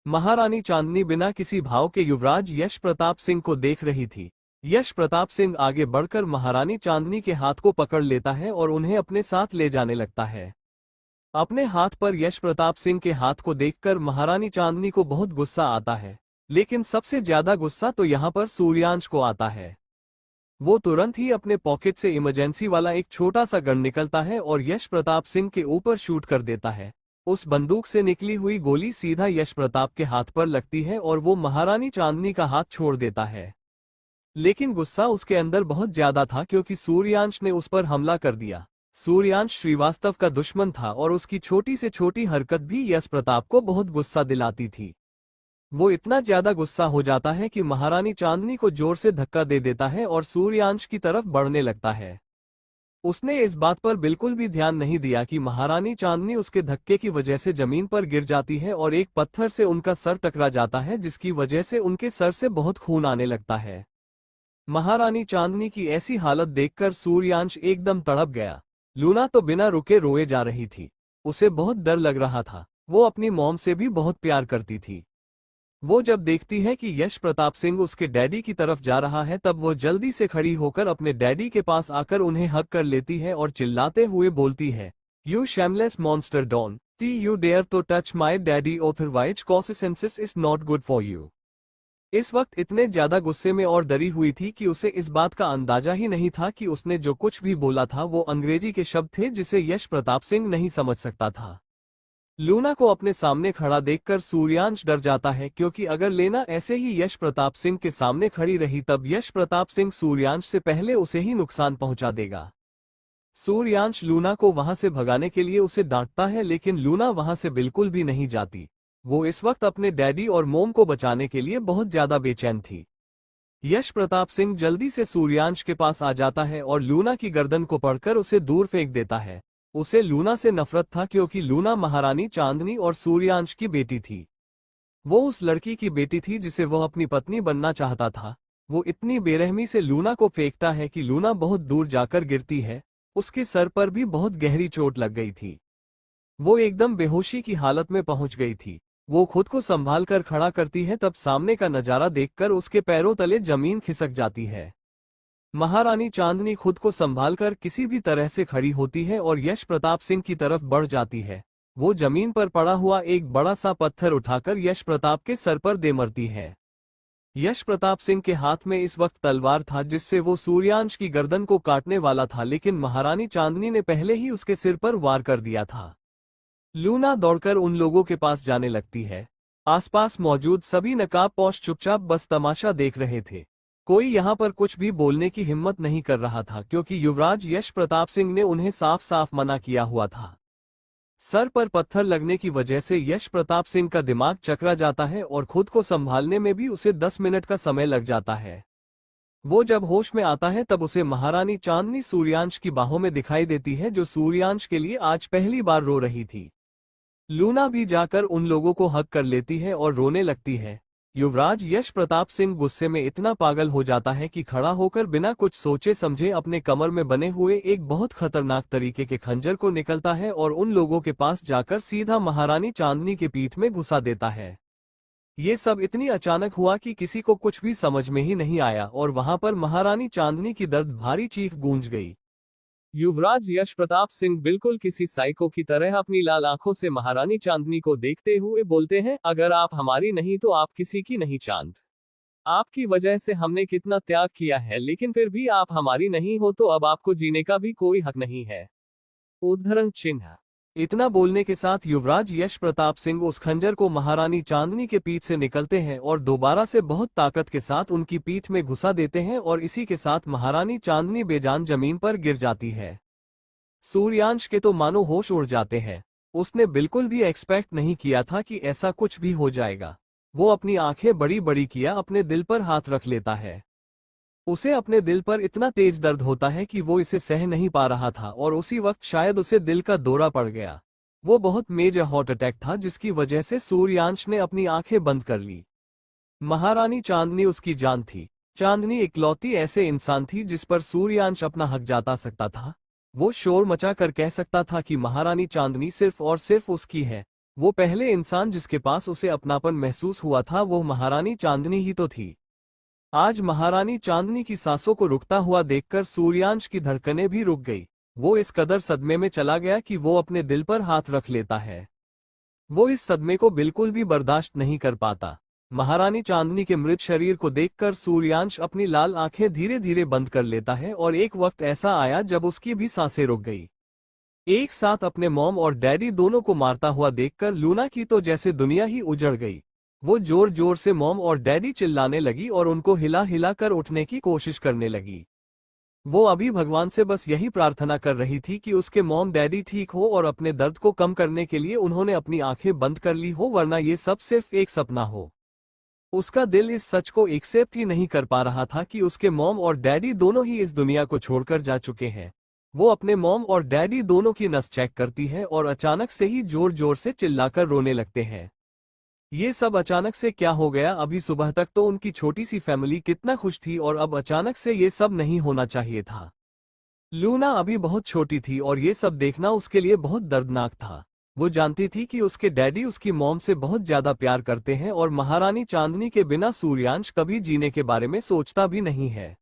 S1: महारानी चांदनी बिना किसी भाव के युवराज यश प्रताप सिंह को देख रही थी। यश प्रताप सिंह आगे बढ़कर महारानी चांदनी के हाथ को पकड़ लेता है और उन्हें अपने साथ ले जाने लगता है। अपने हाथ पर यश प्रताप सिंह के हाथ को देखकर महारानी चांदनी को बहुत गुस्सा आता है, लेकिन सबसे ज्यादा गुस्सा तो यहाँ पर सूर्यांश को आता है। वो तुरंत ही अपने पॉकेट से इमरजेंसी वाला एक छोटा सा गन निकलता है और यश प्रताप सिंह के ऊपर शूट कर देता है। उस बंदूक से निकली हुई गोली सीधा यश प्रताप के हाथ पर लगती है और वो महारानी चांदनी का हाथ छोड़ देता है। लेकिन गुस्सा उसके अंदर बहुत ज्यादा था क्योंकि सूर्यांश ने उस पर हमला कर दिया। सूर्यांश श्रीवास्तव का दुश्मन था और उसकी छोटी से छोटी हरकत भी यश प्रताप को बहुत गुस्सा दिलाती थी। वो इतना ज्यादा गुस्सा हो जाता है कि महारानी चांदनी को जोर से धक्का दे देता है और सूर्यांश की तरफ बढ़ने लगता है। उसने इस बात पर बिल्कुल भी ध्यान नहीं दिया कि महारानी चांदनी उसके धक्के की वजह से जमीन पर गिर जाती है और एक पत्थर से उनका सर टकरा जाता है जिसकी वजह से उनके सर से बहुत खून आने लगता है। महारानी चांदनी की ऐसी हालत देखकर सूर्यांश एकदम तड़प गया। लूना तो बिना रुके रोए जा रही थी। उसे बहुत डर लग रहा था। वो अपनी मॉम से भी बहुत प्यार करती थी। वो जब देखती है कि यश प्रताप सिंह उसके डैडी की तरफ जा रहा है तब वो जल्दी से खड़ी होकर अपने डैडी के पास आकर उन्हें हग कर लेती है और चिल्लाते हुए बोलती है, you shameless monster don't you dare to touch my daddy otherwise consequences is not good for you. इस वक्त इतने ज्यादा गुस्से में और डरी हुई थी कि उसे इस बात का अंदाजा ही नहीं था कि उसने जो कुछ भी बोला था वो अंग्रेजी के शब्द थे जिसे यश प्रताप सिंह नहीं समझ सकता था। लूना को अपने सामने खड़ा देखकर सूर्यांश डर जाता है क्योंकि अगर लेना ऐसे ही यश प्रताप सिंह के सामने खड़ी रही तब यश प्रताप सिंह सूर्यांश से पहले उसे ही नुकसान पहुंचा देगा। सूर्यांश लूना को वहां से भगाने के लिए उसे डांटता है लेकिन लूना वहां से बिल्कुल भी नहीं जाती। वो इस वक्त अपने डैडी और मोम को बचाने के लिए बहुत ज्यादा बेचैन थी। यश प्रताप सिंह जल्दी से सूर्यांश के पास आ जाता है और लूना की गर्दन को पकड़कर उसे दूर फेंक देता है। उसे लूना से नफरत था क्योंकि लूना महारानी चांदनी और सूर्यांश की बेटी थी। वो उस लड़की की बेटी थी जिसे वह अपनी पत्नी बनना चाहता था। वो इतनी बेरहमी से लूना को फेंकता है कि लूना बहुत दूर जाकर गिरती है। उसके सर पर भी बहुत गहरी चोट लग गई थी। वो एकदम बेहोशी की हालत में पहुंच गई थी। वो खुद को संभाल कर खड़ा करती है तब सामने का नजारा देखकर उसके पैरों तले जमीन खिसक जाती है। महारानी चांदनी खुद को संभालकर किसी भी तरह से खड़ी होती है और यश प्रताप सिंह की तरफ बढ़ जाती है। वो जमीन पर पड़ा हुआ एक बड़ा सा पत्थर उठाकर यश प्रताप के सर पर दे मरती है। यश प्रताप सिंह के हाथ में इस वक्त तलवार था जिससे वो सूर्यांश की गर्दन को काटने वाला था, लेकिन महारानी चांदनी ने पहले ही उसके सिर पर वार कर दिया था। लूना दौड़कर उन लोगों के पास जाने लगती है। आसपास मौजूद सभी नकाबपोश चुपचाप बस तमाशा देख रहे थे। कोई यहाँ पर कुछ भी बोलने की हिम्मत नहीं कर रहा था क्योंकि युवराज यश प्रताप सिंह ने उन्हें साफ साफ मना किया हुआ था। सर पर पत्थर लगने की वजह से यश प्रताप सिंह का दिमाग चकरा जाता है और खुद को संभालने में भी उसे 10 मिनट का समय लग जाता है। वो जब होश में आता है तब उसे महारानी चांदनी सूर्यांश की बाहों में दिखाई देती है जो सूर्यांश के लिए आज पहली बार रो रही थी। लूना भी जाकर उन लोगों को हग कर लेती है और रोने लगती है। युवराज यश प्रताप सिंह गुस्से में इतना पागल हो जाता है कि खड़ा होकर बिना कुछ सोचे समझे अपने कमर में बने हुए एक बहुत खतरनाक तरीके के खंजर को निकलता है और उन लोगों के पास जाकर सीधा महारानी चांदनी के पीठ में घुसा देता है। ये सब इतनी अचानक हुआ कि किसी को कुछ भी समझ में ही नहीं आया और वहां पर महारानी चांदनी की दर्द भारी चीख गूंज गई। युवराज यश प्रताप सिंह बिल्कुल किसी साइको की तरह अपनी लाल आंखों से महारानी चांदनी को देखते हुए बोलते हैं, अगर आप हमारी नहीं तो आप किसी की नहीं चांद। आपकी वजह से हमने कितना त्याग किया है, लेकिन फिर भी आप हमारी नहीं हो तो अब आपको जीने का भी कोई हक नहीं है। उद्धरण चिन्ह। इतना बोलने के साथ युवराज यश प्रताप सिंह उस खंजर को महारानी चांदनी के पीठ से निकलते हैं और दोबारा से बहुत ताकत के साथ उनकी पीठ में घुसा देते हैं और इसी के साथ महारानी चांदनी बेजान जमीन पर गिर जाती है। सूर्यांश के तो मानो होश उड़ जाते हैं। उसने बिल्कुल भी एक्सपेक्ट नहीं किया था कि ऐसा कुछ भी हो जाएगा। वो अपनी आंखें बड़ी बड़ी किया अपने दिल पर हाथ रख लेता है। उसे अपने दिल पर इतना तेज दर्द होता है कि वो इसे सह नहीं पा रहा था और उसी वक्त शायद उसे दिल का दौरा पड़ गया। वो बहुत मेजर हार्ट अटैक था जिसकी वजह से सूर्यांश ने अपनी आंखें बंद कर ली। महारानी चांदनी उसकी जान थी। चांदनी इकलौती ऐसे इंसान थी जिस पर सूर्यांश अपना हक जता सकता था। वो शोर मचा कर कह सकता था कि महारानी चांदनी सिर्फ और सिर्फ उसकी है। वो पहले इंसान जिसके पास उसे अपनापन महसूस हुआ था वो महारानी चांदनी ही तो थी। आज महारानी चांदनी की सांसों को रुकता हुआ देखकर सूर्यांश की धड़कनें भी रुक गई। वो इस कदर सदमे में चला गया कि वो अपने दिल पर हाथ रख लेता है। वो इस सदमे को बिल्कुल भी बर्दाश्त नहीं कर पाता। महारानी चांदनी के मृत शरीर को देखकर सूर्यांश अपनी लाल आंखें धीरे धीरे बंद कर लेता है और एक वक्त ऐसा आया जब उसकी भी सांसें रुक गई। एक साथ अपने मॉम और डैडी दोनों को मारता हुआ देखकर लूना की तो जैसे दुनिया ही उजड़ गई। वो जोर जोर से मॉम और डैडी चिल्लाने लगी और उनको हिला हिला कर उठने की कोशिश करने लगी। वो अभी भगवान से बस यही प्रार्थना कर रही थी कि उसके मॉम डैडी ठीक हो और अपने दर्द को कम करने के लिए उन्होंने अपनी आंखें बंद कर ली हो, वरना ये सब सिर्फ एक सपना हो। उसका दिल इस सच को एक्सेप्ट ही नहीं कर पा रहा था कि उसके मॉम और डैडी दोनों ही इस दुनिया को छोड़कर जा चुके हैं। वो अपने मॉम और डैडी दोनों की नस चेक करती है और अचानक से ही जोर जोर से चिल्लाकर रोने लगते हैं। ये सब अचानक से क्या हो गया? अभी सुबह तक तो उनकी छोटी सी फैमिली कितना खुश थी और अब अचानक से ये सब नहीं होना चाहिए था। लूना अभी बहुत छोटी थी और ये सब देखना उसके लिए बहुत दर्दनाक था। वो जानती थी कि उसके डैडी उसकी मॉम से बहुत ज्यादा प्यार करते हैं और महारानी चांदनी के बिना सूर्यांश कभी जीने के बारे में सोचता भी नहीं है।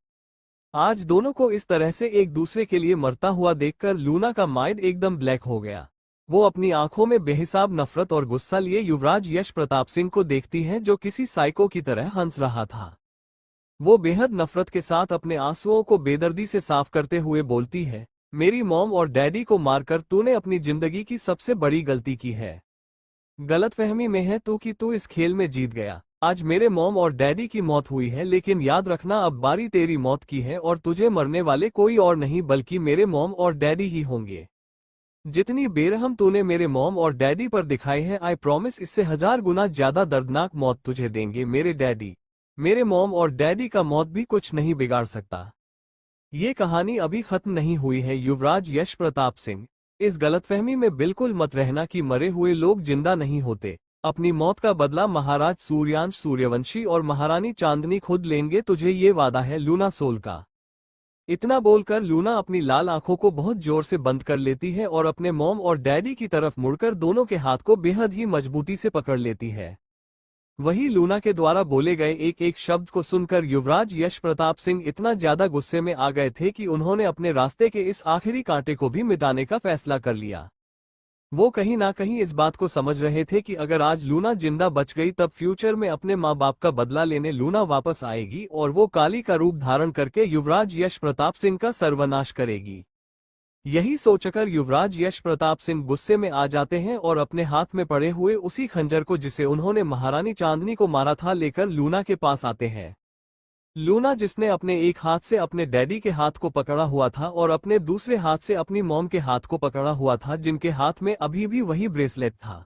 S1: आज दोनों को इस तरह से एक दूसरे के लिए मरता हुआ देखकर लूना का माइंड एकदम ब्लैक हो गया। वो अपनी आंखों में बेहिसाब नफरत और गुस्सा लिए युवराज यश प्रताप सिंह को देखती है जो किसी साइको की तरह हंस रहा था। वो बेहद नफरत के साथ अपने आंसुओं को बेदर्दी से साफ करते हुए बोलती है, मेरी मॉम और डैडी को मारकर तूने अपनी जिंदगी की सबसे बड़ी गलती की है। गलतफहमी में है तू कि तू इस खेल में जीत गया। आज मेरे मॉम और डैडी की मौत हुई है, लेकिन याद रखना अब बारी तेरी मौत की है और तुझे मरने वाले कोई और नहीं बल्कि मेरे मॉम और डैडी ही होंगे। जितनी बेरहम तूने मेरे मॉम और डैडी पर दिखाई है, आई प्रॉमिस इससे 1000 गुना ज्यादा दर्दनाक मौत तुझे देंगे मेरे डैडी। मेरे मॉम और डैडी का मौत भी कुछ नहीं बिगाड़ सकता। ये कहानी अभी खत्म नहीं हुई है युवराज यश प्रताप सिंह। इस गलतफहमी में बिल्कुल मत रहना कि मरे हुए लोग जिंदा नहीं होते। अपनी मौत का बदला महाराज सूर्यांश सूर्यवंशी और महारानी चांदनी खुद लेंगे, तुझे ये वादा है लूना सोल का। इतना बोलकर लूना अपनी लाल आंखों को बहुत जोर से बंद कर लेती है और अपने मॉम और डैडी की तरफ मुड़कर दोनों के हाथ को बेहद ही मजबूती से पकड़ लेती है। वही लूना के द्वारा बोले गए एक एक शब्द को सुनकर युवराज यश प्रताप सिंह इतना ज्यादा गुस्से में आ गए थे कि उन्होंने अपने रास्ते के इस आखिरी कांटे को भी मिटाने का फैसला कर लिया। वो कहीं ना कहीं इस बात को समझ रहे थे कि अगर आज लूना जिंदा बच गई तब फ्यूचर में अपने माँ बाप का बदला लेने लूना वापस आएगी और वो काली का रूप धारण करके युवराज यश प्रताप सिंह का सर्वनाश करेगी। यही सोचकर युवराज यश प्रताप सिंह गुस्से में आ जाते हैं और अपने हाथ में पड़े हुए उसी खंजर को जिसे उन्होंने महारानी चांदनी को मारा था लेकर लूना के पास आते हैं। लूना जिसने अपने एक हाथ से अपने डैडी के हाथ को पकड़ा हुआ था और अपने दूसरे हाथ से अपनी मॉम के हाथ को पकड़ा हुआ था, जिनके हाथ में अभी भी वही ब्रेसलेट था।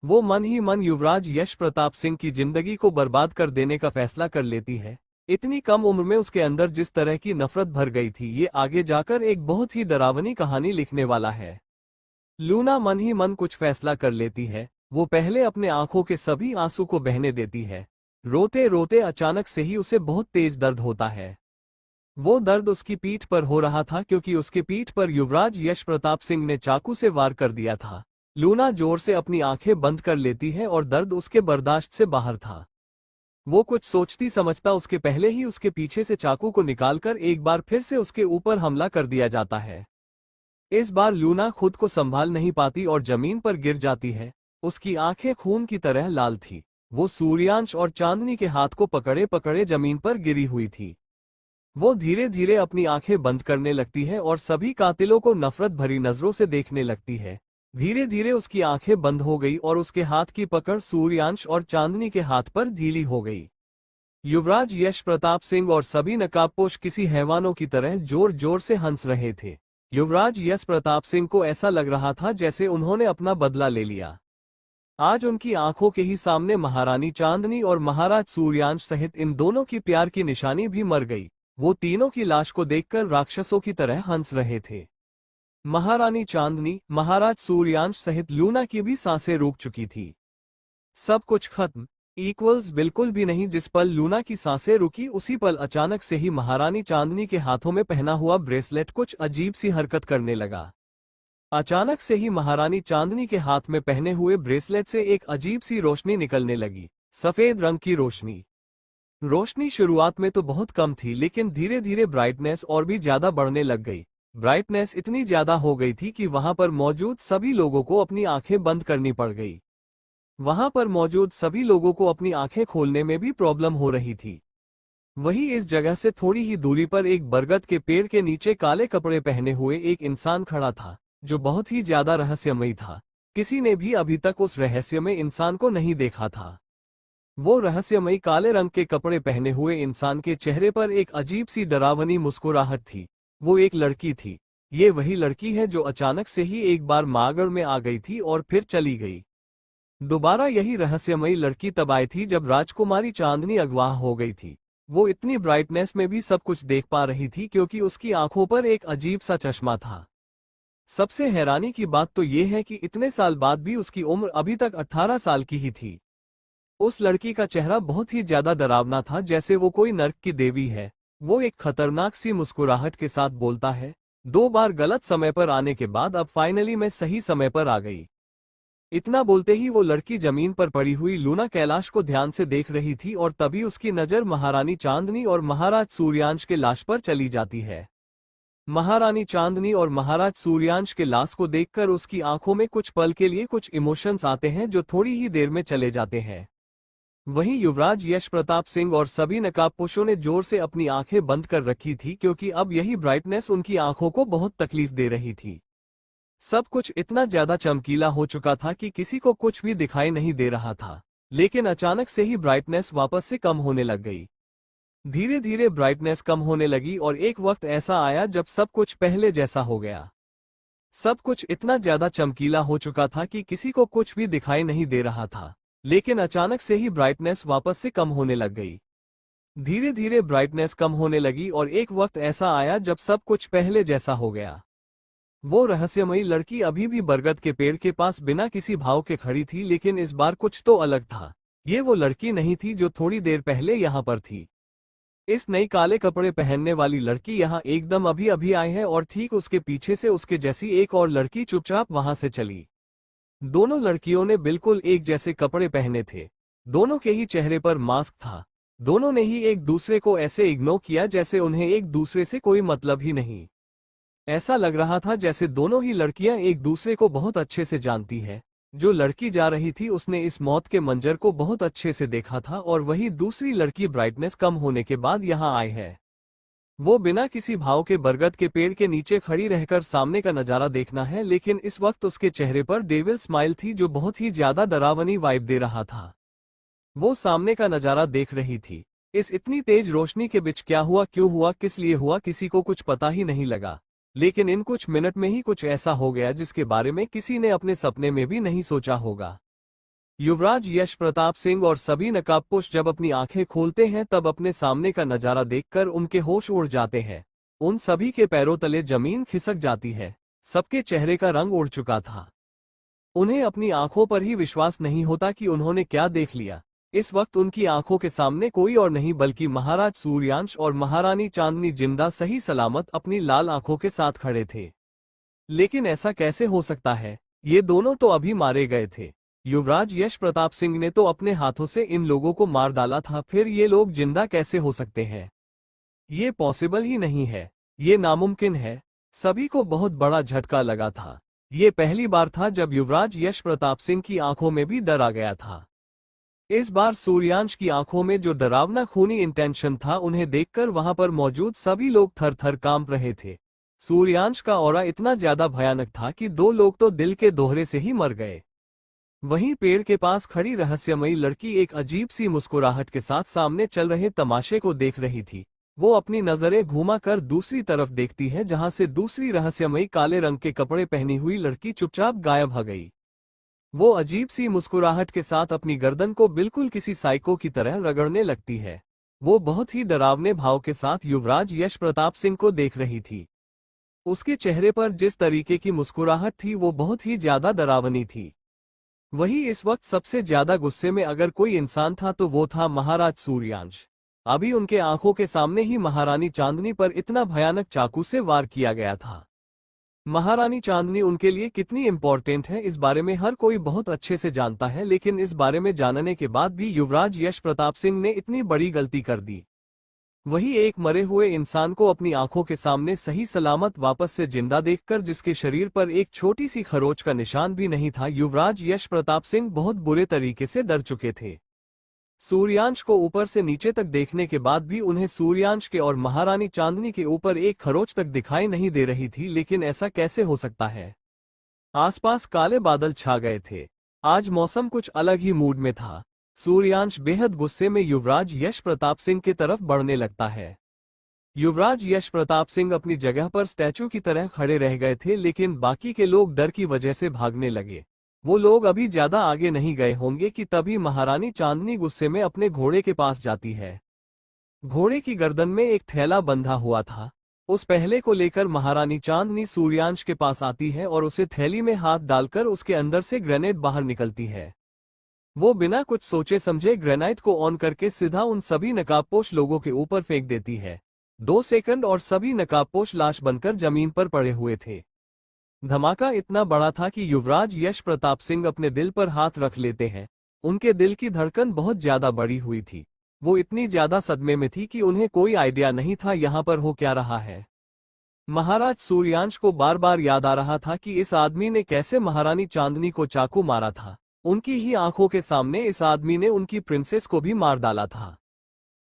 S1: वो मन ही मन युवराज यश प्रताप सिंह की जिंदगी को बर्बाद कर देने का फैसला कर लेती है। इतनी कम उम्र में उसके अंदर जिस तरह की नफरत भर गई थी, ये आगे जाकर एक बहुत ही डरावनी कहानी लिखने वाला है। लूना मन ही मन कुछ फैसला कर लेती है। वो पहले अपने आंखों के सभी आंसू को बहने देती है। रोते रोते अचानक से ही उसे बहुत तेज दर्द होता है। वो दर्द उसकी पीठ पर हो रहा था क्योंकि उसके पीठ पर युवराज यश प्रताप सिंह ने चाकू से वार कर दिया था। लूना जोर से अपनी आंखें बंद कर लेती है और दर्द उसके बर्दाश्त से बाहर था। वो कुछ सोचती समझता उसके पहले ही उसके पीछे से चाकू को निकालकर एक बार फिर से उसके ऊपर हमला कर दिया जाता है। इस बार लूना खुद को संभाल नहीं पाती और जमीन पर गिर जाती है। उसकी आंखें खून की तरह लाल थी। वो सूर्यांश और चांदनी के हाथ को पकड़े पकड़े जमीन पर गिरी हुई थी। वो धीरे धीरे अपनी आंखें बंद करने लगती है और सभी कातिलों को नफरत भरी नजरों से देखने लगती है। धीरे धीरे उसकी आंखें बंद हो गई और उसके हाथ की पकड़ सूर्यांश और चांदनी के हाथ पर ढीली हो गई। युवराज यश प्रताप सिंह और सभी नकाबपोश किसी हैवानों की तरह जोर जोर से हंस रहे थे। युवराज यश प्रताप सिंह को ऐसा लग रहा था जैसे उन्होंने अपना बदला ले लिया। आज उनकी आंखों के ही सामने महारानी चांदनी और महाराज सूर्यांश सहित इन दोनों की प्यार की निशानी भी मर गई। वो तीनों की लाश को देखकर राक्षसों की तरह हंस रहे थे। महारानी चांदनी, महाराज सूर्यांश सहित लूना की भी सांसें रुक चुकी थी। सब कुछ खत्म। इक्वल्स बिल्कुल भी नहीं। जिस पल लूना की सांसें रुकी उसी पल अचानक से ही महारानी चांदनी के हाथों में पहना हुआ ब्रेसलेट कुछ अजीब सी हरकत करने लगा। अचानक से ही महारानी चांदनी के हाथ में पहने हुए ब्रेसलेट से एक अजीब सी रोशनी निकलने लगी। सफेद रंग की रोशनी। रोशनी शुरुआत में तो बहुत कम थी, लेकिन धीरे धीरे ब्राइटनेस और भी ज्यादा बढ़ने लग गई। ब्राइटनेस इतनी ज्यादा हो गई थी कि वहां पर मौजूद सभी लोगों को अपनी आंखें बंद करनी पड़ गई। वहां पर मौजूद सभी लोगों को अपनी आंखें खोलने में भी प्रॉब्लम हो रही थी। वहीं इस जगह से थोड़ी ही दूरी पर एक बरगद के पेड़ के नीचे काले कपड़े पहने हुए एक इंसान खड़ा था, जो बहुत ही ज्यादा रहस्यमयी था। किसी ने भी अभी तक उस रहस्यमय इंसान को नहीं देखा था। वो रहस्यमयी काले रंग के कपड़े पहने हुए इंसान के चेहरे पर एक अजीब सी डरावनी मुस्कुराहट थी। वो एक लड़की थी। ये वही लड़की है जो अचानक से ही एक बार मागड़ में आ गई थी और फिर चली गई। दोबारा यही रहस्यमयी लड़की तब आई थी जब राजकुमारी चांदनी अगवा हो गई थी। वो इतनी ब्राइटनेस में भी सब कुछ देख पा रही थी क्योंकि उसकी आंखों पर एक अजीब सा चश्मा था। सबसे हैरानी की बात तो ये है कि इतने साल बाद भी उसकी उम्र अभी तक 18 साल की ही थी। उस लड़की का चेहरा बहुत ही ज्यादा डरावना था, जैसे वो कोई नर्क की देवी है। वो एक खतरनाक सी मुस्कुराहट के साथ बोलता है, 2 बार गलत समय पर आने के बाद अब फाइनली मैं सही समय पर आ गई। इतना बोलते ही वो लड़की जमीन पर पड़ी हुई लूना कैलाश को ध्यान से देख रही थी और तभी उसकी नजर महारानी चांदनी और महाराज सूर्यांश के लाश पर चली जाती है। महारानी चांदनी और महाराज सूर्यांश के लाश को देखकर उसकी आंखों में कुछ पल के लिए कुछ इमोशंस आते हैं जो थोड़ी ही देर में चले जाते हैं। वहीं युवराज यश प्रताप सिंह और सभी नकाबपोशों ने जोर से अपनी आंखें बंद कर रखी थी, क्योंकि अब यही ब्राइटनेस उनकी आंखों को बहुत तकलीफ दे रही थी। सब कुछ इतना ज्यादा चमकीला हो चुका था कि किसी को कुछ भी दिखाई नहीं दे रहा था। लेकिन अचानक से ही ब्राइटनेस वापस से कम होने लग गई। धीरे धीरे ब्राइटनेस कम होने लगी और एक वक्त ऐसा आया जब सब कुछ पहले जैसा हो गया। सब कुछ इतना ज्यादा चमकीला हो चुका था कि किसी को कुछ भी दिखाई नहीं दे रहा था। लेकिन अचानक से ही ब्राइटनेस वापस से कम होने लग गई। धीरे धीरे ब्राइटनेस कम होने लगी और एक वक्त ऐसा आया जब सब कुछ पहले जैसा हो गया। वो रहस्यमयी लड़की अभी भी बरगद के पेड़ के पास बिना किसी भाव के खड़ी थी, लेकिन इस बार कुछ तो अलग था। ये वो लड़की नहीं थी जो थोड़ी देर पहले यहाँ पर थी। इस नई काले कपड़े पहनने वाली लड़की यहाँ एकदम अभी अभी आई है और ठीक उसके पीछे से उसके जैसी एक और लड़की चुपचाप वहां से चली। दोनों लड़कियों ने बिल्कुल एक जैसे कपड़े पहने थे। दोनों के ही चेहरे पर मास्क था। दोनों ने ही एक दूसरे को ऐसे इग्नोर किया जैसे उन्हें एक दूसरे से कोई मतलब ही नहीं। ऐसा लग रहा था जैसे दोनों ही लड़कियां एक दूसरे को बहुत अच्छे से जानती है। जो लड़की जा रही थी उसने इस मौत के मंजर को बहुत अच्छे से देखा था और वही दूसरी लड़की ब्राइटनेस कम होने के बाद यहाँ आई है। वो बिना किसी भाव के बरगद के पेड़ के नीचे खड़ी रहकर सामने का नजारा देखना है, लेकिन इस वक्त उसके चेहरे पर डेविल स्माइल थी जो बहुत ही ज्यादा डरावनी वाइब दे रहा था। वो सामने का नजारा देख रही थी। इस इतनी तेज रोशनी के बीच क्या हुआ, क्यों हुआ, किस लिए हुआ, किसी को कुछ पता ही नहीं लगा। लेकिन इन कुछ मिनट में ही कुछ ऐसा हो गया जिसके बारे में किसी ने अपने सपने में भी नहीं सोचा होगा। युवराज यश प्रताप सिंह और सभी नकाबपोश जब अपनी आंखें खोलते हैं तब अपने सामने का नजारा देखकर उनके होश उड़ जाते हैं। उन सभी के पैरों तले जमीन खिसक जाती है। सबके चेहरे का रंग उड़ चुका था। उन्हें अपनी आंखों पर ही विश्वास नहीं होता कि उन्होंने क्या देख लिया। इस वक्त उनकी आंखों के सामने कोई और नहीं बल्कि महाराज सूर्यांश और महारानी चांदनी जिंदा सही सलामत अपनी लाल आंखों के साथ खड़े थे। लेकिन ऐसा कैसे हो सकता है? ये दोनों तो अभी मारे गए थे। युवराज यश प्रताप सिंह ने तो अपने हाथों से इन लोगों को मार डाला था, फिर ये लोग जिंदा कैसे हो सकते हैं? ये पॉसिबल ही नहीं है, ये नामुमकिन है। सभी को बहुत बड़ा झटका लगा था। ये पहली बार था जब युवराज यश प्रताप सिंह की आंखों में भी डर आ गया था। इस बार सूर्यांश की आंखों में जो डरावना खूनी इंटेंशन था, उन्हें देखकर वहां पर मौजूद सभी लोग थर थर कांप रहे थे। सूर्यांश का ऑरा इतना ज्यादा भयानक था कि दो लोग तो दिल के दोहरे से ही मर गए। वहीं पेड़ के पास खड़ी रहस्यमयी लड़की एक अजीब सी मुस्कुराहट के साथ सामने चल रहे तमाशे को देख रही थी। वो अपनी नजरें घुमा कर दूसरी तरफ देखती है, जहां से दूसरी रहस्यमयी काले रंग के कपड़े पहनी हुई लड़की चुपचाप गायब हो गई। वो अजीब सी मुस्कुराहट के साथ अपनी गर्दन को बिल्कुल किसी साइको की तरह रगड़ने लगती है। वो बहुत ही डरावने भाव के साथ युवराज यश प्रताप सिंह को देख रही थी। उसके चेहरे पर जिस तरीके की मुस्कुराहट थी, वो बहुत ही ज्यादा डरावनी थी। वही इस वक्त सबसे ज्यादा गुस्से में अगर कोई इंसान था तो वो था महाराज सूर्यांश। अभी उनके आंखों के सामने ही महारानी चांदनी पर इतना भयानक चाकू से वार किया गया था। महारानी चांदनी उनके लिए कितनी इम्पोर्टेंट है, इस बारे में हर कोई बहुत अच्छे से जानता है, लेकिन इस बारे में जानने के बाद भी युवराज यश प्रताप सिंह ने इतनी बड़ी गलती कर दी। वही एक मरे हुए इंसान को अपनी आंखों के सामने सही सलामत वापस से जिंदा देखकर, जिसके शरीर पर एक छोटी सी खरोच का निशान भी नहीं था, युवराज यश प्रताप सिंह बहुत बुरे तरीके से डर चुके थे। सूर्यांश को ऊपर से नीचे तक देखने के बाद भी उन्हें सूर्यांश के और महारानी चांदनी के ऊपर एक खरोच तक दिखाई नहीं दे रही थी, लेकिन ऐसा कैसे हो सकता है? आसपास काले बादल छा गए थे। आज मौसम कुछ अलग ही मूड में था। सूर्यांश बेहद गुस्से में युवराज यश प्रताप सिंह की तरफ बढ़ने लगता है। युवराज यश प्रताप सिंह अपनी जगह पर स्टैचू की तरह खड़े रह गए थे, लेकिन बाकी के लोग डर की वजह से भागने लगे। वो लोग अभी ज्यादा आगे नहीं गए होंगे कि तभी महारानी चांदनी गुस्से में अपने घोड़े के पास जाती है। घोड़े की गर्दन में एक थैला बंधा हुआ था। उस पहले को लेकर महारानी चांदनी सूर्यांश के पास आती है और उसे थैली में हाथ डालकर उसके अंदर से ग्रेनेड बाहर निकलती है। वो बिना कुछ सोचे समझे ग्रेनाइट को ऑन करके सीधा उन सभी नकाबपोश लोगों के ऊपर फेंक देती है। 2 सेकंड और सभी नकाबपोश लाश बनकर जमीन पर पड़े हुए थे। धमाका इतना बड़ा था कि युवराज यश प्रताप सिंह अपने दिल पर हाथ रख लेते हैं। उनके दिल की धड़कन बहुत ज्यादा बढ़ी हुई थी। वो इतनी ज्यादा सदमे में थी कि उन्हें कोई आइडिया नहीं था यहाँ पर हो क्या रहा है। महाराज सूर्यांश को बार बार याद आ रहा था कि इस आदमी ने कैसे महारानी चांदनी को चाकू मारा था। उनकी ही आंखों के सामने इस आदमी ने उनकी प्रिंसेस को भी मार डाला था।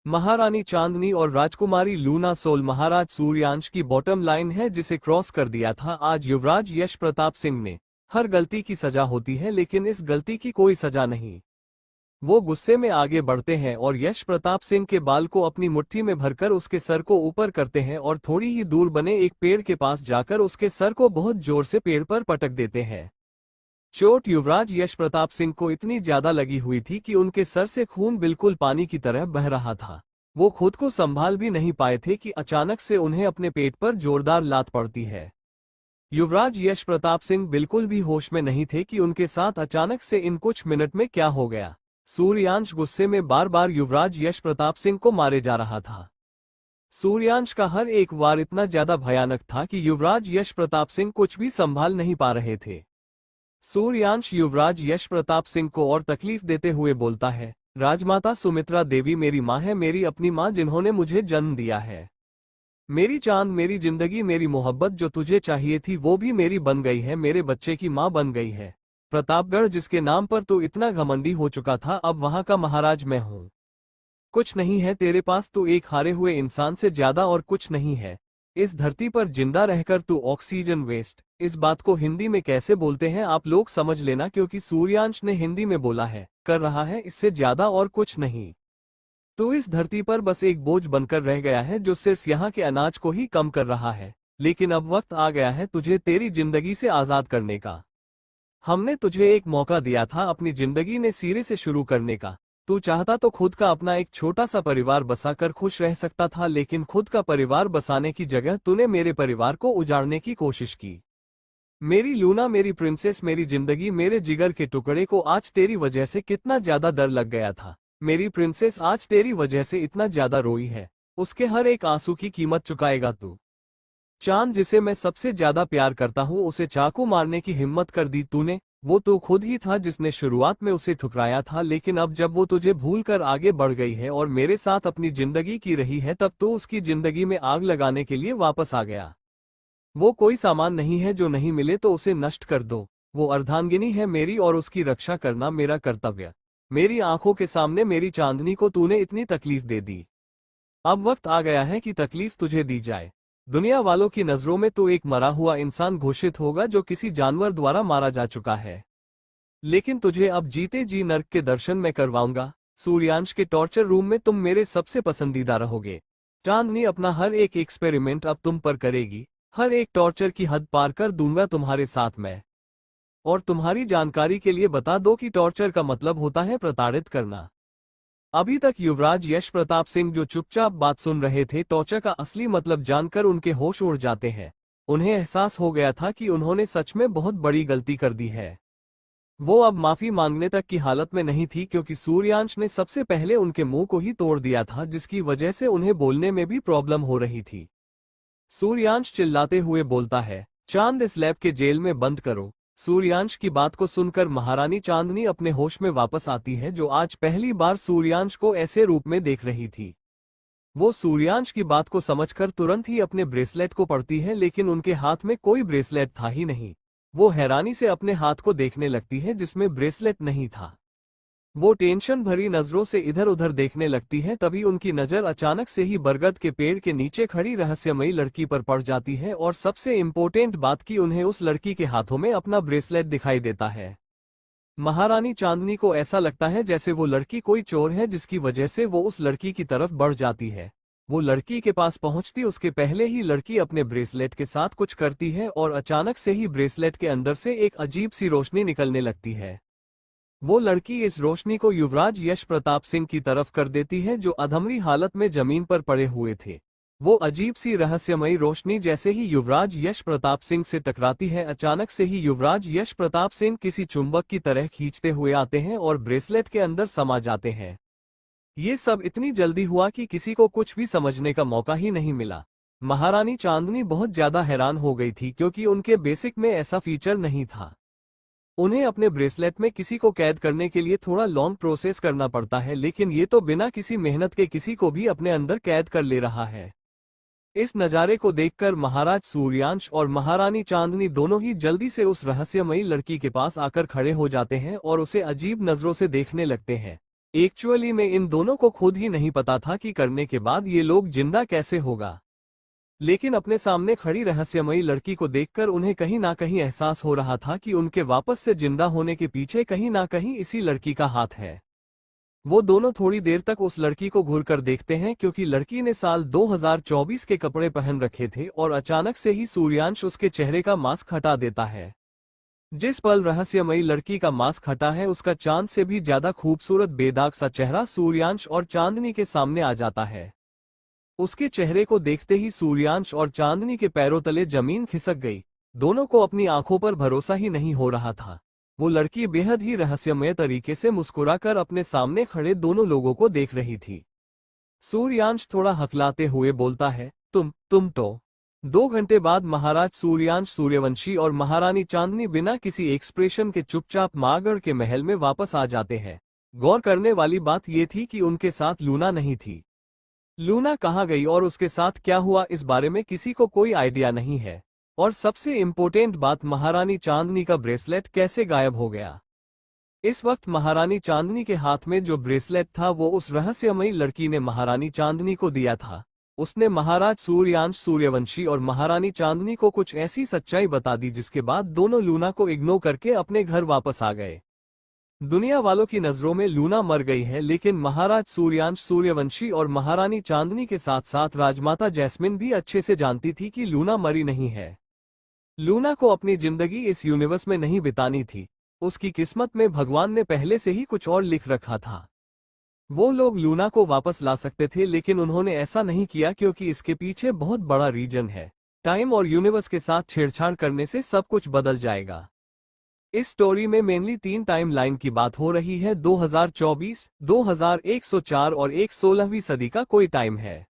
S1: महारानी चांदनी और राजकुमारी लूना सोल महाराज सूर्यांश की बॉटम लाइन है, जिसे क्रॉस कर दिया था आज युवराज यश प्रताप सिंह ने। हर गलती की सजा होती है, लेकिन इस गलती की कोई सजा नहीं। वो गुस्से में आगे बढ़ते हैं और यश प्रताप सिंह के बाल को अपनी मुट्ठी में भरकर उसके सर को ऊपर करते हैं और थोड़ी ही दूर बने एक पेड़ के पास जाकर उसके सर को बहुत जोर से पेड़ पर पटक देते हैं। चोट युवराज यश प्रताप सिंह को इतनी ज्यादा लगी हुई थी कि उनके सर से खून बिल्कुल पानी की तरह बह रहा था। वो खुद को संभाल भी नहीं पाए थे कि अचानक से उन्हें अपने पेट पर जोरदार लात पड़ती है। युवराज यश प्रताप सिंह बिल्कुल भी होश में नहीं थे कि उनके साथ अचानक से इन कुछ मिनट में क्या हो गया। सूर्यांश गुस्से में बार बार युवराज यश प्रताप सिंह को मारे जा रहा था। सूर्यांश का हर एक वार इतना ज्यादा भयानक था कि युवराज यश प्रताप सिंह कुछ भी संभाल नहीं पा रहे थे। सूर्यांश युवराज यश प्रताप सिंह को और तकलीफ देते हुए बोलता है, राजमाता सुमित्रा देवी मेरी माँ है, मेरी अपनी माँ जिन्होंने मुझे जन्म दिया है। मेरी चांद, मेरी जिंदगी, मेरी मोहब्बत जो तुझे चाहिए थी वो भी मेरी बन गई है, मेरे बच्चे की माँ बन गई है। प्रतापगढ़ जिसके नाम पर तू इतना घमंडी हो चुका था, अब वहां का महाराज मैं हूँ। कुछ नहीं है तेरे पास, तू एक हारे हुए इंसान से ज्यादा और कुछ नहीं है। इस धरती पर जिंदा रहकर तू ऑक्सीजन वेस्ट। इस बात को हिंदी में कैसे बोलते हैं आप लोग समझ लेना, क्योंकि सूर्यांश ने हिंदी में बोला है, कर रहा है, इससे ज्यादा और कुछ नहीं। तू इस धरती पर बस एक बोझ बनकर रह गया है जो सिर्फ यहाँ के अनाज को ही कम कर रहा है। लेकिन अब वक्त आ गया है तुझे तेरी जिंदगी से आजाद करने का। हमने तुझे एक मौका दिया था अपनी जिंदगी ने सिरे से शुरू करने का। तू चाहता तो खुद का अपना एक छोटा सा परिवार बसाकर खुश रह सकता था, लेकिन खुद का परिवार बसाने की जगह तूने मेरे परिवार को उजाड़ने की कोशिश की। मेरी लूना, मेरी प्रिंसेस, मेरी जिंदगी, मेरे जिगर के टुकड़े को आज तेरी वजह से कितना ज्यादा डर लग गया था। मेरी प्रिंसेस आज तेरी वजह से इतना ज्यादा रोई है, उसके हर एक आंसू की कीमत चुकाएगा तू। चांद, जिसे मैं सबसे ज्यादा प्यार करता हूँ, उसे चाकू मारने की हिम्मत कर दी तूने। वो तो खुद ही था जिसने शुरुआत में उसे ठुकराया था, लेकिन अब जब वो तुझे भूल कर आगे बढ़ गई है और मेरे साथ अपनी जिंदगी की रही है, तब तो उसकी जिंदगी में आग लगाने के लिए वापस आ गया। वो कोई सामान नहीं है जो नहीं मिले तो उसे नष्ट कर दो। वो अर्धांगिनी है मेरी और उसकी रक्षा करना मेरा कर्तव्य। मेरी आंखों के सामने मेरी चांदनी को तूने इतनी तकलीफ दे दी। अब वक्त आ गया है कि तकलीफ तुझे दी जाए। दुनिया वालों की नजरों में तो एक मरा हुआ इंसान घोषित होगा जो किसी जानवर द्वारा मारा जा चुका है, लेकिन तुझे अब जीते जी नर्क के दर्शन मैं करवाऊंगा। सूर्यांश के टॉर्चर रूम में तुम मेरे सबसे पसंदीदा रहोगे। चांदनी अपना हर एक एक्सपेरिमेंट अब तुम पर करेगी। हर एक टॉर्चर की हद पार कर दूंगा तुम्हारे साथ मैं। और तुम्हारी जानकारी के लिए बता दो कि टॉर्चर का मतलब होता है प्रताड़ित करना। अभी तक युवराज यश प्रताप सिंह जो चुपचाप बात सुन रहे थे, टॉर्चर का असली मतलब जानकर उनके होश उड़ जाते हैं। उन्हें एहसास हो गया था कि उन्होंने सच में बहुत बड़ी गलती कर दी है। वो अब माफी मांगने तक की हालत में नहीं थी, क्योंकि सूर्यांश ने सबसे पहले उनके मुंह को ही तोड़ दिया था, जिसकी वजह से उन्हें बोलने में भी प्रॉब्लम हो रही थी। सूर्यांश चिल्लाते हुए बोलता है, चांद, इस लैब के जेल में बंद करो। सूर्यांश की बात को सुनकर महारानी चांदनी अपने होश में वापस आती है, जो आज पहली बार सूर्यांश को ऐसे रूप में देख रही थी। वो सूर्यांश की बात को समझकर तुरंत ही अपने ब्रेसलेट को पड़ती है, लेकिन उनके हाथ में कोई ब्रेसलेट था ही नहीं। वो हैरानी से अपने हाथ को देखने लगती है जिसमें ब्रेसलेट नहीं था। वो टेंशन भरी नजरों से इधर उधर देखने लगती है, तभी उनकी नजर अचानक से ही बरगद के पेड़ के नीचे खड़ी रहस्यमयी लड़की पर पड़ जाती है, और सबसे इम्पोर्टेंट बात कि उन्हें उस लड़की के हाथों में अपना ब्रेसलेट दिखाई देता है। महारानी चांदनी को ऐसा लगता है जैसे वो लड़की कोई चोर है, जिसकी वजह से वो उस लड़की की तरफ बढ़ जाती है। वो लड़की के पास पहुंचती उसके पहले ही लड़की अपने ब्रेसलेट के साथ कुछ करती है, और अचानक से ही ब्रेसलेट के अंदर से एक अजीब सी रोशनी निकलने लगती है। वो लड़की इस रोशनी को युवराज यश प्रताप सिंह की तरफ कर देती है, जो अधमरी हालत में जमीन पर पड़े हुए थे। वो अजीब सी रहस्यमयी रोशनी जैसे ही युवराज यश प्रताप सिंह से टकराती है, अचानक से ही युवराज यश प्रताप सिंह किसी चुंबक की तरह खींचते हुए आते हैं और ब्रेसलेट के अंदर समा जाते हैं। ये सब इतनी जल्दी हुआ कि किसी को कुछ भी समझने का मौका ही नहीं मिला। महारानी चांदनी बहुत ज्यादा हैरान हो गई थी, क्योंकि उनके बेसिक में ऐसा फीचर नहीं था। उन्हें अपने ब्रेसलेट में किसी को कैद करने के लिए थोड़ा लॉन्ग प्रोसेस करना पड़ता है, लेकिन ये तो बिना किसी मेहनत के किसी को भी अपने अंदर कैद कर ले रहा है। इस नज़ारे को देखकर महाराज सूर्यांश और महारानी चांदनी दोनों ही जल्दी से उस रहस्यमयी लड़की के पास आकर खड़े हो जाते हैं और उसे अजीब नजरों से देखने लगते हैं। एक्चुअली में इन दोनों को खुद ही नहीं पता था कि करने के बाद ये लोग जिंदा कैसे होगा, लेकिन अपने सामने खड़ी रहस्यमयी लड़की को देखकर उन्हें कहीं ना कहीं एहसास हो रहा था कि उनके वापस से जिंदा होने के पीछे कहीं ना कहीं इसी लड़की का हाथ है। वो दोनों थोड़ी देर तक उस लड़की को घूरकर देखते हैं, क्योंकि लड़की ने साल 2024 के कपड़े पहन रखे थे, और अचानक से ही सूर्यांश उसके चेहरे का मास्क हटा देता है। जिस पल रहस्यमयी लड़की का मास्क हटा है, उसका चांद से भी ज्यादा खूबसूरत बेदाग सा चेहरा सूर्यांश और चांदनी के सामने आ जाता है। उसके चेहरे को देखते ही सूर्यांश और चांदनी के पैरों तले जमीन खिसक गई। दोनों को अपनी आंखों पर भरोसा ही नहीं हो रहा था। वो लड़की बेहद ही रहस्यमय तरीके से मुस्कुराकर अपने सामने खड़े दोनों लोगों को देख रही थी। सूर्यांश थोड़ा हकलाते हुए बोलता है, तुम तो। 2 घंटे बाद महाराज सूर्यांश सूर्यवंशी और महारानी चांदनी बिना किसी एक्सप्रेशन के चुपचाप मागढ़ के महल में वापस आ जाते हैं। गौर करने वाली बात यह थी कि उनके साथ लूना नहीं थी। लूना कहाँ गई और उसके साथ क्या हुआ, इस बारे में किसी को कोई आइडिया नहीं है। और सबसे इम्पोर्टेंट बात, महारानी चांदनी का ब्रेसलेट कैसे गायब हो गया। इस वक्त महारानी चांदनी के हाथ में जो ब्रेसलेट था वो उस रहस्यमयी लड़की ने महारानी चांदनी को दिया था। उसने महाराज सूर्यांश सूर्यवंशी और महारानी चांदनी को कुछ ऐसी सच्चाई बता दी जिसके बाद दोनों लूना को इग्नोर करके अपने घर वापस आ गए। दुनिया वालों की नजरों में लूना मर गई है, लेकिन महाराज सूर्यांश सूर्यवंशी और महारानी चांदनी के साथ साथ राजमाता जैस्मिन भी अच्छे से जानती थी कि लूना मरी नहीं है। लूना को अपनी जिंदगी इस यूनिवर्स में नहीं बितानी थी। उसकी किस्मत में भगवान ने पहले से ही कुछ और लिख रखा था। वो लोग लूना को वापस ला सकते थे, लेकिन उन्होंने ऐसा नहीं किया, क्योंकि इसके पीछे बहुत बड़ा रीजन है। टाइम और यूनिवर्स के साथ छेड़छाड़ करने से सब कुछ बदल जाएगा। इस स्टोरी में मेनली 3 टाइम लाइन की बात हो रही है। 2024, 2104 और एक 16वीं सदी का कोई टाइम है।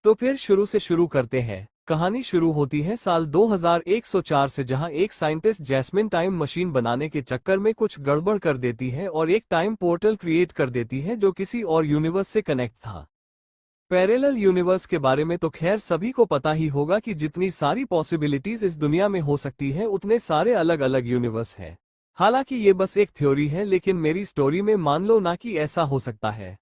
S1: तो फिर शुरू से शुरू करते हैं। कहानी शुरू होती है साल 2104 से, जहां एक साइंटिस्ट जैस्मिन टाइम मशीन बनाने के चक्कर में कुछ गड़बड़ कर देती है और एक टाइम पोर्टल क्रिएट कर देती है जो किसी और यूनिवर्स से कनेक्ट था। पैरेलल यूनिवर्स के बारे में तो खैर सभी को पता ही होगा कि जितनी सारी पॉसिबिलिटीज इस दुनिया में हो सकती है उतने सारे अलग अलग यूनिवर्स हैं। हालांकि ये बस एक थ्योरी है, लेकिन मेरी स्टोरी में मान लो ना कि ऐसा हो सकता है।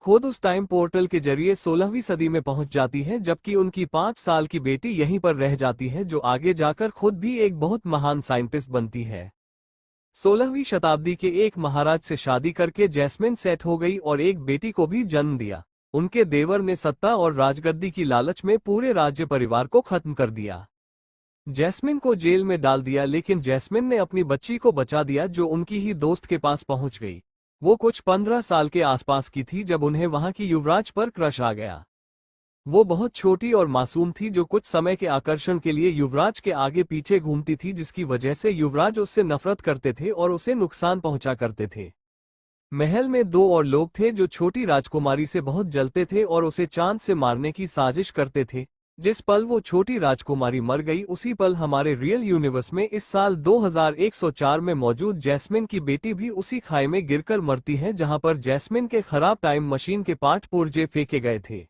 S1: खुद उस टाइम पोर्टल के जरिए 16वीं सदी में पहुंच जाती है, जबकि उनकी 5 साल की बेटी यहीं पर रह जाती है, जो आगे जाकर खुद भी एक बहुत महान साइंटिस्ट बनती है। 16वीं शताब्दी के एक महाराज से शादी करके जैस्मिन सेट हो गई और एक बेटी को भी जन्म दिया। उनके देवर ने सत्ता और राजगद्दी की लालच में पूरे राज्य परिवार को खत्म कर दिया। जैस्मिन को जेल में डाल दिया, लेकिन जैस्मिन ने अपनी बच्ची को बचा दिया, जो उनकी ही दोस्त के पास पहुंच गई। वो कुछ 15 साल के आसपास की थी जब उन्हें वहां की युवराज पर क्रश आ गया। वो बहुत छोटी और मासूम थी, जो कुछ समय के आकर्षण के लिए युवराज के आगे पीछे घूमती थी, जिसकी वजह से युवराज उससे नफरत करते थे और उसे नुकसान पहुंचा करते थे। महल में 2 और लोग थे जो छोटी राजकुमारी से बहुत जलते थे और उसे चांद से मारने की साजिश करते थे। जिस पल वो छोटी राजकुमारी मर गई, उसी पल हमारे रियल यूनिवर्स में इस साल 2104 में मौजूद जैस्मिन की बेटी भी उसी खाई में गिरकर मरती है, जहां पर जैस्मिन के खराब टाइम मशीन के पार्ट पुर्जे फेंके गए थे।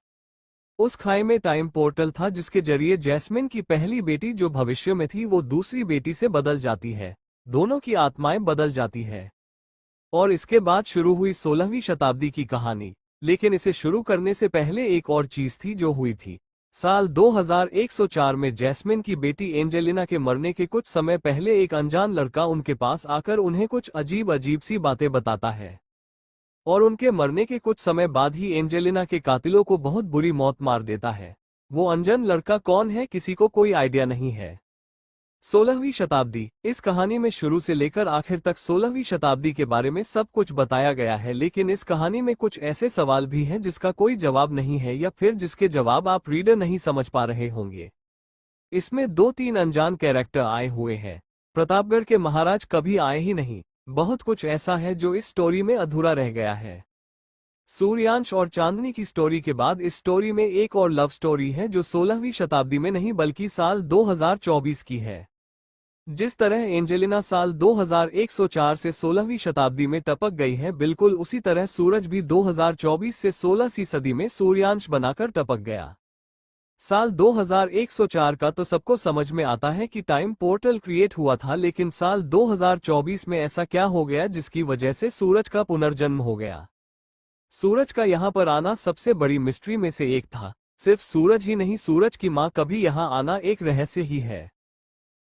S1: उस खाई में टाइम पोर्टल था, जिसके जरिए जैस्मिन की पहली बेटी जो भविष्य में थी वो दूसरी बेटी से बदल जाती है। दोनों की आत्माएं बदल जाती है। और इसके बाद शुरू हुई 16वीं शताब्दी की कहानी। लेकिन इसे शुरू करने से पहले एक और चीज थी जो हुई थी। साल 2104 में जैस्मिन की बेटी एंजेलिना के मरने के कुछ समय पहले एक अनजान लड़का उनके पास आकर उन्हें कुछ अजीब अजीब सी बातें बताता है। और उनके मरने के कुछ समय बाद ही एंजेलिना के कातिलों को बहुत बुरी मौत मार देता है। वो अनजान लड़का कौन है, किसी को कोई आइडिया नहीं है। 16वीं शताब्दी। इस कहानी में शुरू से लेकर आखिर तक 16वीं शताब्दी के बारे में सब कुछ बताया गया है, लेकिन इस कहानी में कुछ ऐसे सवाल भी हैं जिसका कोई जवाब नहीं है, या फिर जिसके जवाब आप रीडर नहीं समझ पा रहे होंगे। इसमें 2-3 अनजान कैरेक्टर आए हुए हैं। प्रतापगढ़ के महाराज कभी आए ही नहीं। बहुत कुछ ऐसा है जो इस स्टोरी में अधूरा रह गया है। सूर्यांश और चांदनी की स्टोरी के बाद इस स्टोरी में एक और लव स्टोरी है, जो 16वीं शताब्दी में नहीं बल्कि साल 2024 की है। जिस तरह एंजेलिना साल 2104 से 16वीं शताब्दी में टपक गई है, बिल्कुल उसी तरह सूरज भी 2024 से 16वीं सदी में सूर्यांश बनाकर टपक गया। साल 2104 का तो सबको समझ में आता है कि टाइम पोर्टल क्रिएट हुआ था, लेकिन साल 2024 में ऐसा क्या हो गया जिसकी वजह से सूरज का पुनर्जन्म हो गया। सूरज का यहाँ पर आना सबसे बड़ी मिस्ट्री में से एक था। सिर्फ सूरज ही नहीं, सूरज की माँ का भी यहाँ आना एक रहस्य ही है।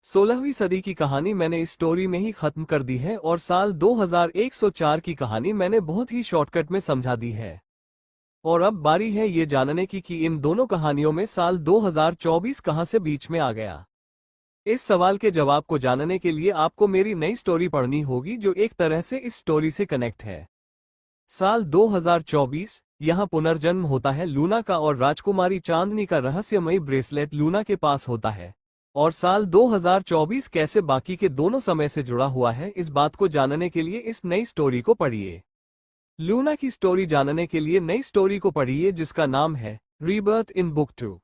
S1: 16वीं सदी की कहानी मैंने इस स्टोरी में ही खत्म कर दी है, और साल 2104 की कहानी मैंने बहुत ही शॉर्टकट में समझा दी है। और अब बारी है ये जानने की कि इन दोनों कहानियों में साल 2024 कहां से बीच में आ गया। इस सवाल के जवाब को जानने के लिए आपको मेरी नई स्टोरी पढ़नी होगी, जो एक तरह से इस स्टोरी से कनेक्ट है। साल 2024, यहाँ पुनर्जन्म होता है लूना का, और राजकुमारी चांदनी का रहस्यमयी ब्रेसलेट लूना के पास होता है। और साल 2024 कैसे बाकी के दोनों समय से जुड़ा हुआ है, इस बात को जानने के लिए इस नई स्टोरी को पढ़िए। लूना की स्टोरी जानने के लिए नई स्टोरी को पढ़िए, जिसका नाम है rebirth in book 2।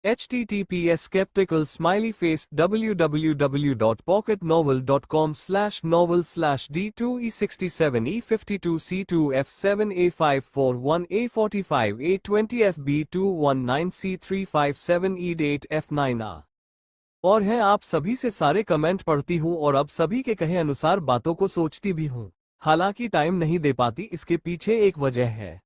S1: https:// www.pocketnovel.com/novel/D2E67E52C2F7A541845A20F B219C357E8F9A। और है आप सभी से सारे कमेंट पढ़ती हूँ और अब सभी के कहे अनुसार बातों को सोचती भी हूँ। हालांकि टाइम नहीं दे पाती, इसके पीछे एक वजह है।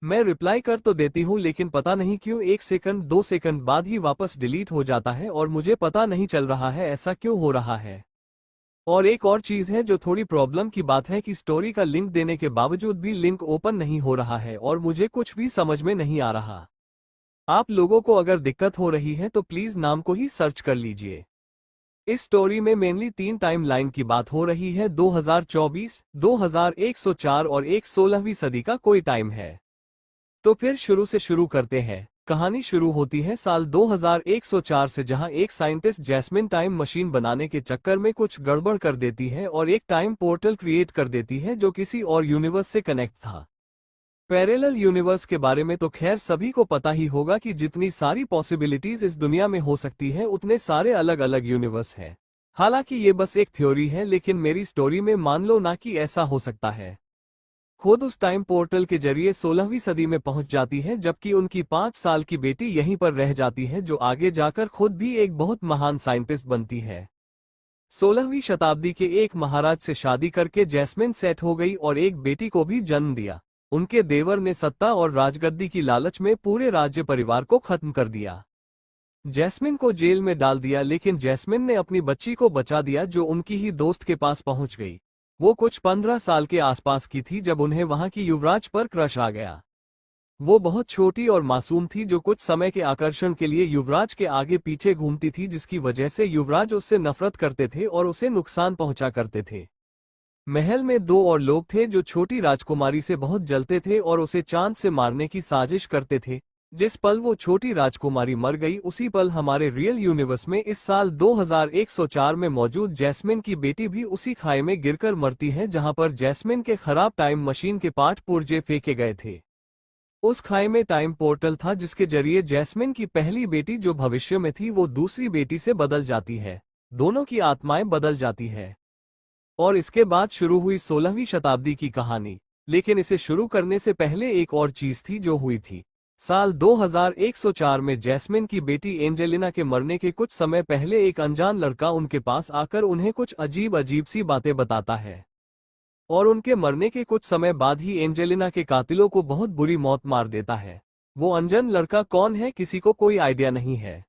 S1: मैं रिप्लाई कर तो देती हूँ, लेकिन पता नहीं क्यों 1 सेकंड 2 सेकंड बाद ही वापस डिलीट हो जाता है, और मुझे पता नहीं चल रहा है ऐसा क्यों हो रहा है। और एक और चीज है जो थोड़ी प्रॉब्लम की बात है कि स्टोरी का लिंक देने के बावजूद भी लिंक ओपन नहीं हो रहा है, और मुझे कुछ भी समझ में नहीं आ रहा। आप लोगों को अगर दिक्कत हो रही है तो प्लीज नाम को ही सर्च कर लीजिए। इस स्टोरी में मेनली 3 टाइम लाइन की बात हो रही है, 2024, 2104 और एक 16वीं सदी का कोई टाइम है। तो फिर शुरू से शुरू करते हैं। कहानी शुरू होती है साल 2104 से, जहां एक साइंटिस्ट जैस्मिन टाइम मशीन बनाने के चक्कर में कुछ गड़बड़ कर देती है और एक टाइम पोर्टल क्रिएट कर देती है जो किसी और यूनिवर्स से कनेक्ट था। पैरेलल यूनिवर्स के बारे में तो खैर सभी को पता ही होगा कि जितनी सारी पॉसिबिलिटीज इस दुनिया में हो सकती है उतने सारे अलग अलग यूनिवर्स हैं। हालांकि ये बस एक थ्योरी है, लेकिन मेरी स्टोरी में मान लो ना कि ऐसा हो सकता है। खुद उस टाइम पोर्टल के जरिए 16वीं सदी में पहुंच जाती है, जबकि उनकी 5 साल की बेटी यहीं पर रह जाती है, जो आगे जाकर खुद भी एक बहुत महान साइंटिस्ट बनती है। 16वीं शताब्दी के एक महाराज से शादी करके जैस्मिन सेट हो गई और एक बेटी को भी जन्म दिया। उनके देवर ने सत्ता और राजगद्दी की लालच में पूरे राज्य परिवार को खत्म कर दिया। जैस्मिन को जेल में डाल दिया, लेकिन जैस्मिन ने अपनी बच्ची को बचा दिया, जो उनकी ही दोस्त के पास पहुंच गई। वो कुछ 15 साल के आसपास की थी जब उन्हें वहां की युवराज पर क्रश आ गया। वो बहुत छोटी और मासूम थी, जो कुछ समय के आकर्षण के लिए युवराज के आगे पीछे घूमती थी, जिसकी वजह से युवराज उससे नफरत करते थे और उसे नुकसान पहुंचा करते थे। महल में 2 और लोग थे जो छोटी राजकुमारी से बहुत जलते थे और उसे चांद से मारने की साजिश करते थे। जिस पल वो छोटी राजकुमारी मर गई, उसी पल हमारे रियल यूनिवर्स में इस साल 2104 में मौजूद जैस्मिन की बेटी भी उसी खाई में गिरकर मरती है जहां पर जैस्मिन के खराब टाइम मशीन के पार्ट पुर्जे फेंके गए थे। उस खाई में टाइम पोर्टल था, जिसके जरिए जैस्मिन की पहली बेटी जो भविष्य में थी वो दूसरी बेटी से बदल जाती है। दोनों की आत्माएं बदल जाती है। और इसके बाद शुरू हुई 16वीं शताब्दी की कहानी। लेकिन इसे शुरू करने से पहले एक और चीज थी जो हुई थी। साल 2104 में जैस्मिन की बेटी एंजेलिना के मरने के कुछ समय पहले एक अनजान लड़का उनके पास आकर उन्हें कुछ अजीब अजीब सी बातें बताता है। और उनके मरने के कुछ समय बाद ही एंजेलिना के कातिलों को बहुत बुरी मौत मार देता है। वो अनजान लड़का कौन है, किसी को कोई आइडिया नहीं है।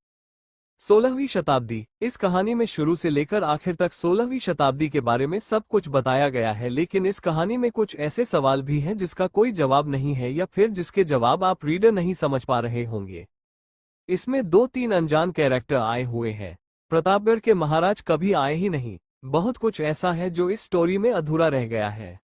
S1: 16वीं शताब्दी। इस कहानी में शुरू से लेकर आखिर तक 16वीं शताब्दी के बारे में सब कुछ बताया गया है, लेकिन इस कहानी में कुछ ऐसे सवाल भी हैं जिसका कोई जवाब नहीं है, या फिर जिसके जवाब आप रीडर नहीं समझ पा रहे होंगे। इसमें 2-3 अनजान कैरेक्टर आए हुए हैं। प्रतापगढ़ के महाराज कभी आए ही नहीं। बहुत कुछ ऐसा है जो इस स्टोरी में अधूरा रह गया है।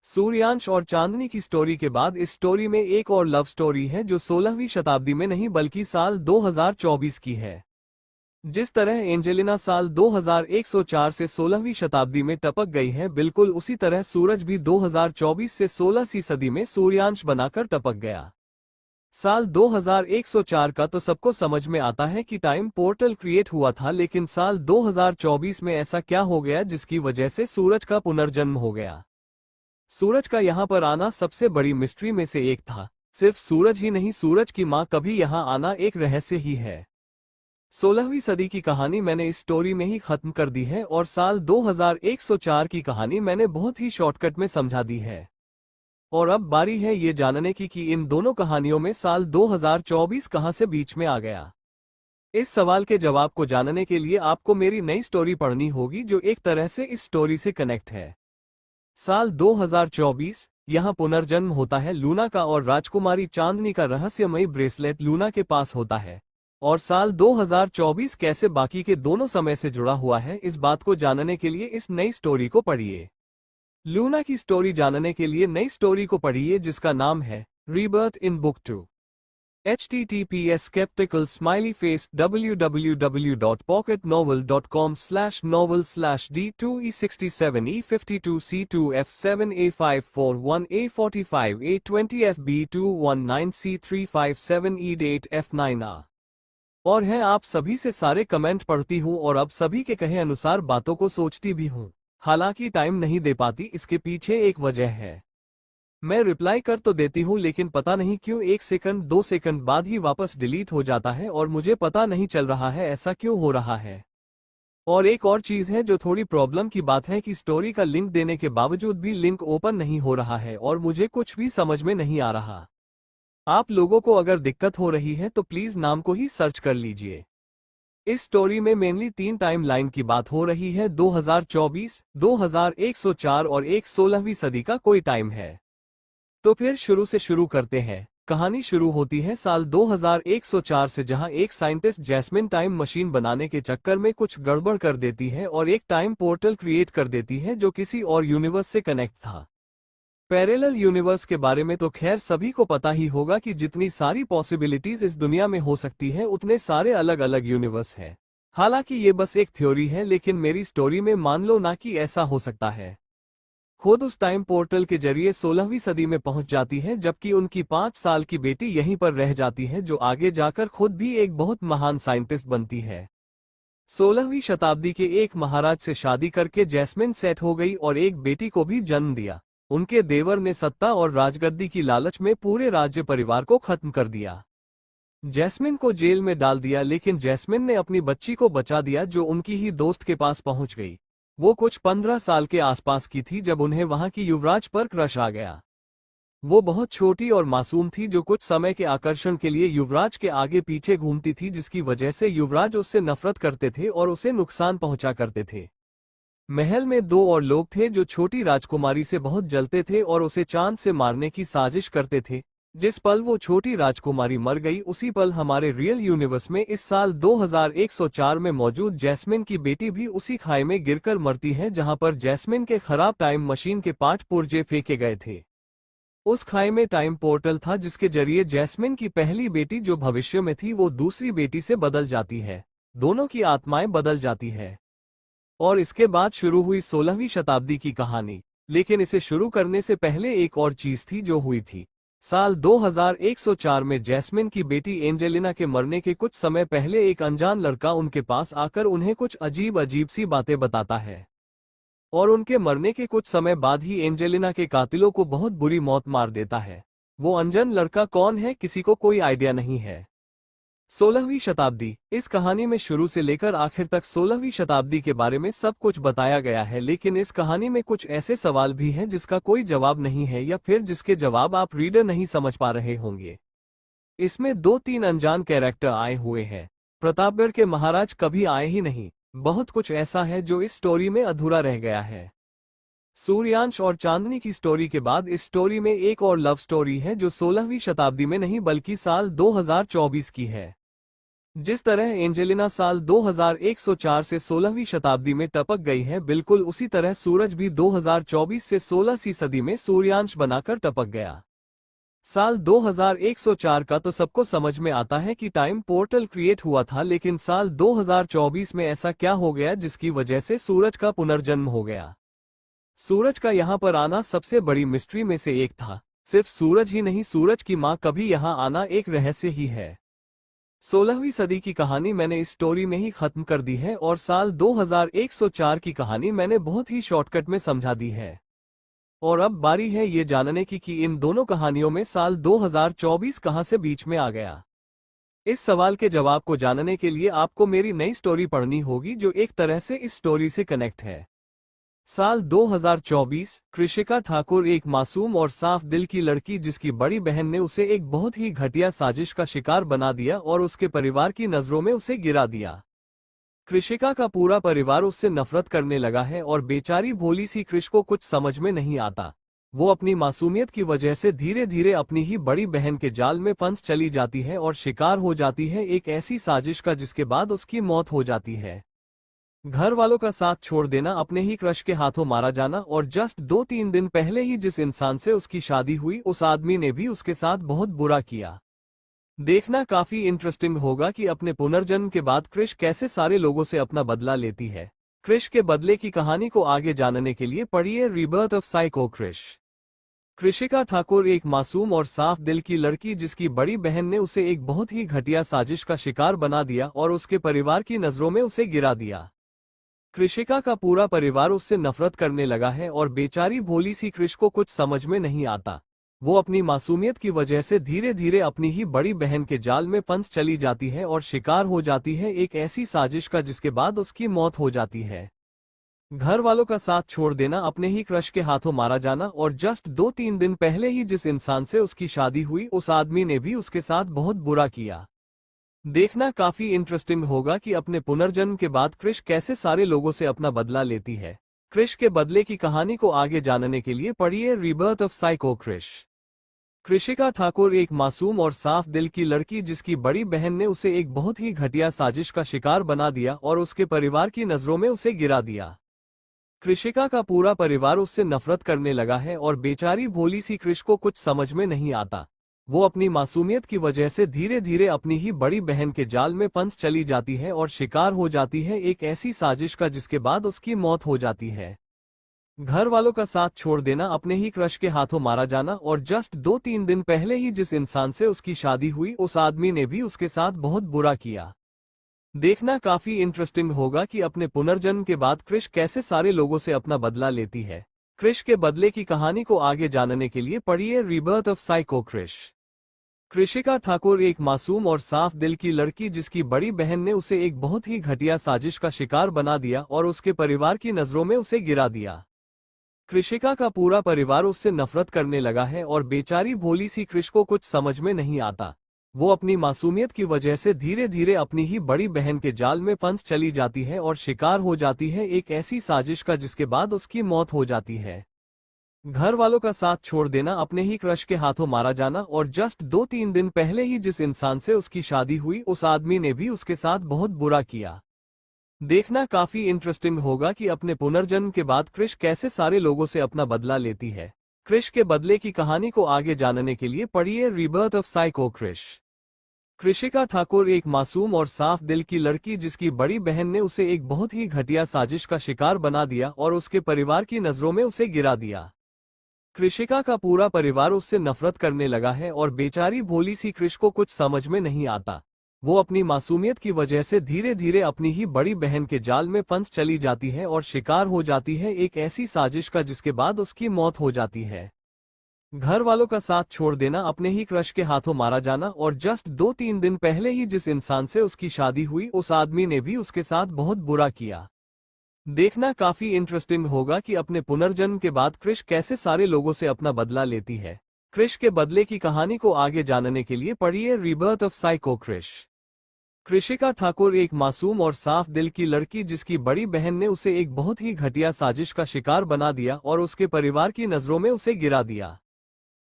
S1: सूर्यांश और चांदनी की स्टोरी के बाद इस स्टोरी में एक और लव स्टोरी है जो 16वीं शताब्दी में नहीं बल्कि साल 2024 की है। जिस तरह एंजेलिना साल 2104 से 16वीं शताब्दी में टपक गई है, बिल्कुल उसी तरह सूरज भी 2024 से 16वीं सदी में सूर्यांश बनाकर टपक गया। साल 2104 का तो सबको समझ में आता है कि टाइम पोर्टल क्रिएट हुआ था, लेकिन साल 2024 में ऐसा क्या हो गया जिसकी वजह से सूरज का पुनर्जन्म हो गया। सूरज का यहाँ पर आना सबसे बड़ी मिस्ट्री में से एक था। सिर्फ सूरज ही नहीं, सूरज की माँ कभी यहाँ आना एक रहस्य ही है। 16वीं सदी की कहानी मैंने इस स्टोरी में ही खत्म कर दी है और साल 2104 की कहानी मैंने बहुत ही शॉर्टकट में समझा दी है। और अब बारी है ये जानने की कि इन दोनों कहानियों में साल 2024 कहां से बीच में आ गया। इस सवाल के जवाब को जानने के लिए आपको मेरी नई स्टोरी पढ़नी होगी, जो एक तरह से इस स्टोरी से कनेक्ट है। साल 2024, यहाँ पुनर्जन्म होता है लूना का और राजकुमारी चांदनी का रहस्यमयी ब्रेसलेट लूना के पास होता है। और साल 2024 कैसे बाकी के दोनों समय से जुड़ा हुआ है, इस बात को जानने के लिए इस नई स्टोरी को पढ़िए। लूना की स्टोरी जानने के लिए नई स्टोरी को पढ़िए, जिसका नाम है rebirth in book 2। https skeptical smiley face www.pocketnovel.com/novel/D2E67E52C2F7A541845A20F B219C357E8F9A। और है आप सभी से सारे कमेंट पढ़ती हूँ और अब सभी के कहे अनुसार बातों को सोचती भी हूँ। हालांकि टाइम नहीं दे पाती, इसके पीछे एक वजह है। मैं रिप्लाई कर तो देती हूँ, लेकिन पता नहीं क्यों 1 सेकंड 2 सेकंड बाद ही वापस डिलीट हो जाता है और मुझे पता नहीं चल रहा है ऐसा क्यों हो रहा है। और एक और चीज है जो थोड़ी प्रॉब्लम की बात है कि स्टोरी का लिंक देने के बावजूद भी लिंक ओपन नहीं हो रहा है और मुझे कुछ भी समझ में नहीं आ रहा। आप लोगों को अगर दिक्कत हो रही है तो प्लीज नाम को ही सर्च कर लीजिए। इस स्टोरी में मेनली 3 टाइम लाइन की बात हो रही है, 2024, 2104 और एक 16वीं सदी का कोई टाइम है। तो फिर शुरू से शुरू करते हैं। कहानी शुरू होती है साल 2104 से, जहां एक साइंटिस्ट जैस्मिन टाइम मशीन बनाने के चक्कर में कुछ गड़बड़ कर देती है और एक टाइम पोर्टल क्रिएट कर देती है जो किसी और यूनिवर्स से कनेक्ट था। पैरेलल यूनिवर्स के बारे में तो खैर सभी को पता ही होगा कि जितनी सारी पॉसिबिलिटीज इस दुनिया में हो सकती है उतने सारे अलग अलग यूनिवर्स हैं। हालांकि ये बस एक थ्योरी है, लेकिन मेरी स्टोरी में मान लो ना कि ऐसा हो सकता है। खुद उस टाइम पोर्टल के जरिए 16वीं सदी में पहुंच जाती है, जबकि उनकी 5 साल की बेटी यहीं पर रह जाती है, जो आगे जाकर खुद भी एक बहुत महान साइंटिस्ट बनती है। 16वीं शताब्दी के एक महाराज से शादी करके जैस्मिन सेट हो गई और एक बेटी को भी जन्म दिया। उनके देवर ने सत्ता और राजगद्दी की लालच में पूरे राज्य परिवार को खत्म कर दिया। जैस्मिन को जेल में डाल दिया, लेकिन जैस्मिन ने अपनी बच्ची को बचा दिया, जो उनकी ही दोस्त के पास पहुंच गई। वो कुछ 15 साल के आसपास की थी जब उन्हें वहां की युवराज पर क्रश आ गया। वो बहुत छोटी और मासूम थी, जो कुछ समय के आकर्षण के लिए युवराज के आगे पीछे घूमती थी, जिसकी वजह से युवराज उससे नफरत करते थे और उसे नुकसान पहुंचा करते थे। महल में 2 और लोग थे जो छोटी राजकुमारी से बहुत जलते थे और उसे चांद से मारने की साजिश करते थे। जिस पल वो छोटी राजकुमारी मर गई, उसी पल हमारे रियल यूनिवर्स में इस साल 2104 में मौजूद जैस्मिन की बेटी भी उसी खाई में गिरकर मरती है, जहां पर जैस्मिन के खराब टाइम मशीन के पार्ट पुर्जे फेंके गए थे। उस खाई में टाइम पोर्टल था, जिसके जरिए जैस्मिन की पहली बेटी जो भविष्य में थी वो दूसरी बेटी से बदल जाती है। दोनों की आत्माएं बदल जाती है। और इसके बाद शुरू हुई 16वीं शताब्दी की कहानी। लेकिन इसे शुरू करने से पहले एक और चीज थी जो हुई थी। साल 2104 में जैस्मिन की बेटी एंजेलिना के मरने के कुछ समय पहले एक अनजान लड़का उनके पास आकर उन्हें कुछ अजीब अजीब सी बातें बताता है। और उनके मरने के कुछ समय बाद ही एंजेलिना के कातिलों को बहुत बुरी मौत मार देता है। वो अनजान लड़का कौन है, किसी को कोई आइडिया नहीं है। 16वीं शताब्दी। इस कहानी में शुरू से लेकर आखिर तक 16वीं शताब्दी के बारे में सब कुछ बताया गया है, लेकिन इस कहानी में कुछ ऐसे सवाल भी हैं जिसका कोई जवाब नहीं है, या फिर जिसके जवाब आप रीडर नहीं समझ पा रहे होंगे। इसमें 2-3 अनजान कैरेक्टर आए हुए हैं। प्रतापगढ़ के महाराज कभी आए ही नहीं। बहुत कुछ ऐसा है जो इस स्टोरी में अधूरा रह गया है। सूर्यांश और चांदनी की स्टोरी के बाद इस स्टोरी में एक और लव स्टोरी है, जो 16वीं शताब्दी में नहीं बल्कि साल 2024 की है। जिस तरह एंजेलिना साल 2104 से 16वीं शताब्दी में टपक गई है, बिल्कुल उसी तरह सूरज भी 2024 से 16वीं सदी में सूर्यांश बनाकर टपक गया। साल 2104 का तो सबको समझ में आता है कि टाइम पोर्टल क्रिएट हुआ था, लेकिन साल 2024 में ऐसा क्या हो गया जिसकी वजह से सूरज का पुनर्जन्म हो गया। सूरज का यहाँ पर आना सबसे बड़ी मिस्ट्री में से एक था। सिर्फ सूरज ही नहीं, सूरज की माँ कभी यहाँ आना एक रहस्य ही है। 16वीं सदी की कहानी मैंने इस स्टोरी में ही खत्म कर दी है, और साल 2104 की कहानी मैंने बहुत ही शॉर्टकट में समझा दी है। और अब बारी है ये जानने की कि इन दोनों कहानियों में साल 2024 कहां से बीच में आ गया। इस सवाल के जवाब को जानने के लिए आपको मेरी नई स्टोरी पढ़नी होगी, जो एक तरह से इस स्टोरी से कनेक्ट है। साल 2024। कृषिका ठाकुर एक मासूम और साफ दिल की लड़की, जिसकी बड़ी बहन ने उसे एक बहुत ही घटिया साजिश का शिकार बना दिया और उसके परिवार की नजरों में उसे गिरा दिया। कृषिका का पूरा परिवार उससे नफरत करने लगा है और बेचारी भोली सी कृष को कुछ समझ में नहीं आता। वो अपनी मासूमियत की वजह से धीरे धीरे अपनी ही बड़ी बहन के जाल में फंस चली जाती है और शिकार हो जाती है एक ऐसी साजिश का, जिसके बाद उसकी मौत हो जाती है। घर वालों का साथ छोड़ देना, अपने ही क्रश के हाथों मारा जाना, और जस्ट 2-3 दिन पहले ही जिस इंसान से उसकी शादी हुई, उस आदमी ने भी उसके साथ बहुत बुरा किया। देखना काफी इंटरेस्टिंग होगा कि अपने पुनर्जन्म के बाद कृष कैसे सारे लोगों से अपना बदला लेती है। कृष के बदले की कहानी को आगे जानने के लिए पढ़िए रीबर्थ ऑफ साइको कृष। कृषिका ठाकुर एक मासूम और साफ दिल की लड़की, जिसकी बड़ी बहन ने उसे एक बहुत ही घटिया साजिश का शिकार बना दिया और उसके परिवार की नजरों में उसे गिरा दिया। कृषिका का पूरा परिवार उससे नफरत करने लगा है और बेचारी भोली सी कृष को कुछ समझ में नहीं आता। वो अपनी मासूमियत की वजह से धीरे धीरे अपनी ही बड़ी बहन के जाल में फंस चली जाती है और शिकार हो जाती है एक ऐसी साजिश का, जिसके बाद उसकी मौत हो जाती है। घर वालों का साथ छोड़ देना, अपने ही क्रश के हाथों मारा जाना, और जस्ट 2-3 दिन पहले ही जिस इंसान से उसकी शादी हुई, उस आदमी ने भी उसके साथ बहुत बुरा किया। देखना काफी इंटरेस्टिंग होगा कि अपने पुनर्जन्म के बाद कृष कैसे सारे लोगों से अपना बदला लेती है। कृष के बदले की कहानी को आगे जानने के लिए पढ़िए रीबर्थ ऑफ साइको कृष। कृषिका ठाकुर एक मासूम और साफ दिल की लड़की, जिसकी बड़ी बहन ने उसे एक बहुत ही घटिया साजिश का शिकार बना दिया और उसके परिवार की नजरों में उसे गिरा दिया। कृषिका का पूरा परिवार उससे नफरत करने लगा है और बेचारी भोली सी कृष को कुछ समझ में नहीं आता। वो अपनी मासूमियत की वजह से धीरे धीरे अपनी ही बड़ी बहन के जाल में फंस चली जाती है और शिकार हो जाती है एक ऐसी साजिश का, जिसके बाद उसकी मौत हो जाती है। घर वालों का साथ छोड़ देना, अपने ही क्रश के हाथों मारा जाना और जस्ट 2-3 दिन पहले ही जिस इंसान से उसकी शादी हुई उस आदमी ने भी उसके साथ बहुत बुरा किया। देखना काफी इंटरेस्टिंग होगा कि अपने पुनर्जन्म के बाद क्रिश कैसे सारे लोगों से अपना बदला लेती है। क्रिश के बदले की कहानी को आगे जानने के लिए पढ़िए rebirth of psycho Krrish. कृषिका Thakur एक मासूम और साफ दिल की लड़की जिसकी बड़ी बहन ने उसे एक बहुत ही घटिया साजिश का शिकार बना दिया और उसके परिवार की नजरों में उसे गिरा दिया। कृषिका का पूरा परिवार उससे नफरत करने लगा है और बेचारी भोली सी कृष को कुछ समझ में नहीं आता। वो अपनी मासूमियत की वजह से धीरे धीरे अपनी ही बड़ी बहन के जाल में फंस चली जाती है और शिकार हो जाती है एक ऐसी साजिश का जिसके बाद उसकी मौत हो जाती है। घर वालों का साथ छोड़ देना, अपने ही क्रश के हाथों मारा जाना और जस्ट 2-3 दिन पहले ही जिस इंसान से उसकी शादी हुई उस आदमी ने भी उसके साथ बहुत बुरा किया। देखना काफी इंटरेस्टिंग होगा कि अपने पुनर्जन्म के बाद क्रिश कैसे सारे लोगों से अपना बदला लेती है। क्रिश के बदले की कहानी को आगे जानने के लिए पढ़िए rebirth of psycho Krrish. कृषिका Thakur एक मासूम और साफ दिल की लड़की जिसकी बड़ी बहन ने उसे एक बहुत ही घटिया साजिश का शिकार बना दिया और उसके परिवार की नजरों में उसे गिरा दिया। कृषिका का पूरा परिवार उससे नफरत करने लगा है और बेचारी भोली सी क्रिश को कुछ समझ में नहीं आता। वो अपनी मासूमियत की वजह से धीरे धीरे अपनी ही बड़ी बहन के जाल में फंस चली जाती है और शिकार हो जाती है एक ऐसी साजिश का जिसके बाद उसकी मौत हो जाती है। घर वालों का साथ छोड़ देना, अपने ही क्रश के हाथों मारा जाना और जस्ट 2-3 दिन पहले ही जिस इंसान से उसकी शादी हुई उस आदमी ने भी उसके साथ बहुत बुरा किया। देखना काफी इंटरेस्टिंग होगा कि अपने पुनर्जन्म के बाद क्रिश कैसे सारे लोगों से अपना बदला लेती है। क्रिश के बदले की कहानी को आगे जानने के लिए पढ़िए rebirth of psycho Krrish. कृषिका Thakur एक मासूम और साफ दिल की लड़की जिसकी बड़ी बहन ने उसे एक बहुत ही घटिया साजिश का शिकार बना दिया और उसके परिवार की नजरों में उसे गिरा दिया।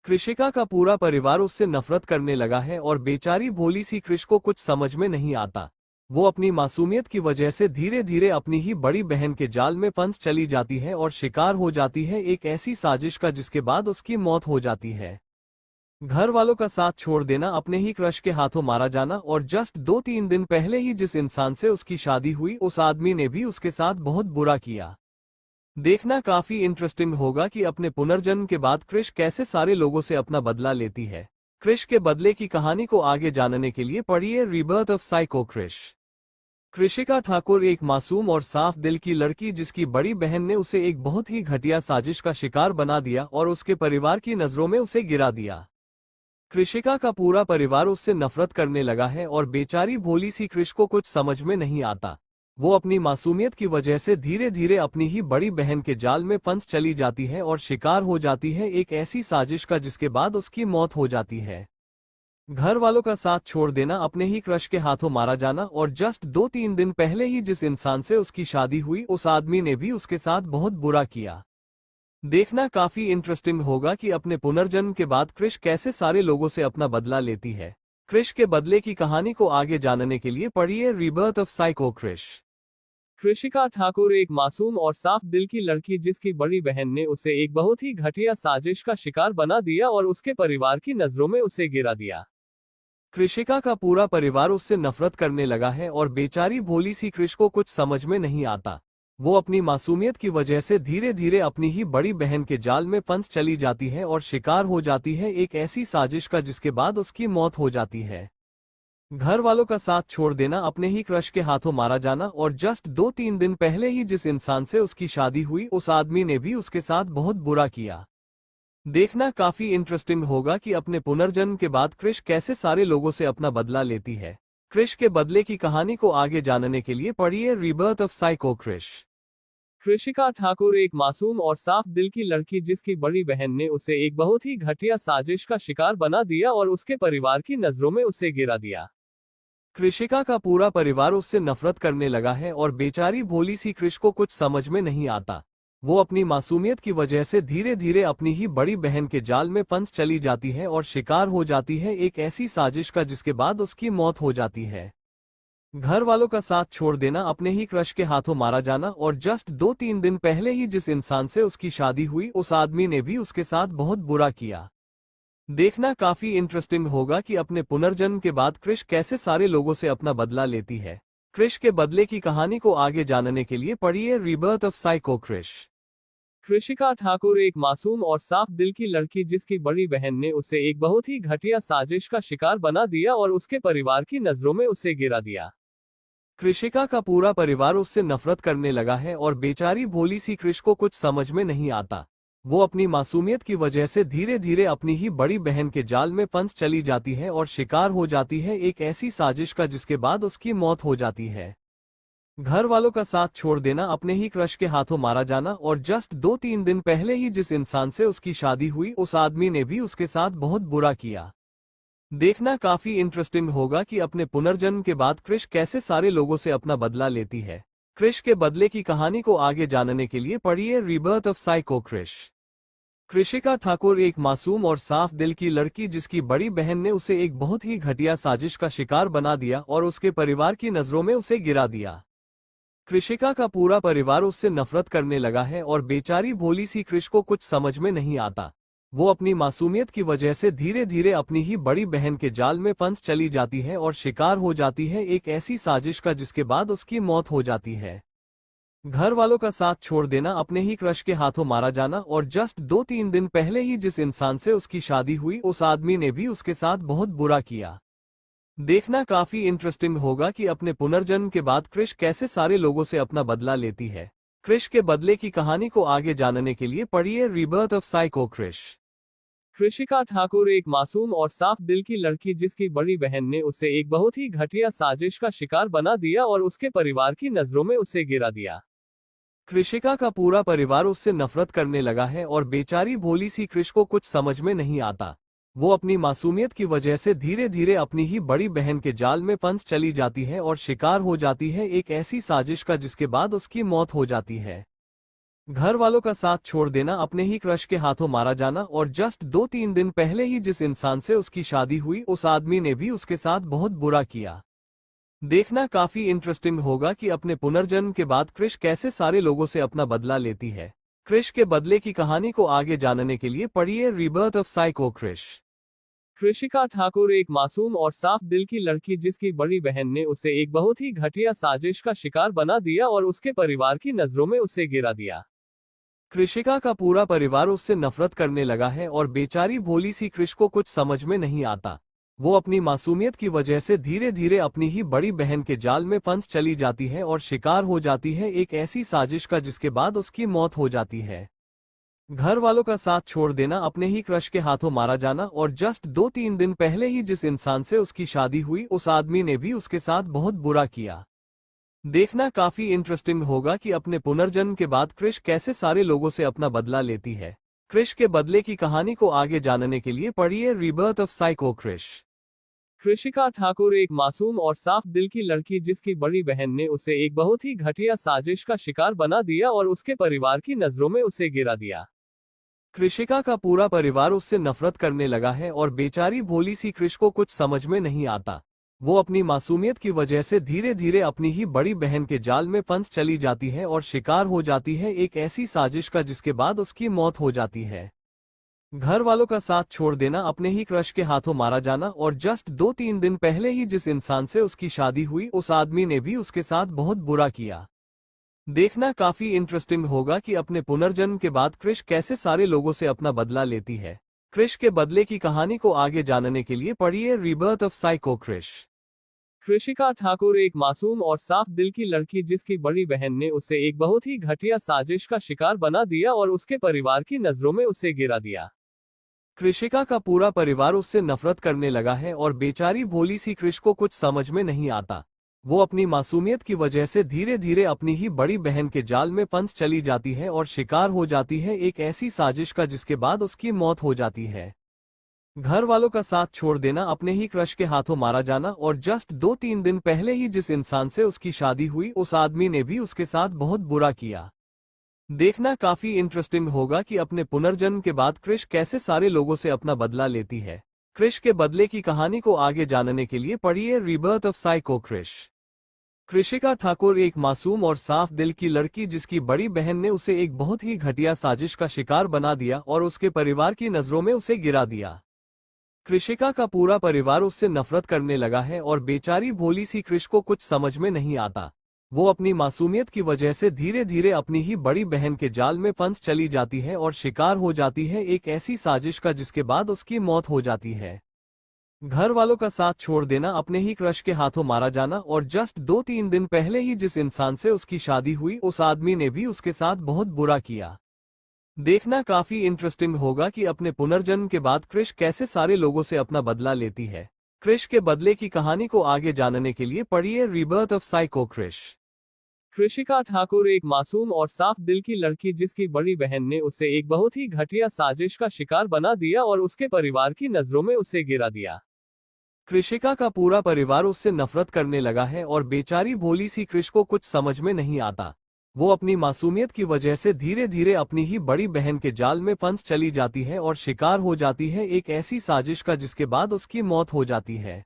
S1: कृषिका का पूरा परिवार उससे नफरत करने लगा है और बेचारी भोली सी कृष को कुछ समझ में नहीं आता। वो अपनी मासूमियत की वजह से धीरे धीरे अपनी ही बड़ी बहन के जाल में फंस चली जाती है और शिकार हो जाती है एक ऐसी साजिश का जिसके बाद उसकी मौत हो जाती है। घर वालों का साथ छोड़ देना, अपने ही क्रश के हाथों मारा जाना और जस्ट 2-3 दिन पहले ही जिस इंसान से उसकी शादी हुई उस आदमी ने भी उसके साथ बहुत बुरा किया। देखना काफी इंटरेस्टिंग होगा कि अपने पुनर्जन्म के बाद क्रिश कैसे सारे लोगों से अपना बदला लेती है। क्रिश के बदले की कहानी को आगे जानने के लिए पढ़िए rebirth of psycho Krrish. कृषिका Thakur एक मासूम और साफ दिल की लड़की जिसकी बड़ी बहन ने उसे एक बहुत ही घटिया साजिश का शिकार बना दिया और उसके परिवार की नजरों में उसे गिरा दिया। कृषिका का पूरा परिवार उससे नफरत करने लगा है और बेचारी भोली सी कृष को कुछ समझ में नहीं आता। वो अपनी मासूमियत की वजह से धीरे धीरे अपनी ही बड़ी बहन के जाल में फंस चली जाती है और शिकार हो जाती है एक ऐसी साजिश का जिसके बाद उसकी मौत हो जाती है। घर वालों का साथ छोड़ देना, अपने ही क्रश के हाथों मारा जाना और जस्ट 2-3 दिन पहले ही जिस इंसान से उसकी शादी हुई उस आदमी ने भी उसके साथ बहुत बुरा किया। देखना काफी इंटरेस्टिंग होगा कि अपने पुनर्जन्म के बाद क्रिश कैसे सारे लोगों से अपना बदला लेती है। क्रिश के बदले की कहानी को आगे जानने के लिए पढ़िए rebirth of psycho Krrish. कृषिका Thakur एक मासूम और साफ दिल की लड़की जिसकी बड़ी बहन ने उसे एक बहुत ही घटिया साजिश का शिकार बना दिया और उसके परिवार की नजरों में उसे गिरा दिया। कृषिका का पूरा परिवार उससे नफरत करने लगा है और बेचारी भोली सी कृष को कुछ समझ में नहीं आता। वो अपनी मासूमियत की वजह से धीरे धीरे अपनी ही बड़ी बहन के जाल में फंस चली जाती है और शिकार हो जाती है एक ऐसी साजिश का जिसके बाद उसकी मौत हो जाती है। घर वालों का साथ छोड़ देना, अपने ही क्रश के हाथों मारा जाना और जस्ट 2-3 दिन पहले ही जिस इंसान से उसकी शादी हुई उस आदमी ने भी उसके साथ बहुत बुरा किया। देखना काफी इंटरेस्टिंग होगा कि अपने पुनर्जन्म के बाद क्रिश कैसे सारे लोगों से अपना बदला लेती है। क्रिश के बदले की कहानी को आगे जानने के लिए पढ़िए rebirth of psycho Krrish. कृषिका Thakur एक मासूम और साफ दिल की लड़की जिसकी बड़ी बहन ने उसे एक बहुत ही घटिया साजिश का शिकार बना दिया और उसके परिवार की नजरों में उसे गिरा दिया। कृषिका का पूरा परिवार उससे नफरत करने लगा है और बेचारी भोली सी कृष को कुछ समझ में नहीं आता। वो अपनी मासूमियत की वजह से धीरे धीरे अपनी ही बड़ी बहन के जाल में फंस चली जाती है और शिकार हो जाती है एक ऐसी साजिश का जिसके बाद उसकी मौत हो जाती है। घर वालों का साथ छोड़ देना, अपने ही क्रश के हाथों मारा जाना और जस्ट 2-3 दिन पहले ही जिस इंसान से उसकी शादी हुई उस आदमी ने भी उसके साथ बहुत बुरा किया। देखना काफी इंटरेस्टिंग होगा कि अपने पुनर्जन्म के बाद क्रिश कैसे सारे लोगों से अपना बदला लेती है। क्रिश के बदले की कहानी को आगे जानने के लिए पढ़िए rebirth of psycho Krrish. कृषिका Thakur एक मासूम और साफ दिल की लड़की जिसकी बड़ी बहन ने उसे एक बहुत ही घटिया साजिश का शिकार बना दिया और उसके परिवार की नजरों में उसे गिरा दिया। कृषिका का पूरा परिवार उससे नफरत करने लगा है और बेचारी भोली सी कृष को कुछ समझ में नहीं आता। वो अपनी मासूमियत की वजह से धीरे धीरे अपनी ही बड़ी बहन के जाल में फंस चली जाती है और शिकार हो जाती है एक ऐसी साजिश का जिसके बाद उसकी मौत हो जाती है। घर वालों का साथ छोड़ देना, अपने ही क्रश के हाथों मारा जाना और जस्ट 2-3 दिन पहले ही जिस इंसान से उसकी शादी हुई उस आदमी ने भी उसके साथ बहुत बुरा किया। देखना काफी इंटरेस्टिंग होगा कि अपने पुनर्जन्म के बाद कृष कैसे सारे लोगों से अपना बदला लेती है। कृष के बदले की कहानी को आगे जानने के लिए पढ़िए रीबर्थ ऑफ साइको कृष। कृषिका ठाकुर एक मासूम और साफ दिल की लड़की जिसकी बड़ी बहन ने उसे एक बहुत ही घटिया साजिश का शिकार बना दिया और उसके परिवार की नजरों में उसे गिरा दिया। कृषिका का पूरा परिवार उससे नफरत करने लगा है और बेचारी भोली सी कृष को कुछ समझ में नहीं आता। वो अपनी मासूमियत की वजह से धीरे धीरे अपनी ही बड़ी बहन के जाल में फंस चली जाती है और शिकार हो जाती है एक ऐसी साजिश का जिसके बाद उसकी मौत हो जाती है। घर वालों का साथ छोड़ देना, अपने ही क्रश के हाथों मारा जाना और जस्ट 2-3 दिन पहले ही जिस इंसान से उसकी शादी हुई उस आदमी ने भी उसके साथ बहुत बुरा किया। देखना काफी इंटरेस्टिंग होगा कि अपने पुनर्जन्म के बाद कृष कैसे सारे लोगों से अपना बदला लेती है। कृष के बदले की कहानी को आगे जानने के लिए पढ़िए रीबर्थ ऑफ साइको कृष। कृषिका ठाकुर एक मासूम और साफ दिल की लड़की जिसकी बड़ी बहन ने उसे एक बहुत ही घटिया साजिश का शिकार बना दिया और उसके परिवार की नजरों में उसे गिरा दिया। कृषिका का पूरा परिवार उससे नफरत करने लगा है और बेचारी भोली सी कृष को कुछ समझ में नहीं आता। वो अपनी मासूमियत की वजह से धीरे धीरे अपनी ही बड़ी बहन के जाल में फंस चली जाती है और शिकार हो जाती है एक ऐसी साजिश का जिसके बाद उसकी मौत हो जाती है। घर वालों का साथ छोड़ देना, अपने ही क्रश के हाथों मारा जाना और जस्ट 2-3 दिन पहले ही जिस इंसान से उसकी शादी हुई उस आदमी ने भी उसके साथ बहुत बुरा किया। देखना काफी इंटरेस्टिंग होगा कि अपने पुनर्जन्म के बाद कृष कैसे सारे लोगों से अपना बदला लेती है। कृष के बदले की कहानी को आगे जानने के लिए पढ़िए रीबर्थ ऑफ साइको कृष। कृषिका ठाकुर एक मासूम और साफ दिल की लड़की जिसकी बड़ी बहन ने उसे एक बहुत ही घटिया साजिश का शिकार बना दिया और उसके परिवार की नजरों में उसे गिरा दिया। कृषिका का पूरा परिवार उससे नफरत करने लगा है और बेचारी भोली सी कृष को कुछ समझ में नहीं आता। वो अपनी मासूमियत की वजह से धीरे धीरे अपनी ही बड़ी बहन के जाल में फंस चली जाती है और शिकार हो जाती है एक ऐसी साजिश का जिसके बाद उसकी मौत हो जाती है। घर वालों का साथ छोड़ देना, अपने ही क्रश के हाथों मारा जाना और जस्ट 2-3 दिन पहले ही जिस इंसान से उसकी शादी हुई उस आदमी ने भी उसके साथ बहुत बुरा किया। देखना काफी इंटरेस्टिंग होगा कि अपने पुनर्जन्म के बाद कृष कैसे सारे लोगों से अपना बदला लेती है। कृष के बदले की कहानी को आगे जानने के लिए पढ़िए रीबर्थ ऑफ साइको कृष। कृषिका ठाकुर एक मासूम और साफ दिल की लड़की जिसकी बड़ी बहन ने उसे एक बहुत ही घटिया साजिश का शिकार बना दिया और उसके परिवार की नजरों में उसे गिरा दिया। कृषिका का पूरा परिवार उससे नफरत करने लगा है और बेचारी भोली सी कृष को कुछ समझ में नहीं आता। वो अपनी मासूमियत की वजह से धीरे धीरे अपनी ही बड़ी बहन के जाल में फंस चली जाती है और शिकार हो जाती है एक ऐसी साजिश का जिसके बाद उसकी मौत हो जाती है। घर वालों का साथ छोड़ देना, अपने ही क्रश के हाथों मारा जाना और जस्ट 2-3 दिन पहले ही जिस इंसान से उसकी शादी हुई उस आदमी ने भी उसके साथ बहुत बुरा किया। देखना काफी इंटरेस्टिंग होगा कि अपने पुनर्जन्म के बाद कृष कैसे सारे लोगों से अपना बदला लेती है। कृष के बदले की कहानी को आगे जानने के लिए पढ़िए रीबर्थ ऑफ साइको कृष। कृषिका ठाकुर एक मासूम और साफ दिल की लड़की जिसकी बड़ी बहन ने उसे एक बहुत ही घटिया साजिश का शिकार बना दिया और उसके परिवार की नजरों में उसे गिरा दिया। कृषिका का पूरा परिवार उससे नफरत करने लगा है और बेचारी भोली सी कृष को कुछ समझ में नहीं आता। वो अपनी मासूमियत की वजह से धीरे धीरे अपनी ही बड़ी बहन के जाल में फंस चली जाती है और शिकार हो जाती है एक ऐसी साजिश का जिसके बाद उसकी मौत हो जाती है। घर वालों का साथ छोड़ देना, अपने ही क्रश के हाथों मारा जाना और जस्ट 2-3 दिन पहले ही जिस इंसान से उसकी शादी हुई उस आदमी ने भी उसके साथ बहुत बुरा किया। देखना काफी इंटरेस्टिंग होगा कि अपने पुनर्जन्म के बाद कृष कैसे सारे लोगों से अपना बदला लेती है। कृष के बदले की कहानी को आगे जानने के लिए पढ़िए रीबर्थ ऑफ साइको कृष। कृषिका ठाकुर एक मासूम और साफ दिल की लड़की जिसकी बड़ी बहन ने उसे एक बहुत ही घटिया साजिश का शिकार बना दिया और उसके परिवार की नजरों में उसे गिरा दिया। कृषिका का पूरा परिवार उससे नफरत करने लगा है और बेचारी भोली सी कृष को कुछ समझ में नहीं आता। वो अपनी मासूमियत की वजह से धीरे धीरे अपनी ही बड़ी बहन के जाल में फंस चली जाती है और शिकार हो जाती है एक ऐसी साजिश का जिसके बाद उसकी मौत हो जाती है। घर वालों का साथ छोड़ देना, अपने ही क्रश के हाथों मारा जाना और जस्ट 2-3 दिन पहले ही जिस इंसान से उसकी शादी हुई उस आदमी ने भी उसके साथ बहुत बुरा किया। देखना काफी इंटरेस्टिंग होगा कि अपने पुनर्जन्म के बाद क्रिश कैसे सारे लोगों से अपना बदला लेती है। क्रिश के बदले की कहानी को आगे जानने के लिए पढ़िए rebirth of psycho Krrish. कृषिका Thakur एक मासूम और साफ दिल की लड़की जिसकी बड़ी बहन ने उसे एक बहुत ही घटिया साजिश का शिकार बना दिया और उसके परिवार की नजरों में उसे गिरा दिया। कृषिका का पूरा परिवार उससे नफरत करने लगा है और बेचारी भोली सी क्रिश को कुछ समझ में नहीं आता। वो अपनी मासूमियत की वजह से धीरे धीरे अपनी ही बड़ी बहन के जाल में फंस चली जाती है और शिकार हो जाती है एक ऐसी साजिश का जिसके बाद उसकी मौत हो जाती है।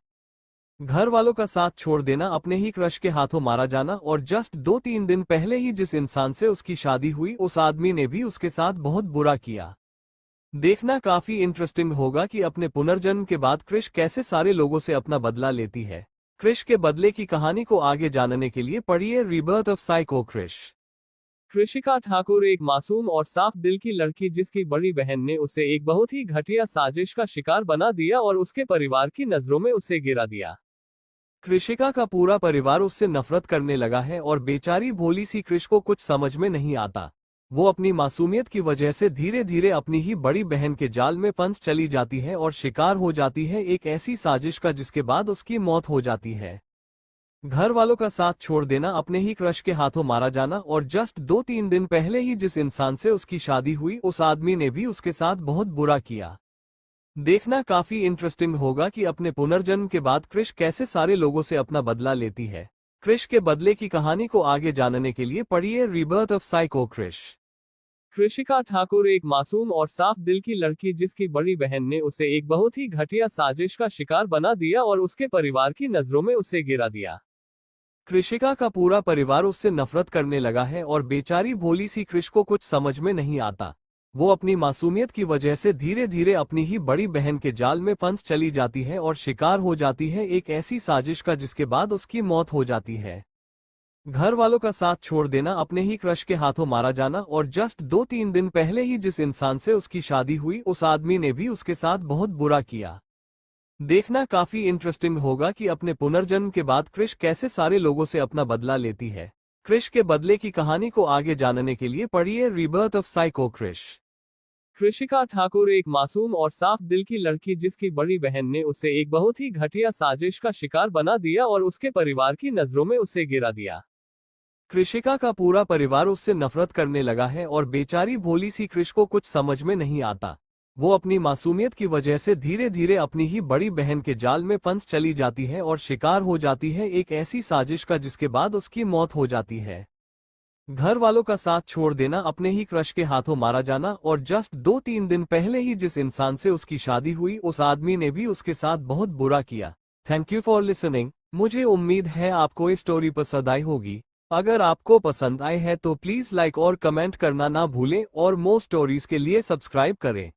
S1: घर वालों का साथ छोड़ देना, अपने ही क्रश के हाथों मारा जाना और जस्ट 2-3 दिन पहले ही जिस इंसान से उसकी शादी हुई उस आदमी ने भी उसके साथ बहुत बुरा किया। देखना काफी इंटरेस्टिंग होगा कि अपने पुनर्जन्म के बाद क्रिश कैसे सारे लोगों से अपना बदला लेती है। क्रिश के बदले की कहानी को आगे जानने के लिए पढ़िए rebirth of psycho Krrish. कृषिका Thakur एक मासूम और साफ दिल की लड़की जिसकी बड़ी बहन ने उसे एक बहुत ही घटिया साजिश का शिकार बना दिया और उसके परिवार की नजरों में उसे गिरा दिया। कृषिका का पूरा परिवार उससे नफरत करने लगा है और बेचारी भोली सी क्रिश को कुछ समझ में नहीं आता। वो अपनी मासूमियत की वजह से धीरे धीरे अपनी ही बड़ी बहन के जाल में फंस चली जाती है और शिकार हो जाती है एक ऐसी साजिश का जिसके बाद उसकी मौत हो जाती है। घर वालों का साथ छोड़ देना, अपने ही क्रश के हाथों मारा जाना और जस्ट 2-3 दिन पहले ही जिस इंसान से उसकी शादी हुई उस आदमी ने भी उसके साथ बहुत बुरा किया। देखना काफी इंटरेस्टिंग होगा कि अपने पुनर्जन्म के बाद क्रिश कैसे सारे लोगों से अपना बदला लेती है। क्रिश के बदले की कहानी को आगे जानने के लिए पढ़िए rebirth of psycho Krrish. कृषिका Thakur एक मासूम और साफ दिल की लड़की जिसकी बड़ी बहन ने उसे एक बहुत ही घटिया साजिश का शिकार बना दिया और उसके परिवार की नजरों में उसे गिरा दिया। कृषिका का पूरा परिवार उससे नफरत करने लगा है और बेचारी भोली सी क्रिश को कुछ समझ में नहीं आता। वो अपनी मासूमियत की वजह से धीरे धीरे अपनी ही बड़ी बहन के जाल में फंस चली जाती है और शिकार हो जाती है एक ऐसी साजिश का जिसके बाद उसकी मौत हो जाती है। घर वालों का साथ छोड़ देना, अपने ही क्रश के हाथों मारा जाना और जस्ट 2-3 दिन पहले ही जिस इंसान से उसकी शादी हुई उस आदमी ने भी उसके साथ बहुत बुरा किया। देखना काफी इंटरेस्टिंग होगा कि अपने पुनर्जन्म के बाद क्रिश कैसे सारे लोगों से अपना बदला लेती है। क्रिश के बदले की कहानी को आगे जानने के लिए पढ़िए rebirth of psycho Krrish. कृषिका Thakur एक मासूम और साफ दिल की लड़की जिसकी बड़ी बहन ने उसे एक बहुत ही घटिया साजिश का शिकार बना दिया और उसके परिवार की नजरों में उसे गिरा दिया। कृषिका का पूरा परिवार उससे नफरत करने लगा है और बेचारी भोली सी क्रिश को कुछ समझ में नहीं आता। वो अपनी मासूमियत की वजह से धीरे धीरे अपनी ही बड़ी बहन के जाल में फंस चली जाती है और शिकार हो जाती है एक ऐसी साजिश का जिसके बाद उसकी मौत हो जाती है। घर वालों का साथ छोड़ देना, अपने ही क्रश के हाथों मारा जाना और जस्ट 2-3 दिन पहले ही जिस इंसान से उसकी शादी हुई उस आदमी ने भी उसके साथ बहुत बुरा किया। Thank you for listening. मुझे उम्मीद है आपको ये स्टोरी पसंद आई होगी। अगर आपको पसंद आए है तो प्लीज लाइक और कमेंट करना ना भूलें और मोर स्टोरीज के लिए सब्सक्राइब करें।